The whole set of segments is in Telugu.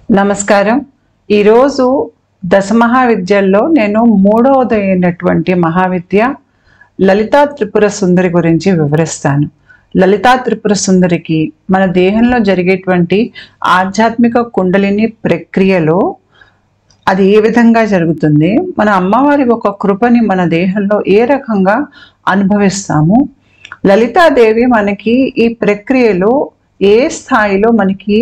నమస్కారం. ఈరోజు దశమహావిద్యల్లో నేను మూడవదైనటువంటి మహావిద్య లలితా త్రిపుర సుందరి గురించి వివరిస్తాను. లలితా త్రిపుర సుందరికి మన దేహంలో జరిగేటువంటి ఆధ్యాత్మిక కుండలిని ప్రక్రియలో అది ఏ విధంగా జరుగుతుంది, మన అమ్మవారి ఒక కృపని మన దేహంలో ఏ రకంగా అనుభవిస్తాము, లలితాదేవి మనకి ఈ ప్రక్రియలో ఏ స్థాయిలో మనకి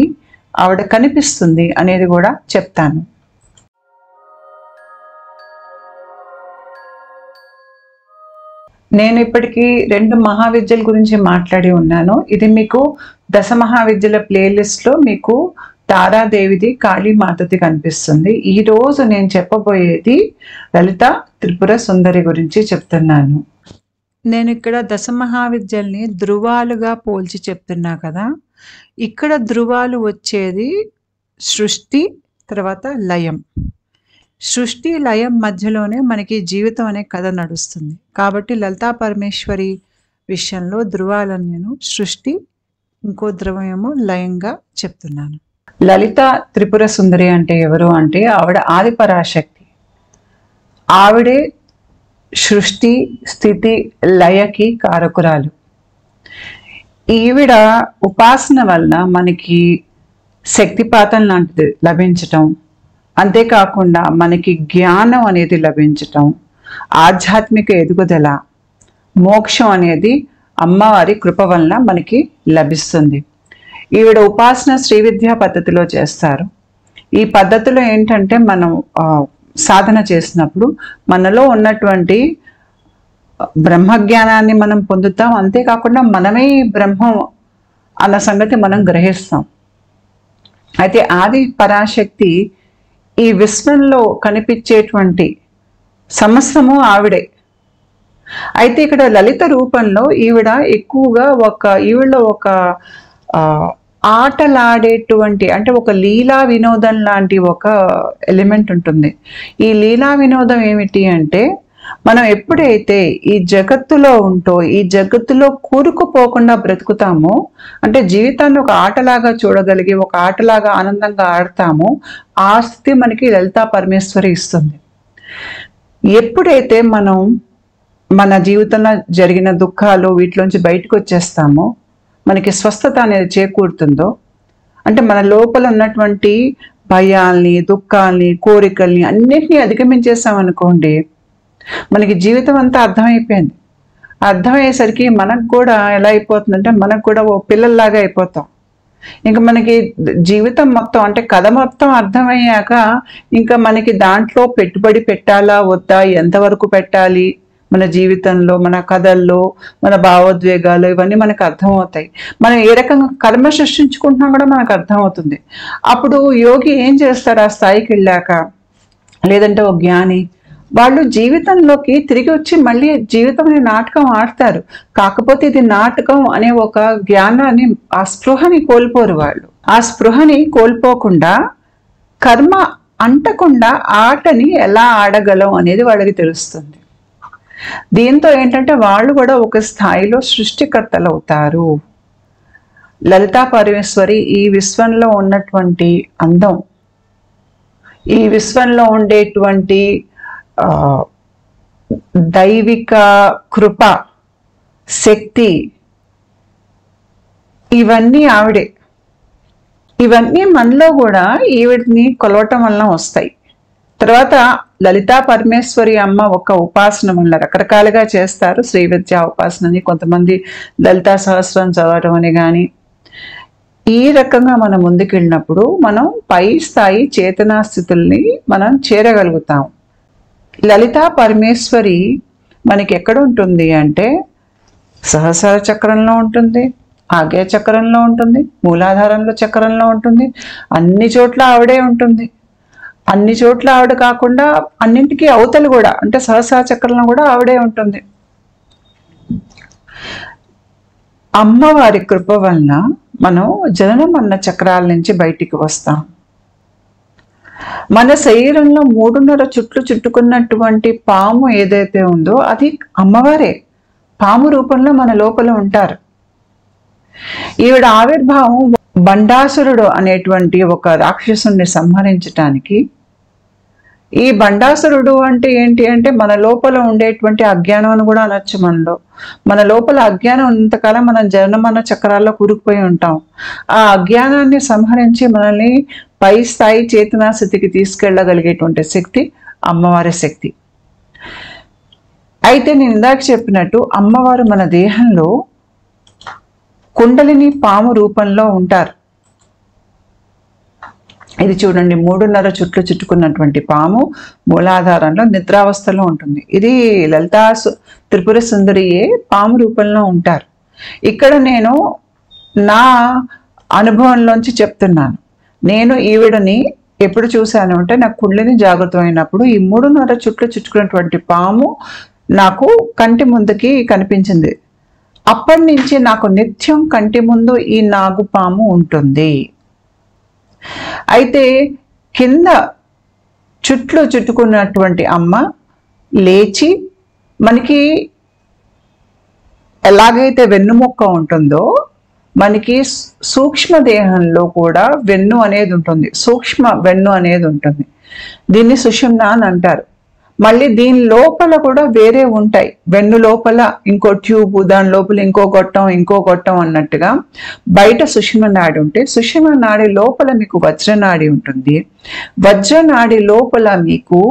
ఆవిడ కనిపిస్తుంది అనేది కూడా చెప్తాను. నేను ఇప్పటికీ 2 మహావిద్యల గురించి మాట్లాడి ఉన్నాను. ఇది మీకు దశ మహావిద్యల ప్లేలిస్ట్లో మీకు తారాదేవిది, కాళీమాతది కనిపిస్తుంది. ఈ రోజు నేను చెప్పబోయేది లలిత త్రిపుర సుందరి గురించి చెప్తున్నాను. నేను ఇక్కడ దశ మహావిద్యల్ని ధృవాలుగా పోల్చి చెప్తున్నా కదా. ఇక్కడ ధృవాలు వచ్చేది సృష్టి, తర్వాత లయం. సృష్టి లయం మధ్యలోనే మనకి జీవితం అనే కథ నడుస్తుంది. కాబట్టి లలితా పరమేశ్వరి విషయంలో ధృవాలను నేను సృష్టి, ఇంకో ధ్రువం ఏమో లయంగా చెప్తున్నాను. లలిత త్రిపుర సుందరి అంటే ఎవరు అంటే ఆవిడ ఆది పరాశక్తి. ఆవిడే సృష్టి, స్థితి, లయకి కారకురాలు. ఈవిడ ఉపాసన వల్ల మనకి శక్తిపాతం లాంటిది లభించటం, అంతేకాకుండా మనకి జ్ఞానం అనేది లభించటం, ఆధ్యాత్మిక ఎదుగుదల, మోక్షం అనేది అమ్మవారి కృప వలన మనకి లభిస్తుంది. ఈవిడ ఉపాసన శ్రీ విద్యా పద్ధతిలో చేస్తారు. ఈ పద్ధతిలో ఏంటంటే మనం సాధన చేసినప్పుడు మనలో ఉన్నటువంటి బ్రహ్మజ్ఞానాన్ని మనం పొందుతాం, అంతేకాకుండా మనమే బ్రహ్మం అన్న సంగతి మనం గ్రహిస్తాం. అయితే ఆది పరాశక్తి ఈ విశ్వంలో కనిపించేటువంటి సమస్తము ఆవిడే. అయితే ఇక్కడ లలిత రూపంలో ఈవిడ ఎక్కువగా ఈవిడ ఒక ఆటలాడేటువంటి, అంటే ఒక లీలా వినోదం లాంటి ఒక ఎలిమెంట్ ఉంటుంది. ఈ లీలా వినోదం ఏమిటి అంటే, మనం ఎప్పుడైతే ఈ జగత్తులో ఉంటో, ఈ జగత్తులో కూరుకుపోకుండా బ్రతుకుతామో, అంటే జీవితాన్ని ఒక ఆటలాగా చూడగలిగి ఒక ఆటలాగా ఆనందంగా ఆడతామో, ఆ స్థితి మనకి లలితా పరమేశ్వరి ఇస్తుంది. ఎప్పుడైతే మనం మన జీవితంలో జరిగిన దుఃఖాలు వీటిలోంచి బయటకు వచ్చేస్తామో, మనకి స్వస్థత అనేది చేకూరుతుందో, అంటే మన లోపల ఉన్నటువంటి భయాల్ని, దుఃఖాల్ని, కోరికల్ని అన్నిటినీ అధిగమించేసామనుకోండి, మనకి జీవితం అంతా అర్థమైపోయింది. అర్థమయ్యేసరికి మనకు కూడా ఎలా అయిపోతుందంటే, మనకు కూడా ఓ పిల్లల్లాగా అయిపోతాం. ఇంకా మనకి జీవితం మొత్తం, అంటే కథ మొత్తం అర్థమయ్యాక ఇంకా మనకి దాంట్లో పెట్టుబడి పెట్టాలా వద్దా, ఎంతవరకు పెట్టాలి, మన జీవితంలో, మన కథల్లో, మన భావోద్వేగాలు, ఇవన్నీ మనకు అర్థమవుతాయి. మనం ఏ రకంగా కర్మ సృష్టించుకుంటున్నాం కూడా మనకు అర్థమవుతుంది. అప్పుడు యోగి ఏం చేస్తారు ఆ స్థాయికి వెళ్ళాక, లేదంటే ఓ జ్ఞాని, వాళ్ళు జీవితంలోకి తిరిగి వచ్చి మళ్ళీ జీవితం అనే నాటకం ఆడతారు. కాకపోతే ఇది నాటకం అనే ఒక జ్ఞానాన్ని, ఆ స్పృహని కోల్పోరు వాళ్ళు. ఆ స్పృహని కోల్పోకుండా కర్మ అంటకుండా ఆటని ఎలా ఆడగలం అనేది వాళ్ళకి తెలుస్తుంది. దీంతో ఏంటంటే వాళ్ళు కూడా ఒక స్థాయిలో సృష్టికర్తలు అవుతారు. లలితా పరమేశ్వరి ఈ విశ్వంలో ఉన్నటువంటి అందం, ఈ విశ్వంలో ఉండేటువంటి దైవిక కృప, శక్తి, ఇవన్నీ ఆవిడే. ఇవన్నీ మనలో కూడా ఈవిడిని కొలవటం వలన వస్తాయి. తర్వాత లలితా పరమేశ్వరి అమ్మ ఒక ఉపాసన వల్ల రకరకాలుగా చేస్తారు. శ్రీ విద్యా ఉపాసనని, కొంతమంది లలితా సహస్రం చదవటం అని. కానీ ఈ రకంగా మనం ముందుకెళ్ళినప్పుడు మనం పై స్థాయి చేతనా స్థితుల్ని మనం చేరగలుగుతాం. లలితా పరమేశ్వరి మనకి ఎక్కడ ఉంటుంది అంటే, సహస్ర చక్రంలో ఉంటుంది, ఆగ్నేయ చక్రంలో ఉంటుంది, మూలాధారంలో చక్రంలో ఉంటుంది, అన్ని చోట్ల ఆవిడే ఉంటుంది. అన్ని చోట్ల ఆవిడ కాకుండా అన్నింటికీ అవతలు కూడా, అంటే సహస్ర చక్రంలో కూడా ఆవిడే ఉంటుంది. అమ్మవారి కృప వలన మనం జనన మరణ చక్రాల నుంచి బయటికి వస్తాం. మన శరీరంలో 3.5 చుట్లు చుట్టుకున్నటువంటి పాము ఏదైతే ఉందో అది అమ్మవారే. పాము రూపంలో మన లోపల ఉంటారు. ఈవిడ ఆవిర్భావం బండాసురుడు అనేటువంటి ఒక రాక్షసుని సంహరించటానికి, ఈ బండాసురుడు అంటే ఏంటి అంటే మన లోపల ఉండేటువంటి అజ్ఞానం అని కూడా అనొచ్చు. మన లోపల అజ్ఞానం ఉన్నంతకాలం మనం జనమన చక్రాల్లో కూరుకుపోయి ఉంటాం. ఆ అజ్ఞానాన్ని సంహరించి మనల్ని పై స్థాయి చేతనా స్థితికి తీసుకెళ్ళగలిగేటువంటి శక్తి అమ్మవారి శక్తి. అయితే నేను ఇందాక చెప్పినట్టు అమ్మవారు మన దేహంలో కుండలిని పాము రూపంలో ఉంటారు. ఇది చూడండి, 3.5 చుట్లు చుట్టుకున్నటువంటి పాము మూలాధారంలో నిద్రావస్థలో ఉంటుంది. ఇది లలితా త్రిపుర సుందరియే పాము రూపంలో ఉంటారు. ఇక్కడ నేను నా అనుభవంలోంచి చెప్తున్నాను. నేను ఈవిడని ఎప్పుడు చూశాను అంటే, నాకు కుండలిని జాగృతమైనప్పుడు ఈ 3.5 చుట్లు చుట్టుకున్నటువంటి పాము నాకు కంటి ముందుకి కనిపించింది. అప్పటి నుంచి నాకు నిత్యం కంటి ముందు ఈ నాగుపాము ఉంటుంది. అయితే కింద చుట్లు చుట్టుకున్నటువంటి అమ్మ లేచి మనకి ఎలాగైతే వెన్నుముక్క ఉంటుందో, మనకి సూక్ష్మ దేహంలో కూడా వెన్ను అనేది ఉంటుంది, సూక్ష్మ వెన్ను అనేది ఉంటుంది. దీన్ని సుషుమ్న అని అంటారు. మళ్ళీ దీని లోపల కూడా వేరే ఉంటాయి. వెన్ను లోపల ఇంకో ట్యూబ్, దాని లోపల ఇంకో గొట్టం అన్నట్టుగా బయట సుషుమ్న నాడి ఉంటే, సుషుమ్న నాడి లోపల మీకు వజ్రనాడి ఉంటుంది. వజ్రనాడి లోపల మీకు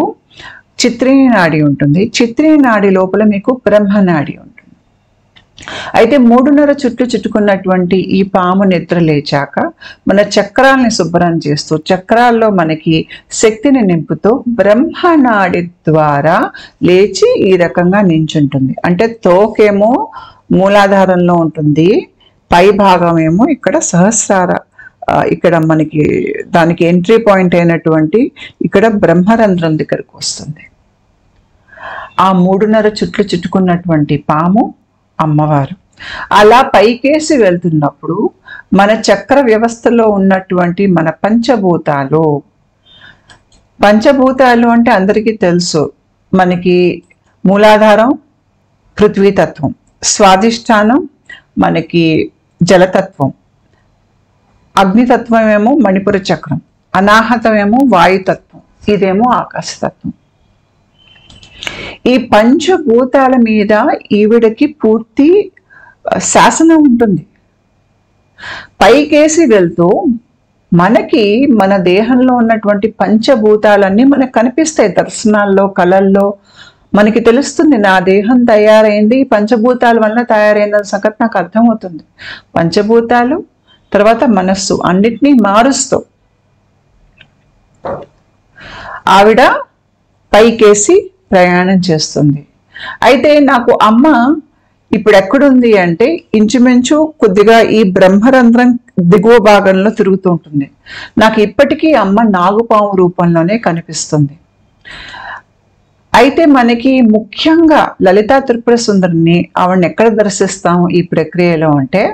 చిత్రిణి నాడి ఉంటుంది. చిత్రిణి నాడి లోపల మీకు బ్రహ్మనాడి ఉంటుంది. అయితే 3.5 చుట్లు చుట్టుకున్నటువంటి ఈ పాము నిద్ర లేచాక మన చక్రాల్ని శుభ్రం చేస్తూ, చక్రాల్లో మనకి శక్తిని నింపుతూ బ్రహ్మనాడి ద్వారా లేచి ఈ రకంగా నించుంటుంది. అంటే తోకేమో మూలాధారంలో ఉంటుంది, పై భాగం ఏమో ఇక్కడ సహస్రార, ఇక్కడ మనకి దానికి ఎంట్రీ పాయింట్ అయినటువంటి ఇక్కడ బ్రహ్మరంధ్రం దగ్గరకు వస్తుంది. ఆ 3.5 చుట్లు చుట్టుకున్నటువంటి పాము అమ్మవారు. అలా పైకేసి వెళ్తున్నప్పుడు మన చక్ర వ్యవస్థలో ఉన్నటువంటి మన పంచభూతాలు అంటే అందరికీ తెలుసు. మనకి మూలాధారం పృథ్వీతత్వం, స్వాధిష్టానం మనకి జలతత్వం, అగ్నితత్వం ఏమో మణిపుర చక్రం, అనాహతం ఏమో వాయుతత్వం, ఇదేమో ఆకాశతత్వం. ఈ పంచభూతాల మీద ఈవిడకి పూర్తి శాసనం ఉంటుంది. పైకేసి వెళ్తూ మనకి మన దేహంలో ఉన్నటువంటి పంచభూతాలన్నీ మనకు కనిపిస్తాయి. దర్శనాల్లో, కళల్లో మనకి తెలుస్తుంది, నా దేహం తయారైంది పంచభూతాల వల్ల తయారైందని సంగతి నాకు అర్థమవుతుంది. పంచభూతాలు తర్వాత మనస్సు అన్నిటినీ మారుస్తూ ఆవిడ పైకేసి ప్రయాణం చేస్తుంది. అయితే నాకు అమ్మ ఇప్పుడు ఎక్కడుంది అంటే, ఇంచుమించు కొద్దిగా ఈ బ్రహ్మరంధ్రం దిగువ భాగంలో తిరుగుతూ ఉంటుంది. నాకు ఇప్పటికీ అమ్మ నాగుపాము రూపంలోనే కనిపిస్తుంది. అయితే మనకి ముఖ్యంగా లలితా త్రిపుర సుందరిని ఆవిడని ఎక్కడ దర్శిస్తాం ఈ ప్రక్రియలో అంటే,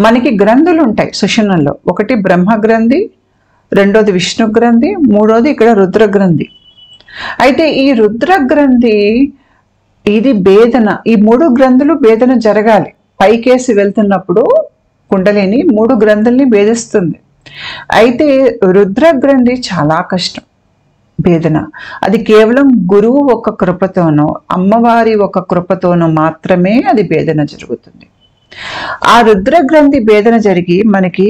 మనకి గ్రంథులు ఉంటాయి సుషుమ్నలో. ఒకటి బ్రహ్మ గ్రంథి, రెండోది విష్ణు గ్రంథి, మూడోది ఇక్కడ రుద్ర గ్రంథి. అయితే ఈ రుద్ర గ్రంథి ఇది భేదన, ఈ 3 గ్రంథులు భేదన జరగాలి. పైకేసి వెళ్తున్నప్పుడు కుండలిని 3 గ్రంథుల్ని భేదిస్తుంది. అయితే రుద్ర గ్రంథి చాలా కష్టం భేదన. అది కేవలం గురువు ఒక కృపతోనో, అమ్మవారి ఒక కృపతోనో మాత్రమే అది భేదన జరుగుతుంది. ఆ రుద్ర గ్రంథి భేదన జరిగి మనకి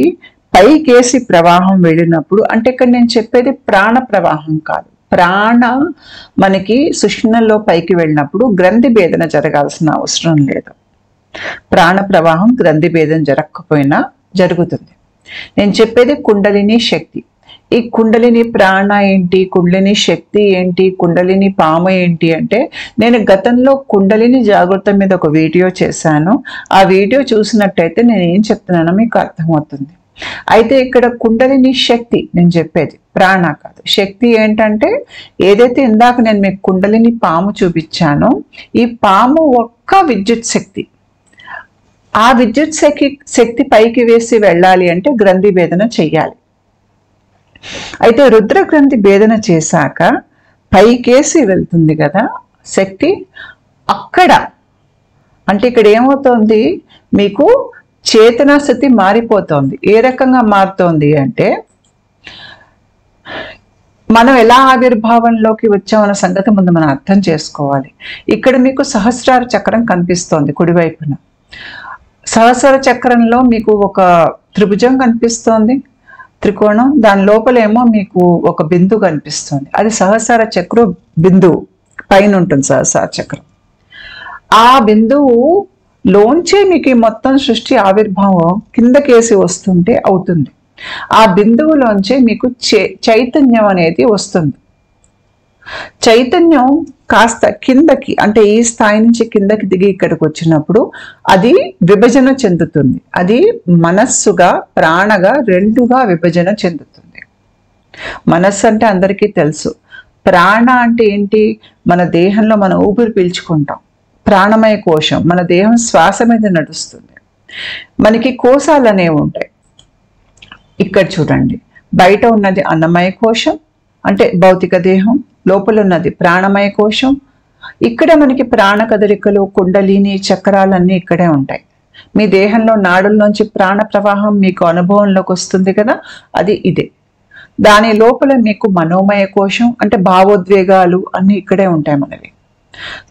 పైకేసి ప్రవాహం వెళ్ళినప్పుడు, అంటే ఇక్కడ నేను చెప్పేది ప్రాణ ప్రవాహం కాదు, ప్రాణ మనకి సుషుమ్నలో పైకి వెళ్ళినప్పుడు గ్రంథి భేదన జరగాల్సిన అవసరం లేదు. ప్రాణ ప్రవాహం గ్రంథి భేదన జరగకపోయినా జరుగుతుంది. నేను చెప్పేది కుండలిని శక్తి. ఈ కుండలిని ప్రాణ ఏంటి, కుండలిని శక్తి ఏంటి, కుండలిని పాము ఏంటి అంటే, నేను గతంలో కుండలిని జాగృతం మీద ఒక వీడియో చేశాను. ఆ వీడియో చూసినట్టయితే నేను ఏం చెప్తున్నానో మీకు అర్థమవుతుంది. అయితే ఇక్కడ కుండలిని శక్తి నేను చెప్పేది, ప్రాణ కాదు. శక్తి ఏంటంటే, ఏదైతే ఇందాక నేను మీకు కుండలిని పాము చూపించానో, ఈ పాము ఒక్క విద్యుత్ శక్తి. ఆ విద్యుత్ శక్తి పైకి వేసి వెళ్ళాలి అంటే గ్రంథి భేదన చెయ్యాలి. అయితే రుద్ర గ్రంథి భేదన చేశాక పైకేసి వెళ్తుంది కదా శక్తి, అక్కడ అంటే ఇక్కడ ఏమవుతుంది, మీకు చేతనా స్థితి మారిపోతోంది. ఏ రకంగా మారుతోంది అంటే, మనం ఎలా ఆవిర్భావంలోకి వచ్చామన్న సంగతి ముందు మనం అర్థం చేసుకోవాలి. ఇక్కడ మీకు సహస్రార చక్రం కనిపిస్తోంది కుడివైపున. సహస్రార చక్రంలో మీకు ఒక త్రిభుజం కనిపిస్తోంది, త్రికోణం. దాని లోపలేమో మీకు ఒక బిందువు కనిపిస్తుంది. అది సహస్రార చక్రం బిందువు పైన ఉంటుంది సహస్రార చక్రం. ఆ బిందువు లోంచే మీకు మొత్తం సృష్టి ఆవిర్భావం కిందకేసి వస్తుంటే అవుతుంది. ఆ బిందువులోంచే మీకు చైతన్యం అనేది వస్తుంది. చైతన్యం కాస్త కిందకి, అంటే ఈ స్థాయి నుంచి కిందకి దిగి ఇక్కడికి వచ్చినప్పుడు అది విభజన చెందుతుంది. అది మనస్సుగా, ప్రాణగా రెండుగా విభజన చెందుతుంది. మనస్సు అంటే అందరికీ తెలుసు. ప్రాణ అంటే ఏంటి? మన దేహంలో మనం ఊపిరి పీల్చుకుంటాం. ప్రాణమయ కోశం మన దేహం శ్వాస మీద నడుస్తుంది. మనకి కోశాలు అనేవి ఉంటాయి. ఇక్కడ చూడండి, బయట ఉన్నది అన్నమయ కోశం అంటే భౌతిక దేహం, లోపల ఉన్నది ప్రాణమయ కోశం. ఇక్కడ మనకి ప్రాణ కదలికలు, కుండలిని, చక్రాలన్నీ ఇక్కడే ఉంటాయి. మీ దేహంలో నాడుల్లోంచి ప్రాణ ప్రవాహం మీకు అనుభవంలోకి వస్తుంది కదా, అది ఇదే. దాని లోపల మీకు మనోమయ కోశం అంటే భావోద్వేగాలు అన్నీ ఇక్కడే ఉంటాయి మనవి.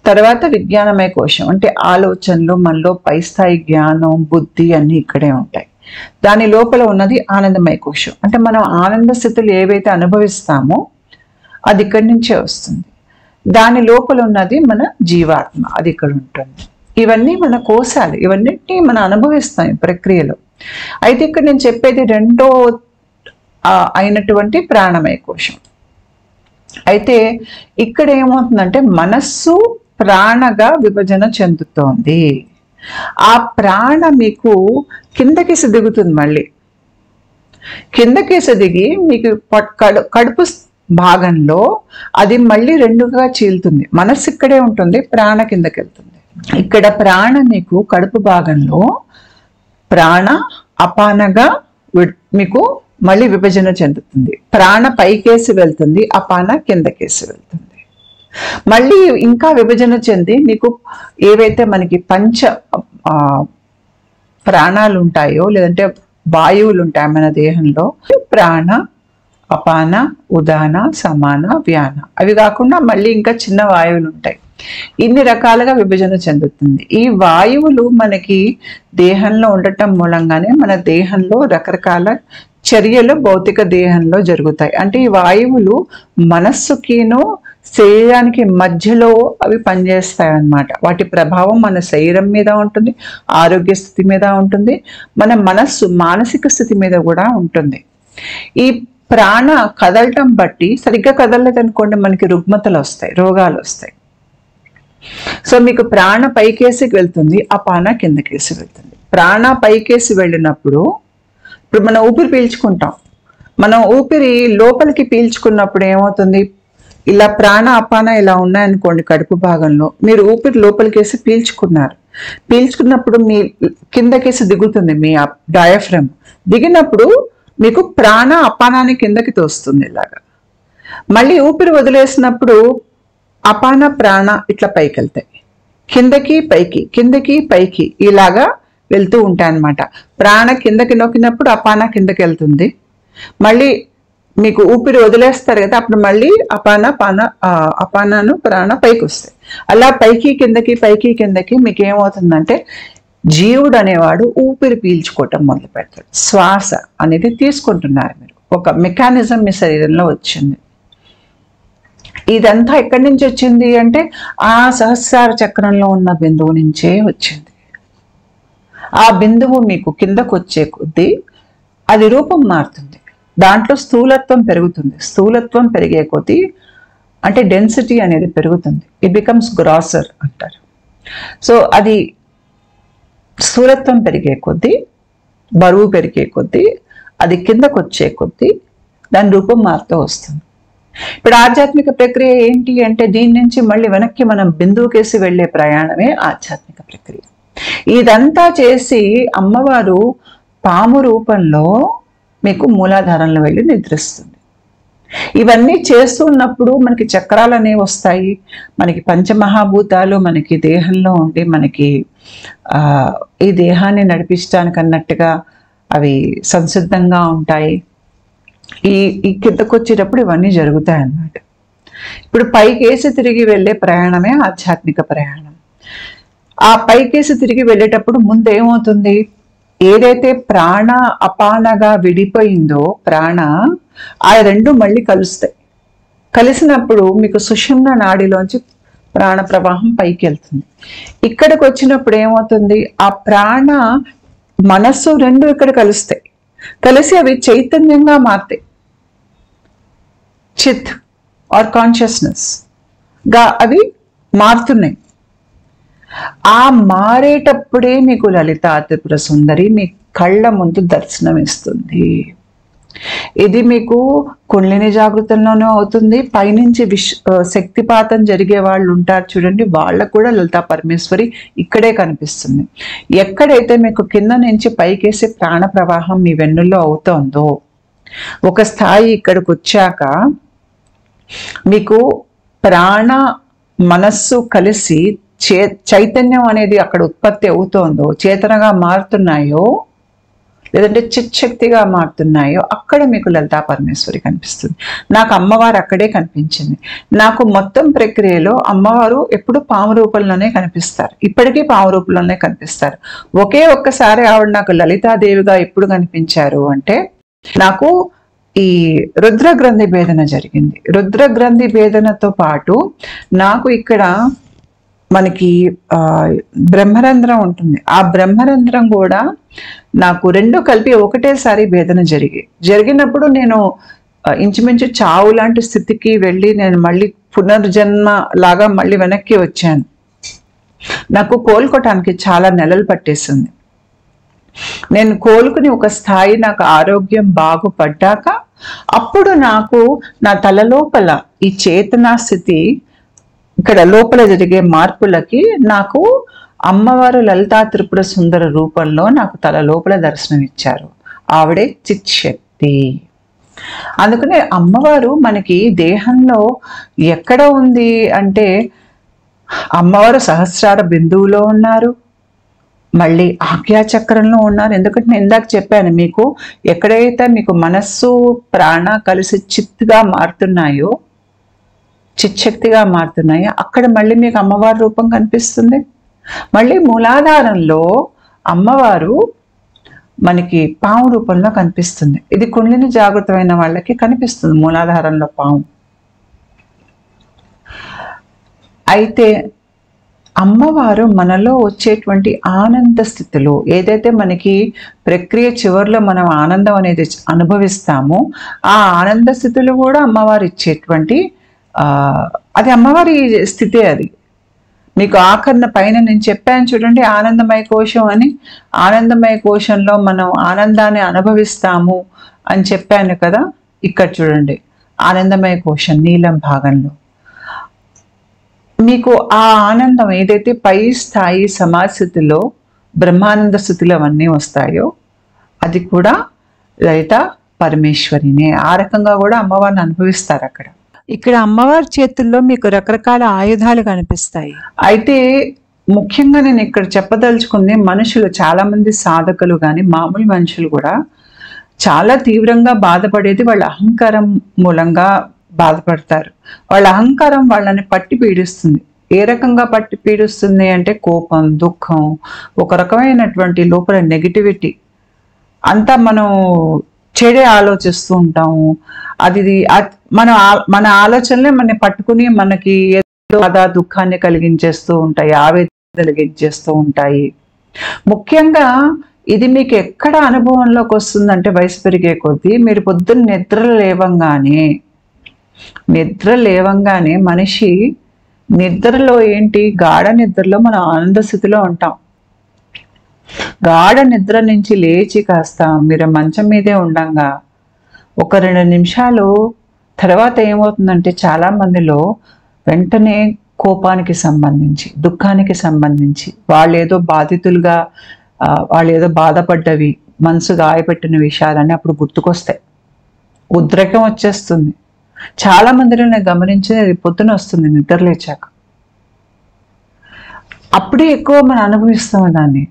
తర్వాత విజ్ఞానమయ కోశం అంటే ఆలోచనలు, మనలో పై స్థాయి జ్ఞానం, బుద్ధి అన్నీ ఇక్కడే ఉంటాయి. దాని లోపల ఉన్నది ఆనందమయ కోశం అంటే మనం ఆనంద స్థితులు ఏవైతే అనుభవిస్తామో అది ఇక్కడి నుంచే వస్తుంది. దాని లోపల ఉన్నది మన జీవాత్మ, అది ఇక్కడ ఉంటుంది. ఇవన్నీ మన కోశాలు, ఇవన్నిటినీ మనం అనుభవిస్తాం ఈ ప్రక్రియలో. అయితే ఇక్కడ నేను చెప్పేది రెండో అయినటువంటి ప్రాణమయ కోశం. అయితే ఇక్కడ ఏమవుతుందంటే మనస్సు ప్రాణగా విభజన చెందుతోంది. ఆ ప్రాణ మీకు కిందకేసి దిగుతుంది. మళ్ళీ కిందకేసి దిగి మీకు కడుపు భాగంలో అది మళ్ళీ రెండుగా చీలుతుంది. మనస్సు ఇక్కడే ఉంటుంది, ప్రాణ కిందకి వెళ్తుంది. ఇక్కడ ప్రాణ మీకు కడుపు భాగంలో ప్రాణ అపానగా మీకు మళ్ళీ విభజన చెందుతుంది. ప్రాణ పైకేసి వెళ్తుంది, అపాన కిందకేసి వెళ్తుంది. మళ్ళీ ఇంకా విభజన చెంది మీకు ఏవైతే మనకి పంచ ప్రాణాలు ఉంటాయో లేదంటే వాయువులు ఉంటాయి మన దేహంలో, ప్రాణ, అపాన, ఉదాన, సమాన, వ్యాన, అవి కాకుండా మళ్ళీ ఇంకా చిన్న వాయువులు ఉంటాయి. ఇన్ని రకాలుగా విభజన చెందుతుంది. ఈ వాయువులు మనకి దేహంలో ఉండటం మూలంగానే మన దేహంలో రకరకాల చర్యలు భౌతిక దేహంలో జరుగుతాయి. అంటే ఈ వాయువులు మనస్సుకిను శరీరానికి మధ్యలో అవి పనిచేస్తాయి అన్నమాట. వాటి ప్రభావం మన శరీరం మీద ఉంటుంది, ఆరోగ్య స్థితి మీద ఉంటుంది, మన మనస్సు మానసిక స్థితి మీద కూడా ఉంటుంది. ఈ ప్రాణ కదలటం బట్టి సరిగ్గా కదలలేదనుకోండి మనకి రుగ్మతలు వస్తాయి, రోగాలు వస్తాయి. సో మీకు ప్రాణ పైకేసి వెళ్తుంది, అపాన కిందకేసి వెళ్తుంది. ప్రాణ పైకేసి వెళ్ళినప్పుడు ఇప్పుడు మనం ఊపిరి పీల్చుకుంటాం. మనం ఊపిరి లోపలికి పీల్చుకున్నప్పుడు ఏమవుతుంది, ఇలా ప్రాణ అపాన ఇలా ఉన్నాయనుకోండి కడుపు భాగంలో, మీరు ఊపిరి లోపలికేసి పీల్చుకున్నారు. పీల్చుకున్నప్పుడు మీ కిందకేసి దిగుతుంది మీ డయాఫ్రమ్. దిగినప్పుడు మీకు ప్రాణ అపానాన్ని కిందకి తోస్తుంది ఇలాగా. మళ్ళీ ఊపిరి వదిలేసినప్పుడు అపాన ప్రాణ ఇట్లా పైకి వెళ్తాయి, కిందకి పైకి, కిందకి పైకి ఇలాగా వెళ్తూ ఉంటాయి అన్నమాట. ప్రాణ కిందకి నొక్కినప్పుడు అపాన కిందకి వెళ్తుంది. మళ్ళీ మీకు ఊపిరి వదిలేస్తారు కదా, అప్పుడు మళ్ళీ అపానాను ప్రాణ పైకి వస్తాయి. అలా పైకి కిందకి పైకి కిందకి మీకు ఏమవుతుందంటే జీవుడు అనేవాడు ఊపిరి పీల్చుకోవటం మొదలు పెడతాడు. శ్వాస అనేది తీసుకుంటున్నారు మీరు, ఒక మెకానిజం మీ శరీరంలో వచ్చింది. ఇదంతా ఎక్కడి నుంచి వచ్చింది అంటే ఆ సహస్రార చక్రంలో ఉన్న బిందువు నుంచే వచ్చింది. ఆ బిందువు మీకు కిందకు వచ్చే కొద్దీ అది రూపం మారుతుంది. దాంట్లో స్థూలత్వం పెరుగుతుంది. స్థూలత్వం పెరిగే కొద్దీ అంటే డెన్సిటీ అనేది పెరుగుతుంది. ఇట్ బికమ్స్ గ్రాసర్ అంటారు. సో అది స్థూలత్వం పెరిగే కొద్దీ, బరువు పెరిగే కొద్దీ, అది కిందకు వచ్చే కొద్దీ దాని రూపం మారుతూ వస్తుంది. ఇప్పుడు ఆధ్యాత్మిక ప్రక్రియ ఏంటి అంటే దీని నుంచి మళ్ళీ వెనక్కి మనం బిందువుకేసి వెళ్ళే ప్రయాణమే ఆధ్యాత్మిక ప్రక్రియ. ఇదంతా చేసి అమ్మవారు పాము రూపంలో మీకు మూలాధారంలో వెళ్ళి నిద్రిస్తుంది. ఇవన్నీ చేస్తూ ఉన్నప్పుడు మనకి చక్రాలు అనేవి వస్తాయి, మనకి పంచమహాభూతాలు మనకి దేహంలో ఉండి మనకి ఈ దేహాన్ని నడిపించడానికి అన్నట్టుగా అవి సంసిద్ధంగా ఉంటాయి. ఈ కిందకు వచ్చేటప్పుడు ఇవన్నీ జరుగుతాయి అన్నమాట. ఇప్పుడు పైకేసి తిరిగి వెళ్ళే ప్రయాణమే ఆధ్యాత్మిక ప్రయాణం. ఆ పైకేసి తిరిగి వెళ్ళేటప్పుడు ముందు ఏమవుతుంది, ఏదైతే ప్రాణ అపానగా విడిపోయిందో ప్రాణ, ఆ రెండు మళ్ళీ కలుస్తాయి. కలిసినప్పుడు మీకు సుషుమ్న నాడిలోంచి ప్రాణ ప్రవాహం పైకి వెళ్తుంది. ఇక్కడికి వచ్చినప్పుడు ఏమవుతుంది, ఆ ప్రాణ మనస్సు రెండు ఇక్కడ కలుస్తాయి. కలిసి అవి చైతన్యంగా మారుతాయి. చిత్ ఆర్ కాన్షియస్నెస్ గా అవి మారుతున్నాయి. ఆ మారేటప్పుడే మీకు లలితా త్రిపుర సుందరి మీ కళ్ళ ముందు దర్శనం ఇస్తుంది. ఇది మీకు కుండలిని జాగృతంలోనూ అవుతుంది. పైనుంచి శక్తిపాతం జరిగే వాళ్ళు ఉంటారు చూడండి, వాళ్ళకు కూడా లలితా పరమేశ్వరి ఇక్కడే కనిపిస్తుంది. ఎక్కడైతే మీకు కింద నుంచి పైకేసి ప్రాణ ప్రవాహం మీ వెన్నుల్లో అవుతోందో, ఒక స్థాయి ఇక్కడికి వచ్చాక మీకు ప్రాణ మనస్సు కలిసి చైతన్యం అనేది అక్కడ ఉత్పత్తి అవుతోందో, చేతనగా మారుతున్నాయో లేదంటే చిత్శక్తిగా మారుతున్నాయో, అక్కడ మీకు లలితా పరమేశ్వరి కనిపిస్తుంది. నాకు అమ్మవారు అక్కడే కనిపించింది. నాకు మొత్తం ప్రక్రియలో అమ్మవారు ఎప్పుడు పాము రూపంలోనే కనిపిస్తారు, ఇప్పటికీ పాము రూపంలోనే కనిపిస్తారు. ఒక్కసారి ఆవిడ నాకు లలితాదేవిగా ఎప్పుడు కనిపించారు అంటే, నాకు ఈ రుద్రగ్రంథి భేదన జరిగింది. రుద్రగ్రంథి భేదనతో పాటు నాకు ఇక్కడ మనకి బ్రహ్మరంధ్రం ఉంటుంది. ఆ బ్రహ్మరంధ్రం కూడా నాకు రెండు కలిపి ఒకటేసారి భేదన జరిగినప్పుడు నేను ఇంచుమించు చావు లాంటి స్థితికి వెళ్ళి నేను మళ్ళీ పునర్జన్మ లాగా మళ్ళీ వెనక్కి వచ్చాను. నాకు కోలుకోవటానికి చాలా నెలలు పట్టేసింది. నేను కోలుకుని ఒక స్థాయి నాకు ఆరోగ్యం బాగుపడ్డాక అప్పుడు నాకు నా తల లోపల ఈ చేతనా స్థితి, ఇక్కడ లోపల జరిగే మార్పులకి నాకు అమ్మవారు లలితా త్రిపుర సుందర రూపంలో నాకు తల లోపల దర్శనం ఇచ్చారు. ఆవిడే చిత్శక్తి. అందుకనే అమ్మవారు మనకి దేహంలో ఎక్కడ ఉంది అంటే, అమ్మవారు సహస్రార బిందువులో ఉన్నారు, మళ్ళీ ఆజ్ఞాచక్రంలో ఉన్నారు. ఎందుకంటే నేను ఇందాక చెప్పాను మీకు, ఎక్కడైతే మీకు మనస్సు ప్రాణ కలిసి చిత్తుగా మారుతున్నాయో, చిత్శక్తిగా మారుతున్నాయో, అక్కడ మళ్ళీ మీకు అమ్మవారి రూపం కనిపిస్తుంది. మళ్ళీ మూలాధారంలో అమ్మవారు మనకి పాము రూపంలో కనిపిస్తుంది. ఇది కుండలిని జాగృతమైన వాళ్ళకి కనిపిస్తుంది మూలాధారంలో పాము. అయితే అమ్మవారు మనలో వచ్చేటువంటి ఆనంద స్థితిలో, ఏదైతే మనకి ప్రక్రియ చివరిలో మనం ఆనందం అనేది అనుభవిస్తామో, ఆ ఆనంద స్థితిలో కూడా అమ్మవారు ఇచ్చేటువంటి అది అమ్మవారి స్థితే. అది మీకు ఆఖరణ పైన నేను చెప్పాను చూడండి, ఆనందమయ కోశం అని. ఆనందమయ కోశంలో మనం ఆనందాన్ని అనుభవిస్తాము అని చెప్పాను కదా. ఇక్కడ చూడండి, ఆనందమయ కోశం నీలం భాగంలో మీకు ఆ ఆనందం ఏదైతే పై స్థాయి సమాస్థితిలో బ్రహ్మానంద స్థితిలో అవన్నీ వస్తాయో, అది కూడా లలిత పరమేశ్వరినే. ఆ రకంగా కూడా అమ్మవారిని అనుభవిస్తారు అక్కడ. ఇక్కడ అమ్మవారి చేతుల్లో మీకు రకరకాల ఆయుధాలు కనిపిస్తాయి. అయితే ముఖ్యంగా నేను ఇక్కడ చెప్పదలుచుకుంది, మనుషులు చాలా మంది సాధకులు కానీ మామూలు మనుషులు కూడా చాలా తీవ్రంగా బాధపడేది వాళ్ళ అహంకారం మూలంగా బాధపడతారు. వాళ్ళ అహంకారం వాళ్ళని పట్టి పీడిస్తుంది. ఏ రకంగా పట్టి పీడిస్తుంది అంటే, కోపం, దుఃఖం, ఒక రకమైనటువంటి లోపల నెగిటివిటీ అంతా మనం చెడే ఆలోచిస్తూ ఉంటాము. అది మన ఆలోచనలే మన పట్టుకుని మనకి ఏదో బాధ దుఃఖాన్ని కలిగించేస్తూ ఉంటాయి, ఆవేదన కలిగించేస్తూ ఉంటాయి. ముఖ్యంగా ఇది మీకు ఎక్కడ అనుభవంలోకి వస్తుందంటే, వయసు పెరిగే కొద్దీ మీరు పొద్దున్న నిద్ర లేవంగానే మనిషి నిద్రలో ఏంటి, గాఢ నిద్రలో మనం ఆనంద స్థితిలో ఉంటాం. గాఢ నిద్ర నుంచి లేచి కాస్త మీరు మంచం మీదే ఉండంగా ఒక 2 నిమిషాలు తర్వాత ఏమవుతుందంటే, చాలా మందిలో వెంటనే కోపానికి సంబంధించి, దుఃఖానికి సంబంధించి, వాళ్ళు ఏదో బాధితులుగా, వాళ్ళు ఏదో బాధపడ్డవి, మనసు గాయపెట్టిన విషయాలన్నీ అప్పుడు గుర్తుకొస్తాయి. ఉద్రేకం వచ్చేస్తుంది. చాలా మందిలో నేను గమనించేది పొద్దున వస్తుంది నిద్రలేచాక, అప్పుడే ఎక్కువ మనం అనుభవిస్తాం దాన్ని.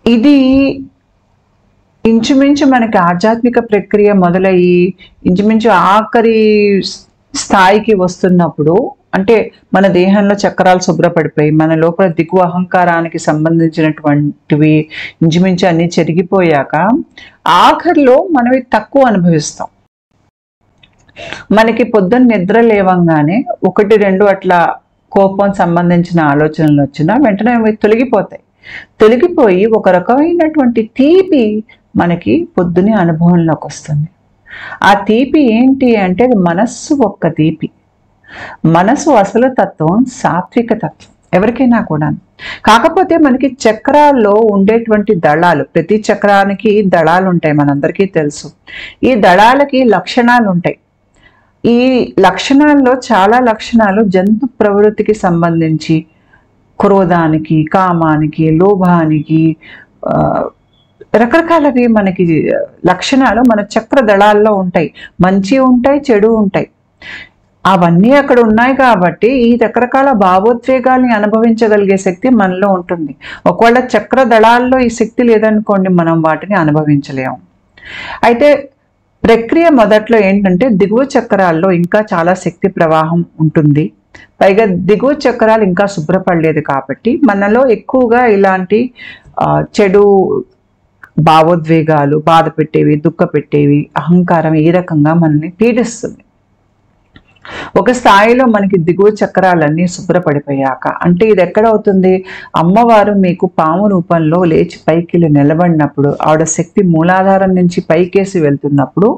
ఇది ఇంచుమించు మనకి ఆధ్యాత్మిక ప్రక్రియ మొదలయ్యి ఇంచుమించు ఆఖరి స్థాయికి వస్తున్నప్పుడు, అంటే మన దేహంలో చక్రాలు శుభ్రపడిపోయి మన లోపల దిగు అహంకారానికి సంబంధించినటువంటివి ఇంచుమించు అన్ని చెరిగిపోయాక ఆఖరిలో మనం తక్కువ అనుభవిస్తాం. మనకి పొద్దున్న నిద్ర లేవంగానే 1-2 అట్లా కోపం సంబంధించిన ఆలోచనలు వచ్చినా వెంటనే అవి తొలగిపోతాయి. తొలగిపోయి ఒక రకమైనటువంటి తీపి మనకి పొద్దునే అనుభవంలోకి వస్తుంది. ఆ తీపి ఏంటి అంటే అది మనస్సు ఒక్క తీపి. మనసు అసలు తత్వం సాత్విక తత్వం ఎవరికైనా కూడా. కాకపోతే మనకి చక్రాల్లో ఉండేటువంటి దళాలు, ప్రతి చక్రానికి దళాలు ఉంటాయి, మనందరికీ తెలుసు. ఈ దళాలకి లక్షణాలు ఉంటాయి. ఈ లక్షణాల్లో చాలా లక్షణాలు జంతు ప్రవృత్తికి సంబంధించి, క్రోధానికి, కామానికి, లోభానికి, రకరకాలవి మనకి లక్షణాలు మన చక్ర దళాల్లో ఉంటాయి. మంచి ఉంటాయి, చెడు ఉంటాయి. అవన్నీ అక్కడ ఉన్నాయి కాబట్టి ఈ రకరకాల భావోద్వేగాల్ని అనుభవించగలిగే శక్తి మనలో ఉంటుంది. ఒకవేళ చక్ర దళాల్లో ఈ శక్తి లేదనుకోండి, మనం వాటిని అనుభవించలేము. అయితే ప్రక్రియ మొదట్లో ఏంటంటే దిగువ చక్రాల్లో ఇంకా చాలా శక్తి ప్రవాహం ఉంటుంది. పైగా దిగువ చక్రాలు ఇంకా శుభ్రపడలేదు కాబట్టి మనలో ఎక్కువగా ఇలాంటి చెడు భావోద్వేగాలు, బాధ పెట్టేవి, దుఃఖ పెట్టేవి, అహంకారం ఈ రకంగా మనల్ని పీడిస్తుంది. ఒక స్థాయిలో మనకి దిగువ చక్రాలన్నీ శుభ్రపడిపోయాక, అంటే ఇది ఎక్కడవుతుంది, అమ్మవారు మీకు పాము రూపంలో లేచి పైకి నిలబడినప్పుడు, ఆవిడ శక్తి మూలాధారం నుంచి పైకేసి వెళ్తున్నప్పుడు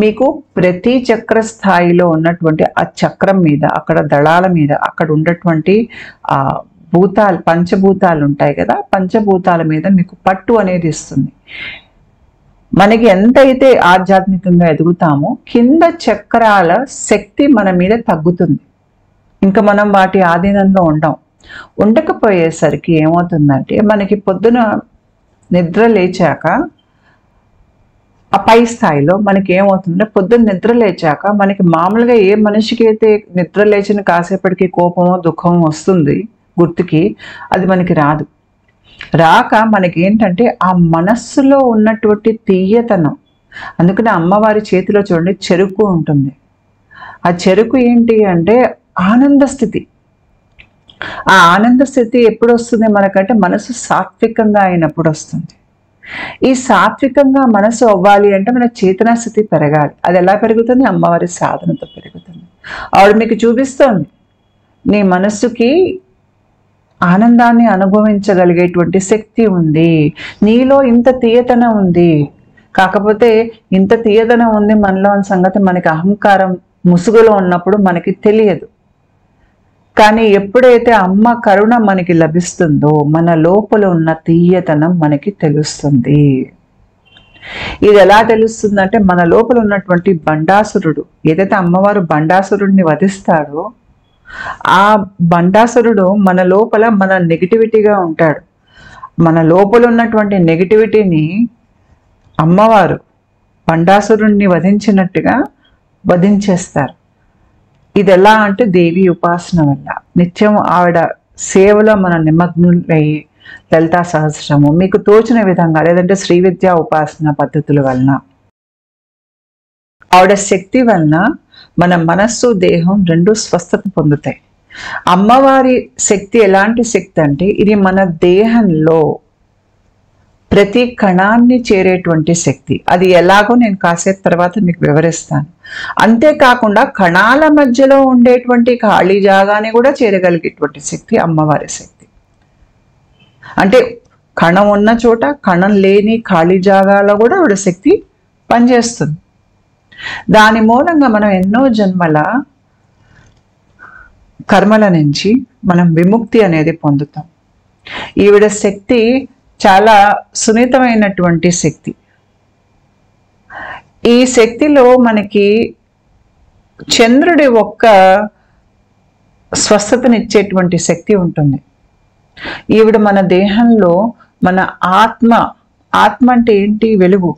మీకు ప్రతి చక్ర స్థాయిలో ఉన్నటువంటి ఆ చక్రం మీద, అక్కడ దళాల మీద, అక్కడ ఉన్నటువంటి భూతాలు, పంచభూతాలు ఉంటాయి కదా, పంచభూతాల మీద మీకు పట్టు అనేది ఇస్తుంది. మనకి ఎంతైతే ఆధ్యాత్మికంగా ఎదుగుతామో కింద చక్రాల శక్తి మన మీద తగ్గుతుంది. ఇంకా మనం వాటి ఆధీనంలో ఉండకపోయేసరికి ఏమవుతుందంటే మనకి పొద్దున నిద్ర లేచాక ఆ పై స్థాయిలో మనకి ఏమవుతుందంటే, పొద్దున్న నిద్ర లేచాక మనకి మామూలుగా ఏ మనిషికి అయితే నిద్ర లేచిన కాసేపటికి కోపమో దుఃఖమో వస్తుంది గుర్తుకి, అది మనకి రాదు. రాక మనకి ఏంటంటే ఆ మనస్సులో ఉన్నటువంటి తీయతనం. అందుకని అమ్మవారి చేతిలో చూడండి చెరుకు ఉంటుంది. ఆ చెరుకు ఏంటి అంటే ఆనంద స్థితి. ఆ ఆనంద స్థితి ఎప్పుడు వస్తుంది మనకంటే మనసు సాత్వికంగా అయినప్పుడు వస్తుంది. ఈ సాత్వికంగా మనసు అవ్వాలి అంటే మన చేతనా స్థితి పెరగాలి. అది ఎలా పెరుగుతుంది? అమ్మవారి సాధనతో పెరుగుతుంది. ఆవిడ మీకు చూపిస్తోంది, నీ మనస్సుకి ఆనందాన్ని అనుభవించగలిగేటువంటి శక్తి ఉంది, నీలో ఇంత తీయతనం ఉంది. కాకపోతే ఇంత తీయతనం ఉంది మనలో అనే సంగతి మనకి అహంకారం ముసుగులో ఉన్నప్పుడు మనకి తెలియదు. కానీ ఎప్పుడైతే అమ్మ కరుణ మనకి లభిస్తుందో మన లోపల ఉన్న తీయతనం మనకి తెలుస్తుంది. ఇది ఎలా తెలుస్తుందంటే, మన లోపల ఉన్నటువంటి బండాసురుడు, ఏదైతే అమ్మవారు బండాసురుడిని వధిస్తాడో ఆ బండాసురుడు మన లోపల మన నెగిటివిటీగా ఉంటాడు. మన లోపల ఉన్నటువంటి నెగిటివిటీని అమ్మవారు బండాసురుణ్ణి వధించినట్టుగా వధించేస్తారు. ఇది ఎలా అంటే దేవి ఉపాసన వల్ల. నిత్యం ఆవిడ సేవలో మన నిమగ్నులయ్యి లలితా సహస్రము మీకు తోచిన విధంగా, లేదంటే శ్రీ విద్యా ఉపాసన పద్ధతుల వలన, ఆవిడ శక్తి వలన మన మనస్సు దేహం రెండు స్వస్థత పొందుతాయి. అమ్మవారి శక్తి ఎలాంటి శక్తి అంటే, ఇది మన దేహంలో ప్రతి కణాన్ని చేరేటువంటి శక్తి. అది ఎలాగో నేను కాసేపు తర్వాత మీకు వివరిస్తాను. అంతేకాకుండా కణాల మధ్యలో ఉండేటువంటి ఖాళీ జాగాని కూడా చేరగలిగేటువంటి శక్తి అమ్మవారి శక్తి. అంటే కణం ఉన్న చోట, కణం లేని ఖాళీ జాగాలో కూడా ఆవిడ శక్తి పనిచేస్తుంది. దాని మూలంగా మనం ఎన్నో జన్మల కర్మల నుంచి మనం విముక్తి అనేది పొందుతాం. ఈవిడ శక్తి చాలా సున్నితమైనటువంటి శక్తి. ఈ శక్తిలో మనకి చంద్రుడి ఒక్క స్వస్థతనిచ్చేటువంటి శక్తి ఉంటుంది. ఈవిడ మన దేహంలో మన ఆత్మ అంటే ఏంటి? వెలుగు.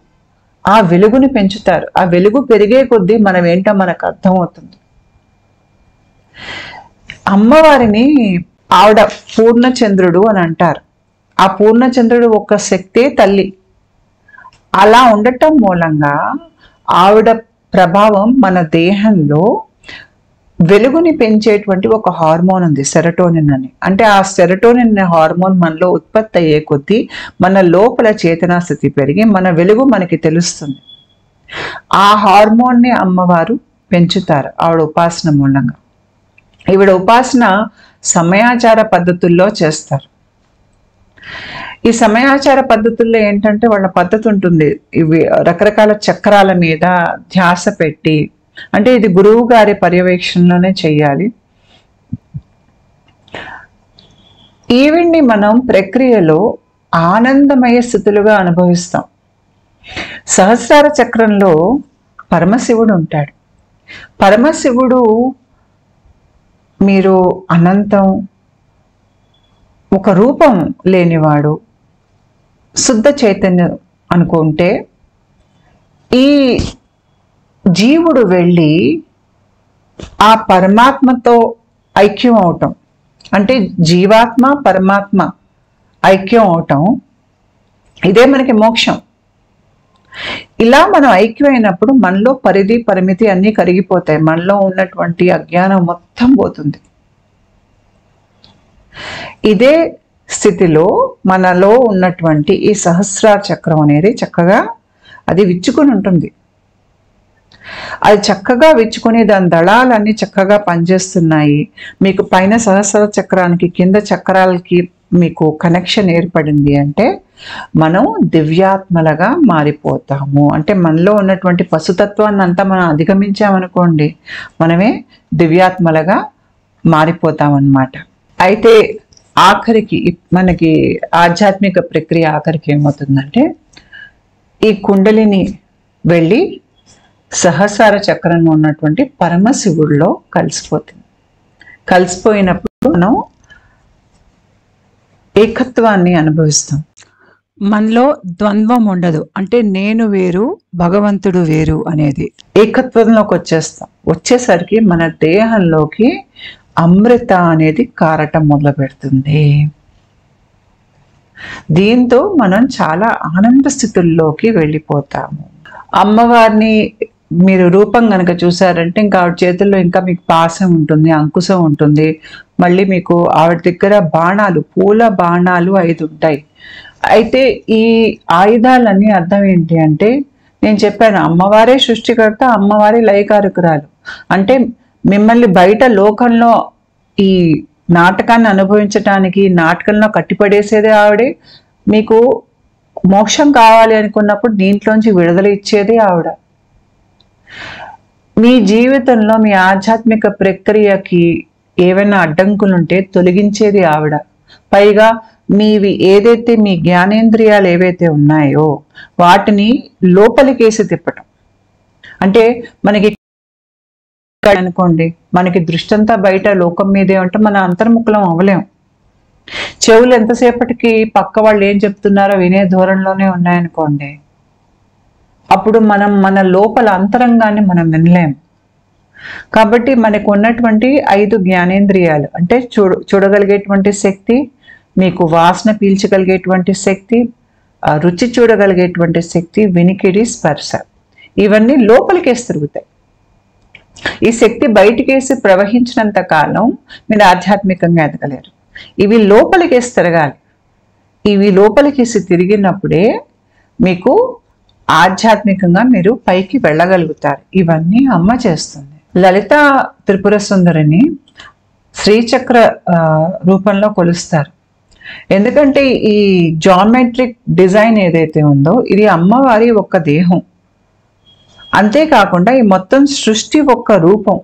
ఆ వెలుగుని పెంచుతారు. ఆ వెలుగు పెరిగే కొద్దీ మనం ఏంటో మనకు అర్థమవుతుంది. అమ్మవారిని ఆవిడ పూర్ణచంద్రుడు అని అంటారు. ఆ పూర్ణచంద్రుడు ఒక శక్తే తల్లి. అలా ఉండటం మూలంగా ఆవిడ ప్రభావం మన దేహంలో వెలుగుని పెంచేటువంటి ఒక హార్మోన్ ఉంది, సెరటోనిన్ అని. అంటే ఆ సెరటోనిన్ హార్మోన్ మనలో ఉత్పత్తి అయ్యే కొద్దీ మన లోపల చేతనా స్థితి పెరిగి మన వెలుగు మనకి తెలుస్తుంది. ఆ హార్మోన్ని అమ్మవారు పెంచుతారు ఆవిడ ఉపాసన మూలంగా. ఈవిడ ఉపాసన సమయాచార పద్ధతుల్లో చేస్తారు. ఈ సమయాచార పద్ధతుల్లో ఏంటంటే వాళ్ళ పద్ధతి ఉంటుంది. ఇవి రకరకాల చక్రాల మీద ధ్యాస పెట్టి, అంటే ఇది గురువు గారి పర్యవేక్షణలోనే చెయ్యాలి. ఈవిడ్ని మనం ప్రక్రియలో ఆనందమయ స్థితులుగా అనుభవిస్తాం. సహస్రార చక్రంలో పరమశివుడు ఉంటాడు. పరమశివుడు మీరు అనంతం, ఒక రూపం లేనివాడు, శుద్ధ చైతన్యం అనుకుంటే, ఈ జీవుడు వెళ్ళి ఆ పరమాత్మతో ఐక్యం అవటం, అంటే జీవాత్మ పరమాత్మ ఐక్యం అవటం, ఇదే మనకి మోక్షం. ఇలా మనం ఐక్యమైనప్పుడు మనలో పరిధి పరిమితి అన్నీ కరిగిపోతాయి. మనలో ఉన్నటువంటి అజ్ఞానం మొత్తం పోతుంది. ఇదే స్థితిలో మనలో ఉన్నటువంటి ఈ సహస్రార చక్రం అనేది చక్కగా అది విచ్చుకొని ఉంటుంది. అది చక్కగా విచ్చుకొని దాని దళాలన్నీ చక్కగా పనిచేస్తున్నాయి. మీకు పైన సహస్రార చక్రానికి కింద చక్రాలకి మీకు కనెక్షన్ ఏర్పడింది అంటే మనం దివ్యాత్మలుగా మారిపోతాము. అంటే మనలో ఉన్నటువంటి పశుతత్వాన్ని అంతా మనం అధిగమించామనుకోండి, మనమే దివ్యాత్మలుగా మారిపోతామన్నమాట. అయితే ఆఖరికి మనకి ఆధ్యాత్మిక ప్రక్రియ ఆఖరికి ఏమవుతుందంటే, ఈ కుండలిని వెళ్ళి సహస్రార చక్రంలో ఉన్నటువంటి పరమశివుడిలో కలిసిపోతుంది. కలిసిపోయినప్పుడు మనం ఏకత్వాన్ని అనుభవిస్తాం. మనలో ద్వంద్వం ఉండదు. అంటే నేను వేరు, భగవంతుడు వేరు అనేది ఏకత్వంలోకి వచ్చేస్తాం. వచ్చేసరికి మన దేహంలోకి అమృత అనేది కారటం మొదలు పెడుతుంది. దీంతో మనం చాలా ఆనంద స్థితుల్లోకి వెళ్ళిపోతాము. అమ్మవారిని మీరు రూపం కనుక చూసారంటే ఇంకా ఆవిడ చేతుల్లో ఇంకా మీకు పాశం ఉంటుంది, అంకుశం ఉంటుంది. మళ్ళీ మీకు ఆవిడ దగ్గర బాణాలు, పూల బాణాలు 5 ఉంటాయి. అయితే ఈ ఆయుధాలన్నీ అర్థం ఏంటి అంటే, నేను చెప్పాను అమ్మవారే సృష్టికర్త, అమ్మవారే లయకారకురాలు. అంటే మిమ్మల్ని బయట లోకంలో ఈ నాటకాన్ని అనుభవించటానికి, నాటకంలో కట్టిపడేసేదే ఆవిడే. మీకు మోక్షం కావాలి అనుకున్నప్పుడు దీంట్లోంచి విడుదల ఇచ్చేదే ఆవిడ. మీ జీవితంలో మీ ఆధ్యాత్మిక ప్రక్రియకి ఏవైనా అడ్డంకులుంటే తొలగించేది ఆవిడ. పైగా మీవి ఏదైతే మీ జ్ఞానేంద్రియాలు ఏవైతే ఉన్నాయో వాటిని లోపలికేసి తిప్పటం. అంటే మనకి అనుకోండి, మనకి దృష్టి అంతా బయట లోకం మీదే ఉంటే మన అంతర్ముఖలం అవ్వలేం. చెవులు ఎంతసేపటికి పక్క వాళ్ళు ఏం చెప్తున్నారో వినే ధోరణిలోనే ఉన్నాయనుకోండి, అప్పుడు మనం మన లోపల అంతరంగాన్ని మనం వినలేం. కాబట్టి మనకు ఉన్నటువంటి 5 జ్ఞానేంద్రియాలు అంటే చూడగలిగేటువంటి శక్తి, మీకు వాసన పీల్చగలిగేటువంటి శక్తి, రుచి చూడగలిగేటువంటి శక్తి, వినికిడి, స్పర్శ, ఇవన్నీ లోపలికేసి తిరుగుతాయి. ఈ శక్తి బయటికేసి ప్రవహించినంత కాలం మీరు ఆధ్యాత్మికంగా ఎదగలేరు. ఇవి లోపలికేసి తిరగాలి. ఇవి లోపలికేసి తిరిగినప్పుడే మీకు ఆధ్యాత్మికంగా మీరు పైకి వెళ్ళగలుగుతారు. ఇవన్నీ అమ్మ చేస్తుంది. లలిత త్రిపుర సుందరిని శ్రీచక్ర రూపంలో కొలుస్తారు. ఎందుకంటే ఈ జామెట్రిక్ డిజైన్ ఏదైతే ఉందో ఇది అమ్మవారి ఒక్క దేహం. అంతేకాకుండా ఈ మొత్తం సృష్టి ఒక్క రూపం.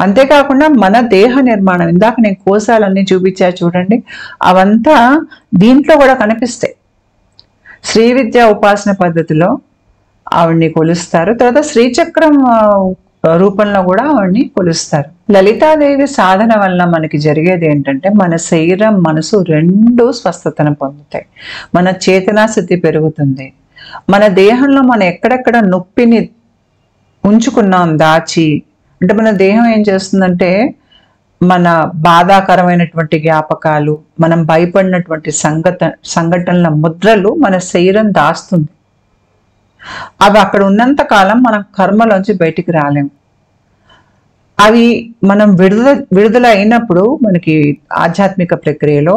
అంతేకాకుండా మన దేహ నిర్మాణం, ఇందాక నేను కోశాలన్నీ చూపించా చూడండి, అవంతా దీంట్లో కూడా కనిపిస్తాయి. శ్రీ విద్యా ఉపాసన పద్ధతిలో ఆవిడ్ని కొలుస్తారు. తర్వాత శ్రీచక్రం రూపంలో కూడా ఆవిడ్ని కొలుస్తారు. లలితాదేవి సాధన వల్ల మనకి జరిగేది ఏంటంటే, మన శరీరం మనసు రెండూ స్వస్థతను పొందుతాయి. మన చేతనాస్థితి పెరుగుతుంది. మన దేహంలో మనం ఎక్కడెక్కడ నొప్పిని ఉంచుకున్నాం దాచి, అంటే మన దేహం ఏం చేస్తుందంటే మన బాధాకరమైనటువంటి జ్ఞాపకాలు, మనం భయపడినటువంటి సంఘటనల ముద్రలు మన శరీరం దాస్తుంది. అవి అక్కడ ఉన్నంత కాలం మనం కర్మలోంచి బయటికి రాలేము. అవి మనం విడుదల అయినప్పుడు మనకి ఆధ్యాత్మిక ప్రక్రియలో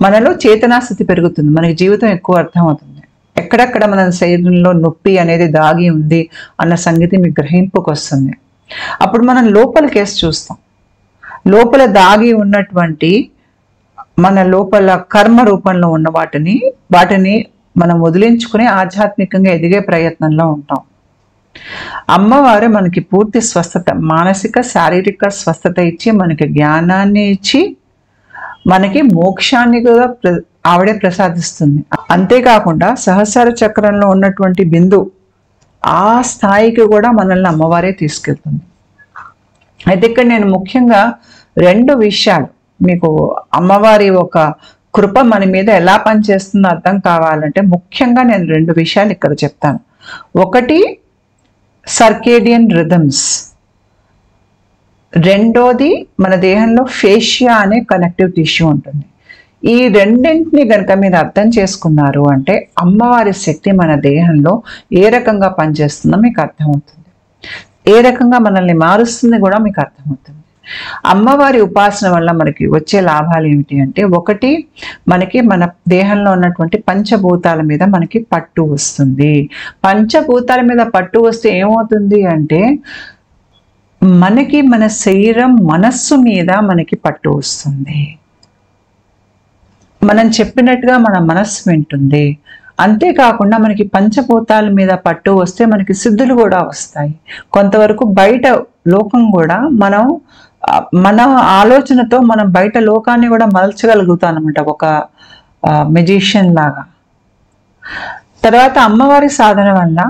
మనలో చేతనాస్థితి పెరుగుతుంది, మనకి జీవితం ఎక్కువ అర్థమవుతుంది. ఎక్కడెక్కడ మన శరీరంలో నొప్పి అనేది దాగి ఉంది అన్న సంగతి మీకు గ్రహింపుకు వస్తుంది. అప్పుడు మనం లోపలికేసి చూస్తాం. లోపల దాగి ఉన్నటువంటి మన లోపల కర్మ రూపంలో ఉన్న వాటిని మనం వదిలించుకుని ఆధ్యాత్మికంగా ఎదిగే ప్రయత్నంలో ఉంటాం. అమ్మవారు మనకి పూర్తి స్వస్థత, మానసిక శారీరక స్వస్థత ఇచ్చి, మనకి జ్ఞానాన్ని ఇచ్చి, మనకి మోక్షాన్ని కూడా ఆవిడే ప్రసాదిస్తుంది. అంతేకాకుండా సహస్ర చక్రంలో ఉన్నటువంటి బిందు ఆ స్థాయికి కూడా మనల్ని అమ్మవారే తీసుకెళ్తుంది. అయితే ఇక్కడ నేను ముఖ్యంగా 2 విషయాలు మీకు, అమ్మవారి ఒక కృప మన మీద ఎలా పనిచేస్తుందో అర్థం కావాలంటే ముఖ్యంగా నేను 2 విషయాలు ఇక్కడ చెప్తాను. ఒకటి సర్కేడియన్ రిథమ్స్, రెండోది మన దేహంలో ఫేషియా అనే కనెక్టివ్ టిష్యూ ఉంటుంది. ఈ రెండింటిని కనుక మీరు అర్థం చేసుకున్నారు అంటే అమ్మవారి శక్తి మన దేహంలో ఏ రకంగా పనిచేస్తుందో మీకు అర్థమవుతుంది, ఏ రకంగా మనల్ని మారుస్తుంది కూడా మీకు అర్థమవుతుంది. అమ్మవారి ఉపాసన వల్ల మనకి వచ్చే లాభాలు ఏమిటి అంటే, ఒకటి మనకి మన దేహంలో ఉన్నటువంటి పంచభూతాల మీద మనకి పట్టు వస్తుంది. పంచభూతాల మీద పట్టు వస్తే ఏమవుతుంది అంటే మనకి మన శరీరం మనస్సు మీద మనకి పట్టు వస్తుంది. మనం చెప్పినట్టుగా మన మనస్సు వింటుంది. అంతేకాకుండా మనకి పంచభూతాల మీద పట్టు వస్తే మనకి సిద్ధులు కూడా వస్తాయి. కొంతవరకు బయట లోకం కూడా మన ఆలోచనతో మనం బయట లోకాన్ని కూడా మలచగలుగుతాం అన్నమాట, ఒక మెజిషియన్ లాగా. తర్వాత అమ్మవారి సాధన వల్ల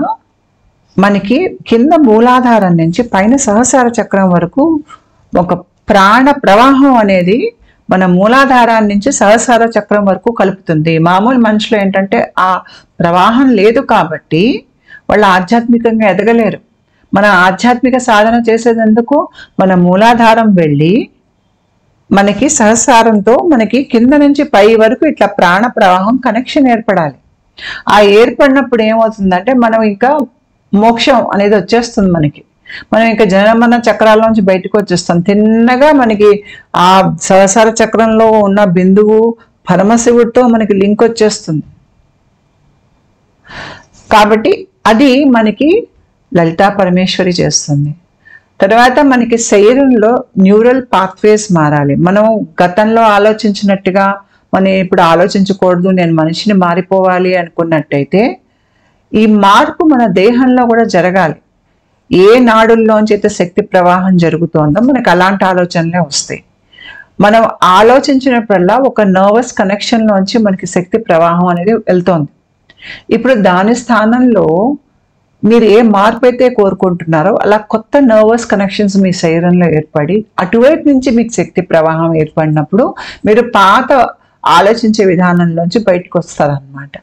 మనకి కింద మూలాధారం నుంచి పైన సహస్ర చక్రం వరకు ఒక ప్రాణ ప్రవాహం అనేది మన మూలాధారాన్ని నుంచి సహస్ర చక్రం వరకు కలుపుతుంది. మామూలు మనుషులు ఏంటంటే ఆ ప్రవాహం లేదు కాబట్టి వాళ్ళు ఆధ్యాత్మికంగా ఎదగలేరు. మన ఆధ్యాత్మిక సాధన చేసేందుకు మన మూలాధారం వెళ్ళి మనకి సహస్రంతో మనకి కింద నుంచి పై వరకు ఇట్లా ప్రాణ ప్రవాహం కనెక్షన్ ఏర్పడాలి. ఆ ఏర్పడినప్పుడు ఏమవుతుందంటే మనం ఇంకా మోక్షం అనేది వచ్చేస్తుంది మనకి. మనం ఇంకా జనమరణ చక్రాల్లోంచి బయటకు వచ్చేస్తాం. తిన్నగా మనకి ఆ సహస్ర చక్రంలో ఉన్న బిందువు పరమశివుడితో మనకి లింక్ వచ్చేస్తుంది. కాబట్టి అది మనకి లలితా పరమేశ్వరి చేస్తుంది. తర్వాత మనకి శరీరంలో న్యూరల్ పాత్వేస్ మారాలి. మనం గతంలో ఆలోచించినట్టుగా మనం ఇప్పుడు ఆలోచించకూడదు, నేను మనిషిని మారిపోవాలి అనుకున్నట్టయితే ఈ మార్పు మన దేహంలో కూడా జరగాలి. ఏ నాడుల్లోంచి అయితే శక్తి ప్రవాహం జరుగుతోందో మనకు అలాంటి ఆలోచనలే వస్తాయి. మనం ఆలోచించినప్పుడల్లా ఒక నర్వస్ కనెక్షన్లోంచి మనకి శక్తి ప్రవాహం అనేది వెళ్తోంది. ఇప్పుడు దాని స్థానంలో మీరు ఏ మార్పు అయితే కోరుకుంటున్నారో అలా కొత్త నర్వస్ కనెక్షన్స్ మీ శరీరంలో ఏర్పడి అటువైపు నుంచి మీకు శక్తి ప్రవాహం ఏర్పడినప్పుడు మీరు పాత ఆలోచించే విధానంలోంచి బయటకు వస్తారనమాట.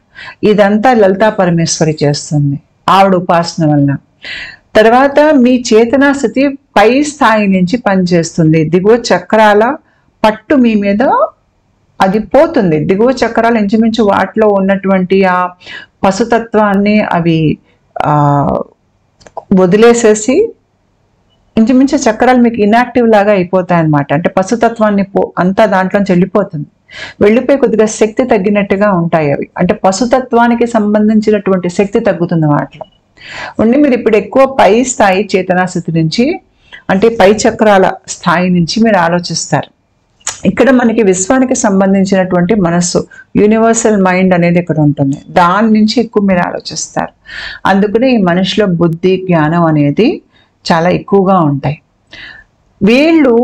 ఇదంతా లలితా పరమేశ్వరి చేస్తుంది ఆవిడ ఉపాసన వల్ల. తర్వాత మీ చేతనా స్థితి పై స్థాయి నుంచి పనిచేస్తుంది. దిగువ చక్రాల పట్టు మీ మీద అది పోతుంది. దిగువ చక్రాలు ఇంచుమించు వాటిలో ఉన్నటువంటి ఆ పశుతత్వాన్ని అవి వదిలేసేసి ఇంచుమించు చక్రాలు మీకు ఇన్యాక్టివ్ లాగా అయిపోతాయి అన్నమాట. అంటే పశుతత్వాన్ని అంతా దాంట్లోంచి వెళ్ళిపోయి కొద్దిగా శక్తి తగ్గినట్టుగా ఉంటాయి అవి. అంటే పశుతత్వానికి సంబంధించినటువంటి శక్తి తగ్గుతుంది వాటిలో ఉండి. మీరు ఇప్పుడు ఎక్కువ పై స్థాయి చేతనా స్థితి నుంచి, అంటే పై చక్రాల స్థాయి నుంచి మీరు ఆలోచిస్తారు. ఇక్కడ మనకి విశ్వానికి సంబంధించినటువంటి మనస్సు, యూనివర్సల్ మైండ్ అనేది ఇక్కడ ఉంటుంది. దాని నుంచి ఎక్కువ మీరు ఆలోచిస్తారు. అందుకనే ఈ మనిషిలో బుద్ధి జ్ఞానం అనేది చాలా ఎక్కువగా ఉంటాయి. వీళ్ళు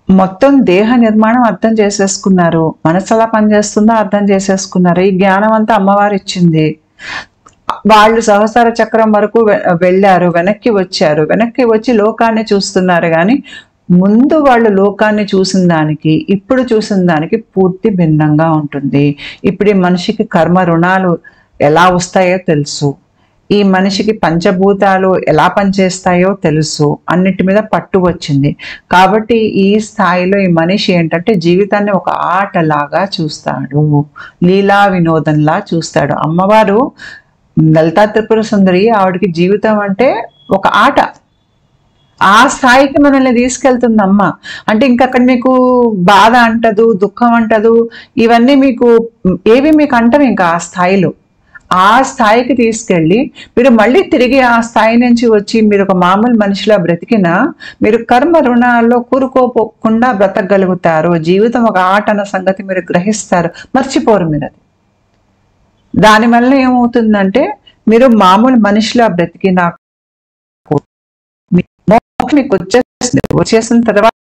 మొత్తం దేహ నిర్మాణం అర్థం చేసేసుకున్నారు, మనసు ఎలా పనిచేస్తుందో అర్థం చేసేసుకున్నారు. ఈ జ్ఞానం అంతా అమ్మవారు ఇచ్చింది. వాళ్ళు సహస్ర చక్రం వరకు వెళ్ళారు, వెనక్కి వచ్చి లోకాన్ని చూస్తున్నారు. కానీ ముందు వాళ్ళు లోకాన్ని చూసిన దానికి ఇప్పుడు చూసిన దానికి పూర్తి భిన్నంగా ఉంటుంది. ఇప్పుడు ఈ మనిషికి కర్మ రుణాలు ఎలా వస్తాయో తెలుసు, ఈ మనిషికి పంచభూతాలు ఎలా పనిచేస్తాయో తెలుసు, అన్నిటి మీద పట్టు వచ్చింది. కాబట్టి ఈ స్థాయిలో ఈ మనిషి ఏంటంటే జీవితాన్ని ఒక ఆటలాగా చూస్తాడు, లీలా వినోదంలా చూస్తాడు. అమ్మవారు లలితా త్రిపుర సుందరి, ఆవిడకి జీవితం అంటే ఒక ఆట. ఆ స్థాయికి మనల్ని తీసుకెళ్తుంది అమ్మ. అంటే ఇంకక్కడ మీకు బాధ అంటదు, దుఃఖం అంటదు, ఇవన్నీ మీకు ఏవి మీకు అంటవి ఇంకా ఆ స్థాయిలో. ఆ స్థాయికి తీసుకెళ్ళి మీరు మళ్ళీ తిరిగి ఆ స్థాయి నుంచి వచ్చి మీరు ఒక మామూలు మనిషిలా బ్రతికినా మీరు కర్మ రుణాల్లో కూరుకోపోకుండా బ్రతకగలుగుతారు. జీవితం ఒక ఆట అన్న సంగతి మీరు గ్రహిస్తారు, మర్చిపోరు మీరు అది. దానివల్ల ఏమవుతుందంటే మీరు మామూలు మనిషిలా బ్రతికినా మీకు వచ్చేసిన తర్వాత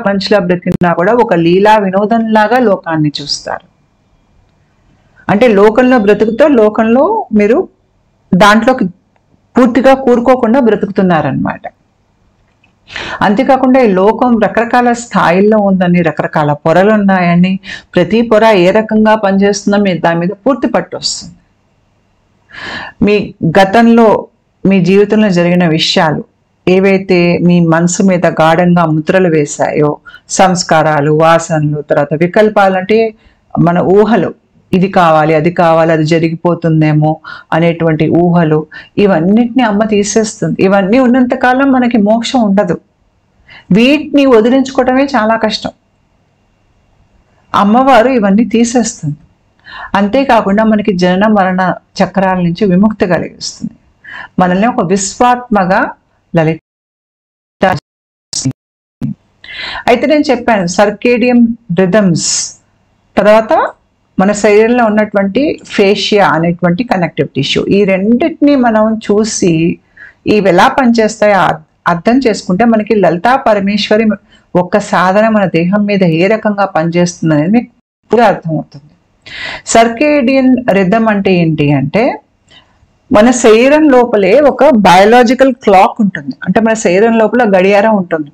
మనిషిలా బ్రతికినా కూడా ఒక లీలా వినోదంలాగా లోకాన్ని చూస్తారు. అంటే లోకంలో బ్రతుకుతో లోకంలో మీరు దాంట్లోకి పూర్తిగా కూరుకోకుండా బ్రతుకుతున్నారనమాట. అంతేకాకుండా ఈ లోకం రకరకాల స్థాయిల్లో ఉందని, రకరకాల పొరలు ఉన్నాయని, ప్రతి పొర ఏ రకంగా పనిచేస్తుందో మీరు దాని మీద పూర్తి పట్టు వస్తుంది. మీ గతంలో మీ జీవితంలో జరిగిన విషయాలు ఏవైతే మీ మనసు మీద గాఢంగా ముద్రలు వేశాయో, సంస్కారాలు, వాసనలు, తర్వాత వికల్పాలు అంటే మన ఊహలు, ఇది కావాలి, అది కావాలి, అది జరిగిపోతుందేమో అనేటువంటి ఊహలు, ఇవన్నిటిని అమ్మ తీసేస్తుంది. ఇవన్నీ ఉన్నంతకాలం మనకి మోక్షం ఉండదు. వీటిని వదిలించుకోవటమే చాలా కష్టం. అమ్మవారు ఇవన్నీ తీసేస్తుంది. అంతేకాకుండా మనకి జనన మరణ చక్రాల నుంచి విముక్తి కలిగిస్తుంది. మనల్ని ఒక విశ్వాత్మగా లలిత. అయితే నేను చెప్పాను సర్కేడియం రిథమ్స్, తర్వాత మన శరీరంలో ఉన్నటువంటి ఫేషియా అనేటువంటి కనెక్టివ్ టిష్యూ, ఈ రెండింటిని మనం చూసి ఇవి ఎలా పనిచేస్తాయో అర్థం చేసుకుంటే మనకి లలితా పరమేశ్వరి ఒక్క సాధన మన దేహం మీద ఏ రకంగా పనిచేస్తుంది అనేది మీకు పూర్తిగా అర్థమవుతుంది. సర్కేడియన్ రిథమ్ అంటే ఏంటి అంటే మన శరీరం లోపలే ఒక బయాలజికల్ క్లాక్ ఉంటుంది. అంటే మన శరీరం లోపల గడియారం ఉంటుంది.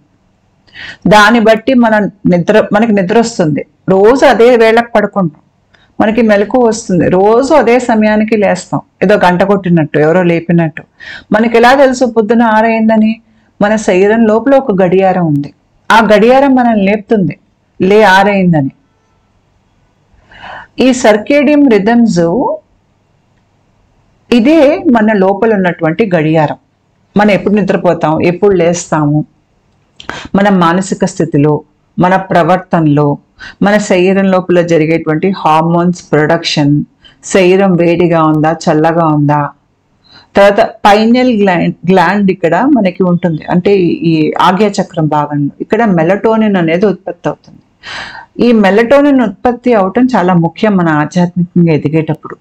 దాన్ని బట్టి మనకి నిద్ర వస్తుంది, రోజు అదే వేళకు పడుకుంటాం, మనకి మెలకు వస్తుంది, రోజు అదే సమయానికి లేస్తాం, ఏదో గంట కొట్టినట్టు, ఎవరో లేపినట్టు. మనకి ఎలా తెలుసు పొద్దున 6 అయిందని? మన శరీరం లోపల ఒక గడియారం ఉంది, ఆ గడియారం మనల్ని లేపుతుంది, 6 అయిందని. ఈ సర్కేడియం రిథమ్స్ ఇదే మన లోపల ఉన్నటువంటి గడియారం. మనం ఎప్పుడు నిద్రపోతాం, ఎప్పుడు లేస్తాము, మన మానసిక స్థితిలో, మన ప్రవర్తనలో, మన శరీరం లోపల జరిగేటువంటి హార్మోన్స్ ప్రొడక్షన్, శరీరం వేడిగా ఉందా, చల్లగా ఉందా, తర్వాత పైనల్ గ్లాండ్ ఇక్కడ మనకి ఉంటుంది, అంటే ఈ ఆగ్య చక్రం భాగంలో ఇక్కడ మెలటోనిన్ అనేది ఉత్పత్తి అవుతుంది. ఈ మెలటోనిన్ ఉత్పత్తి అవటం చాలా ముఖ్యం మన ఆధ్యాత్మికంగా ఎదిగేటప్పుడు.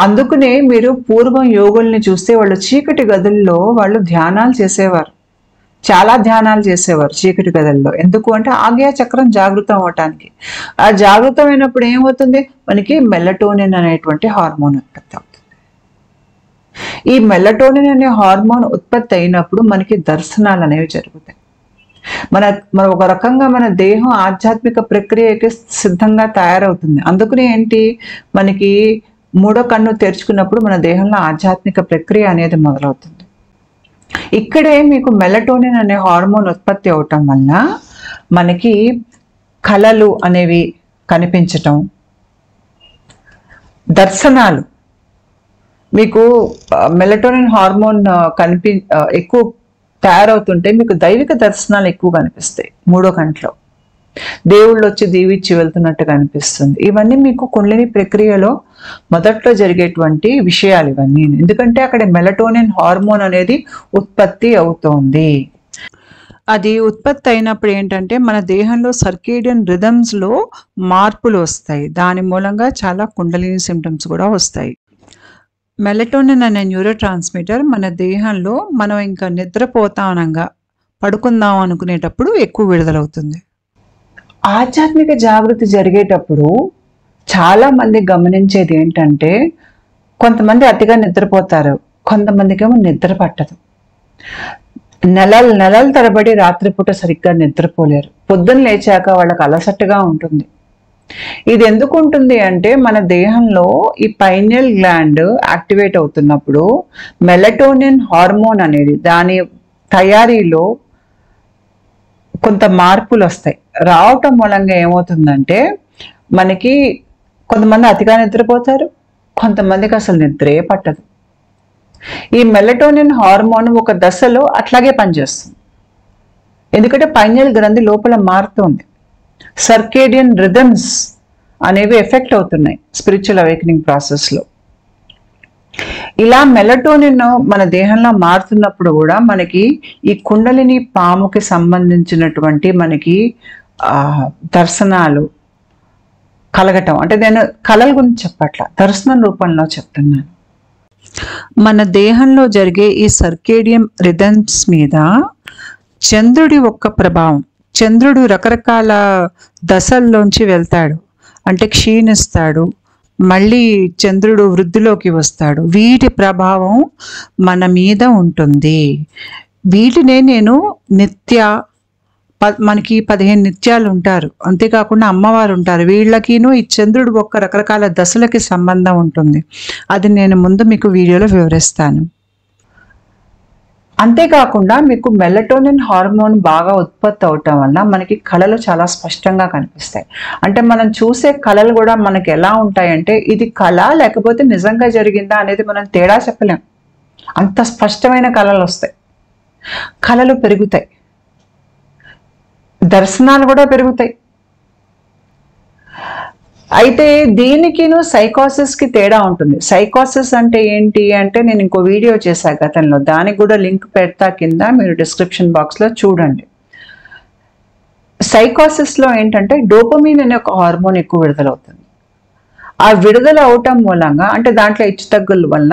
అందుకనే మీరు పూర్వం యోగుల్ని చూస్తే వాళ్ళు చీకటి గదుల్లో వాళ్ళు ధ్యానాలు చేసేవారు, చాలా ధ్యానాలు చేసేవారు చీకటి గదుల్లో. ఎందుకు అంటే ఆగ్య చక్రం జాగృతం అవటానికి. ఆ జాగృతమైనప్పుడు ఏమవుతుంది, మనకి మెలటోనిన్ అనేటువంటి హార్మోన్ ఉత్పత్తి అవుతుంది. ఈ మెలటోనిన్ అనే హార్మోన్ ఉత్పత్తి అయినప్పుడు మనకి దర్శనాలు అనేవి జరుగుతాయి. మన ఒక రకంగా మన దేహం ఆధ్యాత్మిక ప్రక్రియకి సిద్ధంగా తయారవుతుంది. అందుకనే ఏంటి, మనకి 3వ కన్ను తెరుచుకున్నప్పుడు మన దేహంలో ఆధ్యాత్మిక ప్రక్రియ అనేది మొదలవుతుంది. ఇక్కడే మీకు మెలటోనిన్ అనే హార్మోన్ ఉత్పత్తి అవటం వల్ల మనకి కళలు అనేవి కనిపించటం, దర్శనాలు, మీకు మెలటోనిన్ హార్మోన్ ఎక్కువ తయారవుతుంటే మీకు దైవిక దర్శనాలు ఎక్కువ కనిపిస్తాయి. 3వ కంట్లో దేవుళ్ళు వచ్చి దీవిచ్చి వెళ్తున్నట్టుగా అనిపిస్తుంది. ఇవన్నీ మీకు కుండలిని ప్రక్రియలో మొదట్లో జరిగేటువంటి విషయాలు ఇవన్నీ. ఎందుకంటే అక్కడ మెలటోనిన్ హార్మోన్ అనేది ఉత్పత్తి అవుతోంది. అది ఉత్పత్తి అయినప్పుడు ఏంటంటే మన దేహంలో సర్కేడియన్ రిథమ్స్లో మార్పులు వస్తాయి. దాని మూలంగా చాలా కుండలిని సిమ్టమ్స్ కూడా వస్తాయి. మెలటోనిన్ అనే న్యూరో ట్రాన్స్మిటర్ మన దేహంలో మనం ఇంకా నిద్రపోతానంగా పడుకుందాం అనుకునేటప్పుడు ఎక్కువ విడుదలవుతుంది. ఆధ్యాత్మిక జాగృతి జరిగేటప్పుడు చాలా మంది గమనించేది ఏంటంటే కొంతమంది అతిగా నిద్రపోతారు, కొంతమందికేమో నిద్ర పట్టదు. నెలల తరబడి రాత్రిపూట సరిగ్గా నిద్రపోలేరు. పొద్దున్న లేచాక వాళ్ళకి అలసటగా ఉంటుంది, ఇది ఎందుకు ఉంటుంది అంటే మన దేహంలో ఈ పైనియల్ గ్లాండ్ యాక్టివేట్ అవుతున్నప్పుడు మెలటోనిన్ హార్మోన్ అనేది దాని తయారీలో కొంత మార్పులు వస్తాయి. రావటం మూలంగా ఏమవుతుందంటే మనకి కొంతమంది అతిగా నిద్రపోతారు, కొంతమందికి అసలు నిద్రే పట్టదు. ఈ మెలటోనిన్ హార్మోన్ ఒక దశలో అట్లాగే పనిచేస్తుంది, ఎందుకంటే పైనియల్ గ్రంథి లోపల మారుతుంది. సర్కేడియన్ రిథమ్స్ అనేవి ఎఫెక్ట్ అవుతున్నాయి స్పిరిచువల్ అవేకనింగ్ ప్రాసెస్లో. ఇలా మెలటోనిన్ మన దేహంలో మారుతున్నప్పుడు కూడా మనకి ఈ కుండలిని పాముకి సంబంధించినటువంటి మనకి దర్శనాలు కలగటం, అంటే నేను కళల గురించి చెప్పట్లా, దర్శనం రూపంలో చెప్తున్నాను. మన దేహంలో జరిగే ఈ సర్కేడియం రిథమ్స్ మీద చంద్రుడి యొక్క ప్రభావం, చంద్రుడు రకరకాల దశల్లోంచి వెళ్తాడు, అంటే క్షీణిస్తాడు, మళ్ళీ చంద్రుడు వృద్ధిలోకి వస్తాడు. వీటి ప్రభావం మన మీద ఉంటుంది. వీటినే నేను మనకి 15 నిత్యాలు ఉంటారు, అంతేకాకుండా అమ్మవారు ఉంటారు. వీళ్ళకిను ఈ చంద్రుడు ఒక్క రకరకాల దశలకి సంబంధం ఉంటుంది. అది నేను ముందు మీకు వీడియోలో వివరిస్తాను. అంతేకాకుండా మీకు మెలటోనిన్ హార్మోన్ బాగా ఉత్పత్తి అవటం వల్ల మనకి కళలు చాలా స్పష్టంగా కనిపిస్తాయి. అంటే మనం చూసే కళలు కూడా మనకి ఎలా ఉంటాయంటే ఇది కళ లేకపోతే నిజంగా జరిగిందా అనేది మనం తేడా చెప్పలేం, అంత స్పష్టమైన కళలు వస్తాయి. కళలు పెరుగుతాయి, దర్శనాలు కూడా పెరుగుతాయి. అయితే దీనికిను సైకోసిస్కి తేడా ఉంటుంది. సైకోసిస్ అంటే ఏంటి అంటే నేను ఇంకో వీడియో చేశా గతంలో, దానికి కూడా లింక్ పెడతా కింద, మీరు డిస్క్రిప్షన్ బాక్స్లో చూడండి. సైకోసిస్లో ఏంటంటే డోపమిన్ అనే ఒక హార్మోన్ ఎక్కువ విడుదలవుతుంది. ఆ విడుదల అవటం మూలంగా, అంటే దాంట్లో హెచ్చుతగ్గుల వల్ల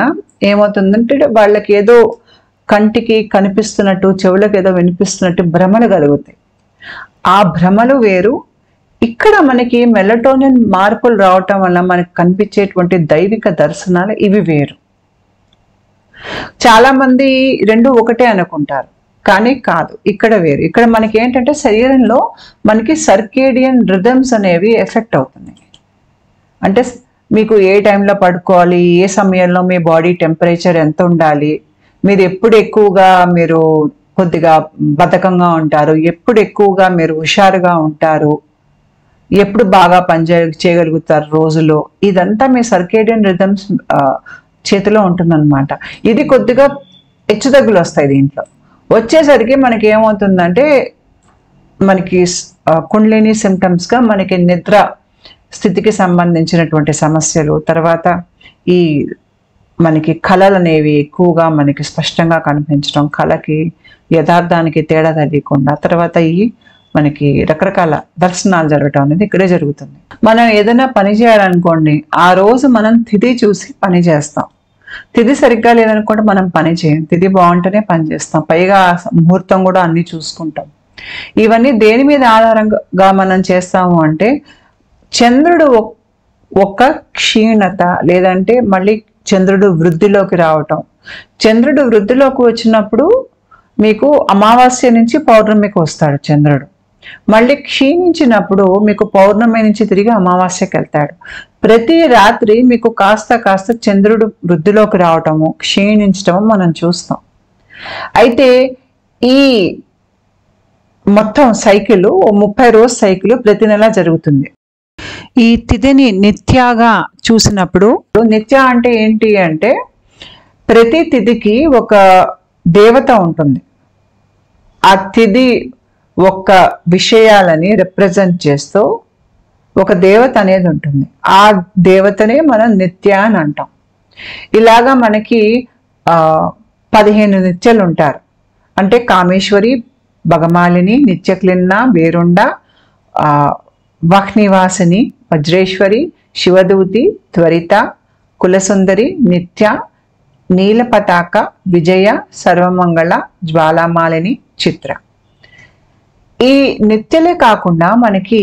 ఏమవుతుందంటే వాళ్ళకి ఏదో కంటికి కనిపిస్తున్నట్టు, చెవులకు ఏదో వినిపిస్తున్నట్టు భ్రమలు కలుగుతాయి. ఆ భ్రమలు వేరు, ఇక్కడ మనకి మెలటోనిన్ మార్పులు రావటం వల్ల మనకి కనిపించేటువంటి దైవిక దర్శనాలు ఇవి వేరు. చాలా మంది రెండు ఒకటే అనుకుంటారు, కానీ కాదు, ఇక్కడ వేరు. ఇక్కడ మనకి ఏంటంటే శరీరంలో మనకి సర్కేడియన్ రిథమ్స్ అనేవి ఎఫెక్ట్ అవుతున్నాయి. అంటే మీకు ఏ టైంలో పడుకోవాలి, ఏ సమయంలో మీ బాడీ టెంపరేచర్ ఎంత ఉండాలి, మీరు ఎప్పుడు ఎక్కువగా మీరు కొద్దిగా బద్ధకంగా ఉంటారు, ఎప్పుడు ఎక్కువగా మీరు హుషారుగా ఉంటారు, ఎప్పుడు బాగా చేయగలుగుతారు రోజులో, ఇదంతా మీ సర్కేడియన్ రిథమ్స్ చేతిలో ఉంటుందన్నమాట. ఇది కొద్దిగా హెచ్చుతగ్గులు వస్తాయి. దీంట్లో వచ్చేసరికి మనకి ఏమవుతుందంటే మనకి కుండలిని సిమ్టమ్స్గా మనకి నిద్ర స్థితికి సంబంధించినటువంటి సమస్యలు, తర్వాత ఈ మనకి కళలు అనేవి ఎక్కువగా మనకి స్పష్టంగా కనిపించడం, కళకి యథార్థానికి తేడా తెలియకుండా, తర్వాత ఈ మనకి రకరకాల దర్శనాలు జరగటం అనేది ఇక్కడే జరుగుతుంది. మనం ఏదైనా పని చేయాలనుకోండి, ఆ రోజు మనం తిథి చూసి పని చేస్తాం. తిథి సరిగ్గా లేదనుకోండి మనం పని చేయం, తిథి బాగుంటేనే పని చేస్తాం, పైగా ముహూర్తం కూడా అన్ని చూసుకుంటాం. ఇవన్నీ దేని మీద ఆధారంగా మనం చేస్తాము అంటే చంద్రుడు ఒక క్షీణత, లేదంటే మళ్ళీ చంద్రుడు వృద్ధిలోకి రావటం. చంద్రుడు వృద్ధిలోకి వచ్చినప్పుడు మీకు అమావాస్య నుంచి పౌర్ణమికి వస్తాడు చంద్రుడు, మళ్ళీ క్షీణించినప్పుడు మీకు పౌర్ణమి నుంచి తిరిగి అమావాస్యకి వెళ్తాడు. ప్రతి రాత్రి మీకు కాస్త కాస్త చంద్రుడు వృద్ధిలోకి రావటము, క్షీణించటము మనం చూస్తాం. అయితే ఈ మొత్తం సైకిల్ 30 రోజు సైకిల్ ప్రతి నెల జరుగుతుంది. ఈ తిథిని నిత్యగా చూసినప్పుడు, నిత్య అంటే ఏంటి అంటే ప్రతి తిథికి ఒక దేవత ఉంటుంది. ఆ తిథి ఒక్క విషయాలని రిప్రజెంట్ చేస్తూ ఒక దేవత అనేది ఉంటుంది. ఆ దేవతనే మనం నిత్య అని అంటాం. ఇలాగా మనకి 15 నిత్యలు ఉంటారు. అంటే కామేశ్వరి, భగమాలిని, నిత్యక్లిన్న, వేరుండ, వహ్నివాసిని, వజ్రేశ్వరి, శివదూతి, త్వరిత, కులసుందరి, నిత్య, నీలపతాక, విజయ, సర్వమంగళ, జ్వాలామాలిని, చిత్ర. ఈ నిత్యలే కాకుండా మనకి